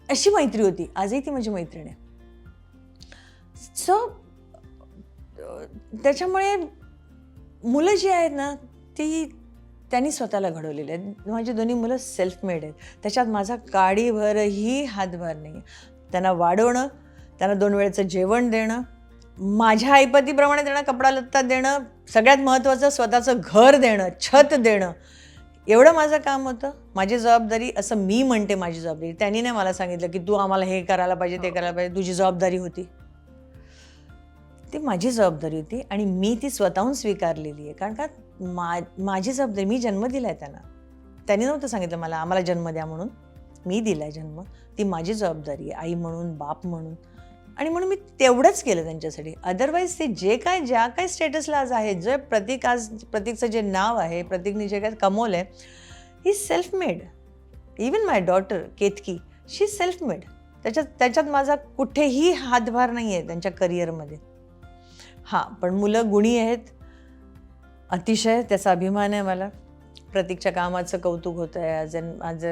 अशी मैत्री होती. आजही ती माझी मैत्रीण आहे. सो त्याच्यामुळे मुलं जी आहेत ना, ती त्यांनी स्वतःला घडवलेली आहेत. माझी दोन्ही मुलं सेल्फ मेड आहेत. त्याच्यात माझा काडीभरही हातभार नाही आहे. त्यांना वाढवणं, त्यांना 2 वेळेचं जेवण देणं, माझ्या ऐपतीप्रमाणे त्यांना कपडा लत्ता देणं, सगळ्यात महत्त्वाचं स्वतःचं घर देणं, छत देणं, एवढं माझं काम होतं. माझी जबाबदारी, असं मी म्हणते माझी जबाबदारी. त्यांनी नाही मला सांगितलं की तू आम्हाला हे करायला पाहिजे, ते करायला पाहिजे. तुझी जबाबदारी होती, ती माझी जबाबदारी होती आणि मी ती स्वतःहून स्वीकारलेली आहे. कारण का माझी जबाबदारी, मी जन्म दिला आहे त्यांना. त्यांनी नव्हतं सांगितलं मला आम्हाला जन्म द्या म्हणून, मी दिला आहे जन्म. ती माझी जबाबदारी आहे, आई म्हणून, बाप म्हणून. आणि म्हणून मी तेवढंच केलं त्यांच्यासाठी. अदरवाईज ते ज्या काही स्टेटसला आज आहे, जे प्रतीकचं जे नाव आहे, प्रतीकने जे काय कमवलं आहे, ही सेल्फ मेड. इवन माय डॉटर केतकी, शी सेल्फ मेड. त्याच्यात माझा कुठेही हातभार नाही आहे त्यांच्या करिअरमध्ये. हां, पण मुलं गुणी आहेत, अतिशय. त्याचा अभिमान आहे मला. प्रतीकच्या कामाचं कौतुक होतं आहे. आज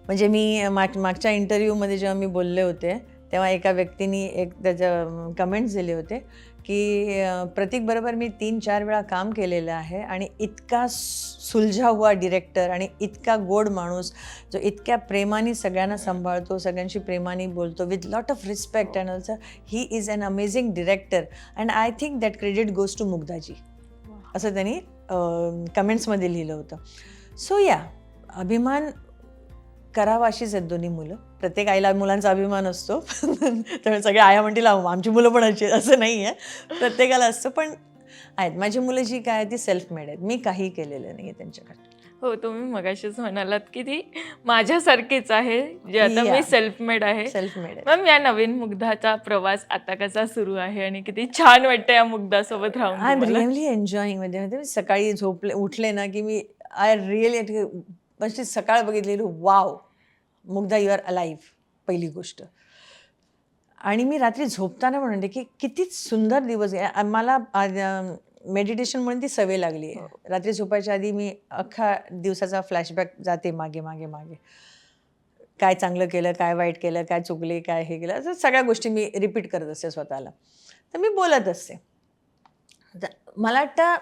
म्हणजे मी मागच्या इंटरव्ह्यूमध्ये जेव्हा मी बोलले होते तेव्हा एका व्यक्तीने त्याच्या कमेंट्स दिले होते की प्रतीकबरोबर मी 3-4 वेळा काम केलेलं आहे आणि इतका सुलझा हुआ डिरेक्टर आणि इतका गोड माणूस, जो इतक्या प्रेमाने सगळ्यांना सांभाळतो, सगळ्यांशी प्रेमाने बोलतो, with lot of respect. And also he is an amazing director and I think that credit goes to Mugdhaji, असं त्यांनी कमेंट्समध्ये लिहिलं होतं. सो या, अभिमान करावा अशीच आहेत दोन्ही मुलं. प्रत्येक आईला मुलांचा अभिमान असतो. त्यामुळे सगळ्या आया म्हणतील आमची मुलं पण अशी, असं नाही आहे, प्रत्येकाला असतं. पण आहेत माझी मुलं जी काय ती सेल्फ मेड आहेत. मी काही केलेलं नाही आहे त्यांच्याकडे. हो, तुम्ही मगाशीच म्हणालात की ती माझ्यासारखीच आहे, जे आता मी सेल्फ मेड आहे. सेल्फ मेड आहे. मॅम, या नवीन मुग्धाचा प्रवास आता कसा सुरू आहे आणि किती छान वाटतं या मुग्धासोबत राहून? I am really enjoying. म्हणजे सकाळी उठले ना की मी आय रिअली म्हणजे सकाळ बघितलेली, wow Mugdha, you are alive, पहिली गोष्ट. आणि मी रात्री झोपताना म्हणते की किती सुंदर दिवस. मला मेडिटेशन म्हणून ती सवय लागली आहे. रात्री झोपायच्या आधी मी अख्खा दिवसाचा फ्लॅशबॅक जाते मागे मागे मागे. काय चांगलं केलं, काय वाईट केलं, काय चुकले, काय हे केलं, असं सगळ्या गोष्टी मी रिपीट करत असते स्वतःला. तर मी बोलत असते. मला वाटतं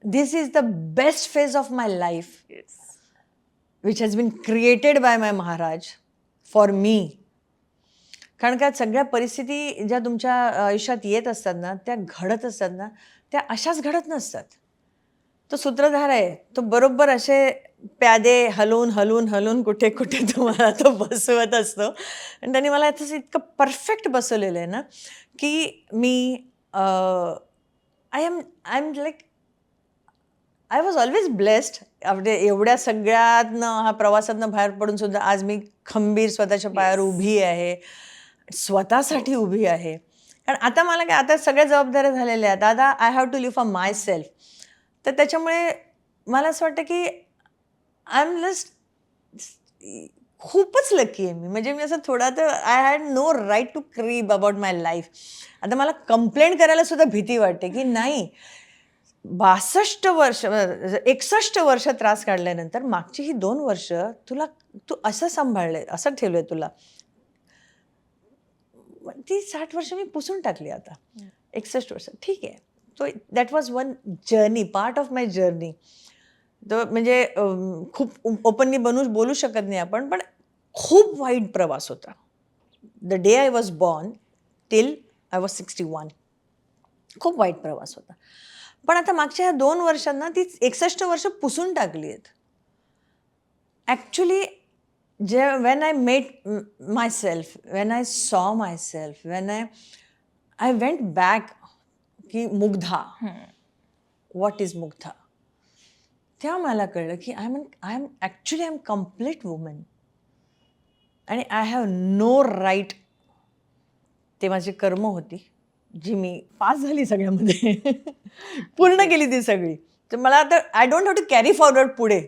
this is the best phase of my life which has been created by my Maharaj for me. कारण का सगळ्या परिस्थिती ज्या तुमच्या आयुष्यात येत असतात ना, त्या घडत असतात ना, त्या अशाच घडत नसतात. तो सूत्रधार आहे, तो बरोबर असे प्यादे हलवून हलवून हलवून कुठे कुठे तुम्हाला तो बसवत असतो. आणि त्यांनी मला तसं इतकं परफेक्ट बसवलेलं आहे ना की मी I am like I was always blessed. एवढ्या सगळ्यातनं, हा प्रवासातनं बाहेर पडून सुद्धा आज मी खंबीर स्वतःच्या पायावर उभी आहे, स्वतःसाठी उभी आहे. कारण आता मला काय, आता सगळ्या जबाबदाऱ्या झालेल्या आहेत. आता I have to live for myself. तर त्याच्यामुळे मला असं वाटतं की आय एम जस्ट खूपच लकी आहे मी. म्हणजे मी असं थोडा, तर I had no right to creep about my life. आता मला कंप्लेंट करायला सुद्धा भीती वाटते की नाही, 62 वर्ष 61 वर्ष त्रास काढल्यानंतर मागची ही 2 वर्ष तू असं सांभाळलंय, असं ठेवलंय तुला. ती 60 वर्ष मी पुसून टाकली आता. 61 वर्ष ठीक आहे. तो that was one journey, part of my journey. तर म्हणजे खूप ओपनली बोलू शकत नाही आपण, पण खूप वाईट प्रवास होता. The day I was born till I was 61. खूप वाईट प्रवास होता. पण आता मागच्या ह्या 2 वर्षांना ती 61 वर्ष पुसून टाकली आहेत. Actually when I met my self, when I saw my self, when I went back की मुग्धा, व्हॉट इज मुग्धा, तेव्हा मला कळलं की आय एम कम्प्लीट वुमन आणि आय हॅव नो राईट. ते माझी कर्म होती जी मी पास झाली सगळ्यामध्ये, पूर्ण केली ती सगळी. तर मला आता I don't have to carry forward पुढे.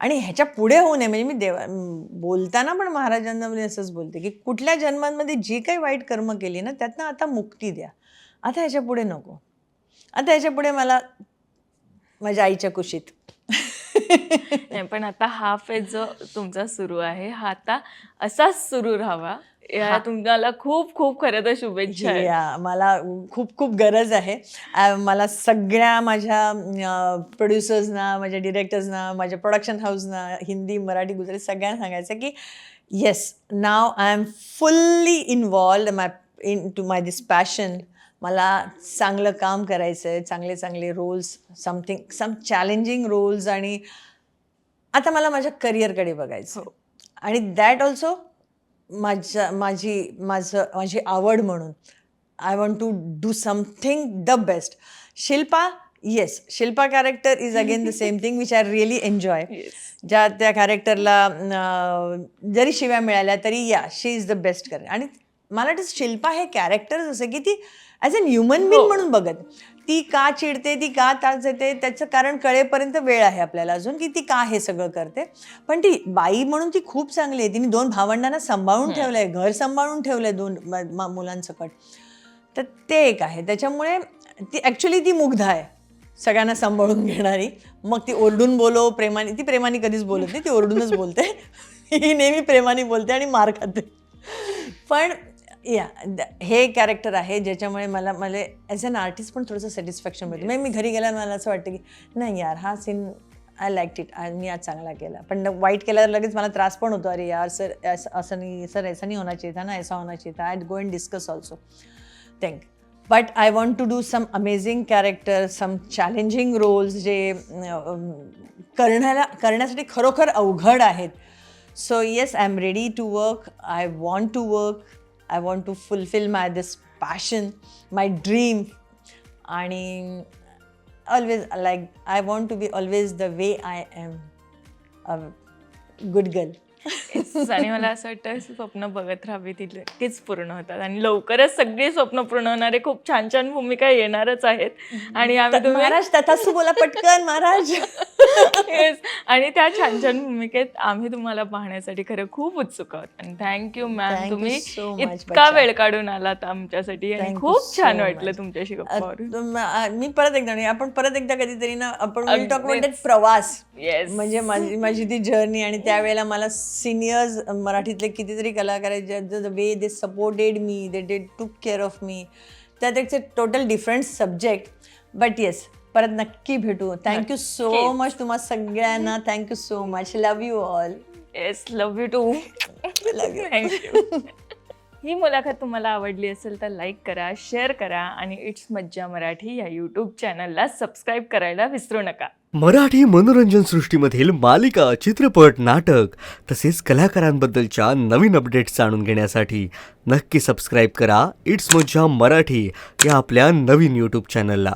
आणि ह्याच्या पुढे होऊ नये. म्हणजे मी बोलताना पण महाराजांना मी असंच बोलते की कुठल्या जन्मांमध्ये जी काही वाईट कर्म केली ना, त्यातनं आता मुक्ती द्या. आता ह्याच्या पुढे नको. आता ह्याच्या पुढे मला माझ्या आईच्या कुशीत. नाही, पण आता हा फेज जो तुमचा सुरू आहे, हा आता असाच सुरू राहावा या तुम्हाला खूप खूप खरं तर शुभेच्छा आहेत. या मला खूप खूप गरज आहे. मला सगळ्या माझ्या प्रोड्युसर्सना, माझ्या डिरेक्टर्सना, माझ्या प्रोडक्शन हाऊसना, हिंदी, मराठी, गुजराती सगळ्यांना सांगायचं की yes, now I am fully involved to my this passion. मला चांगलं काम करायचं आहे, चांगले चांगले रोल्स, सम चॅलेंजिंग रोल्स, आणि आता मला माझ्या करिअरकडे बघायचं हो. आणि दॅट ऑल्सो माझी आवड म्हणून. I want to do something the best. Shilpa, yes, Shilpa character is again the same thing which I really enjoy. Yes. ज्या त्या कॅरेक्टरला जरी शिव्या मिळाल्या तरी या she is the best character. आणि मला वाटतं शिल्पा हे कॅरेक्टर जसं की ती ॲज अन ह्युमन बीइंग म्हणून बघत, ती का चिडते, ती का त्रास देते, त्याचं कारण कळेपर्यंत वेळ आहे आपल्याला अजून की ती का हे सगळं करते. पण ती बाई म्हणून ती खूप चांगली आहे. तिने 2 भावंडांना सांभाळून ठेवलं आहे, घर सांभाळून ठेवलं आहे 2 मुलांसकट. तर ते एक आहे. त्याच्यामुळे ती ॲक्च्युली ती मुग्ध आहे, सगळ्यांना सांभाळून घेणारी. मग ती ओरडून बोलो, ती प्रेमाने कधीच बोलत नाही, ती ओरडूनच बोलते. ही नेहमी प्रेमाने बोलते आणि मार खाते. पण या हे कॅरेक्टर आहे ज्याच्यामुळे मला ॲज अन आर्टिस्ट पण थोडंसं सॅटिस्फॅक्शन मिळतं. म्हणजे मी घरी गेल्यावर मला असं वाटतं की नाही यार, हा सीन आय लाईक इट, मी आज चांगला केला. पण वाईट केल्यावर लगेच मला त्रास पण होतो, अरे यार सर असं नाही, सर ऐसा नहीं होना चाहिए था ना, ऐसा होना चाहिए था. I go and discuss also think. But I want to do some amazing character, some challenging roles जे करण्यासाठी खरोखर अवघड आहेत. So yes, I am ready to work. I want to work. I want to fulfil my this passion, my dream. आणि always like I want to be always the way I am, a good girl. Yes. आणि मला असं वाटतं स्वप्न बघत राहावी, ती नक्कीच पूर्ण होतात आणि लवकरच सगळी स्वप्न पूर्ण होणारे खूप छान छान भूमिका येणारच आहेत. आणि आम्ही महाराज तथास्तु बोला पटकन, महाराज. Yes. आणि त्या छान छान भूमिकेत आम्ही तुम्हाला पाहण्यासाठी खरं खूप उत्सुक आहोत. आणि थँक्यू मॅम, Thank you तुम्ही so much, इतका बच्चा. वेळ काढून आलात आमच्यासाठी आणि Thank you खूप छान so वाटलं much. तुमच्याशी गप्पा मारून. मी परत एकदा नाही, आपण परत एकदा कधीतरी ना, आपण विल टॉक अबाउट अगदीच. दॅट प्रवास. Yes. म्हणजे माझी ती जर्नी. आणि त्यावेळेला मला सिनियर्स मराठीतले कितीतरी कलाकार आहेत, the way they supported me, दे टूक केअर ऑफ मी. त्यात it's a total different subject. But yes, परत नक्की भेटू. थँक्यू सो नक्कीच. मच तुम्हा सगळ्यांना. Thank you so much. Love you all. Yes, love you too. Thank you. ही मुलाखत तुम्हाला आवडली असेल तर लाईक करा, शेअर करा आणि इट्स मज्जा मराठी या यूट्यूब चॅनलला सबस्क्राईब करायला विसरू नका. मराठी मनोरंजन सृष्टीमधील मालिका, चित्रपट, नाटक तसेच कलाकारांबद्दलच्या नवीन अपडेट्स जाणून घेण्यासाठी नक्की सबस्क्राईब करा इट्स मज्जा मराठी या आपल्या नवीन यूट्यूब चॅनलला.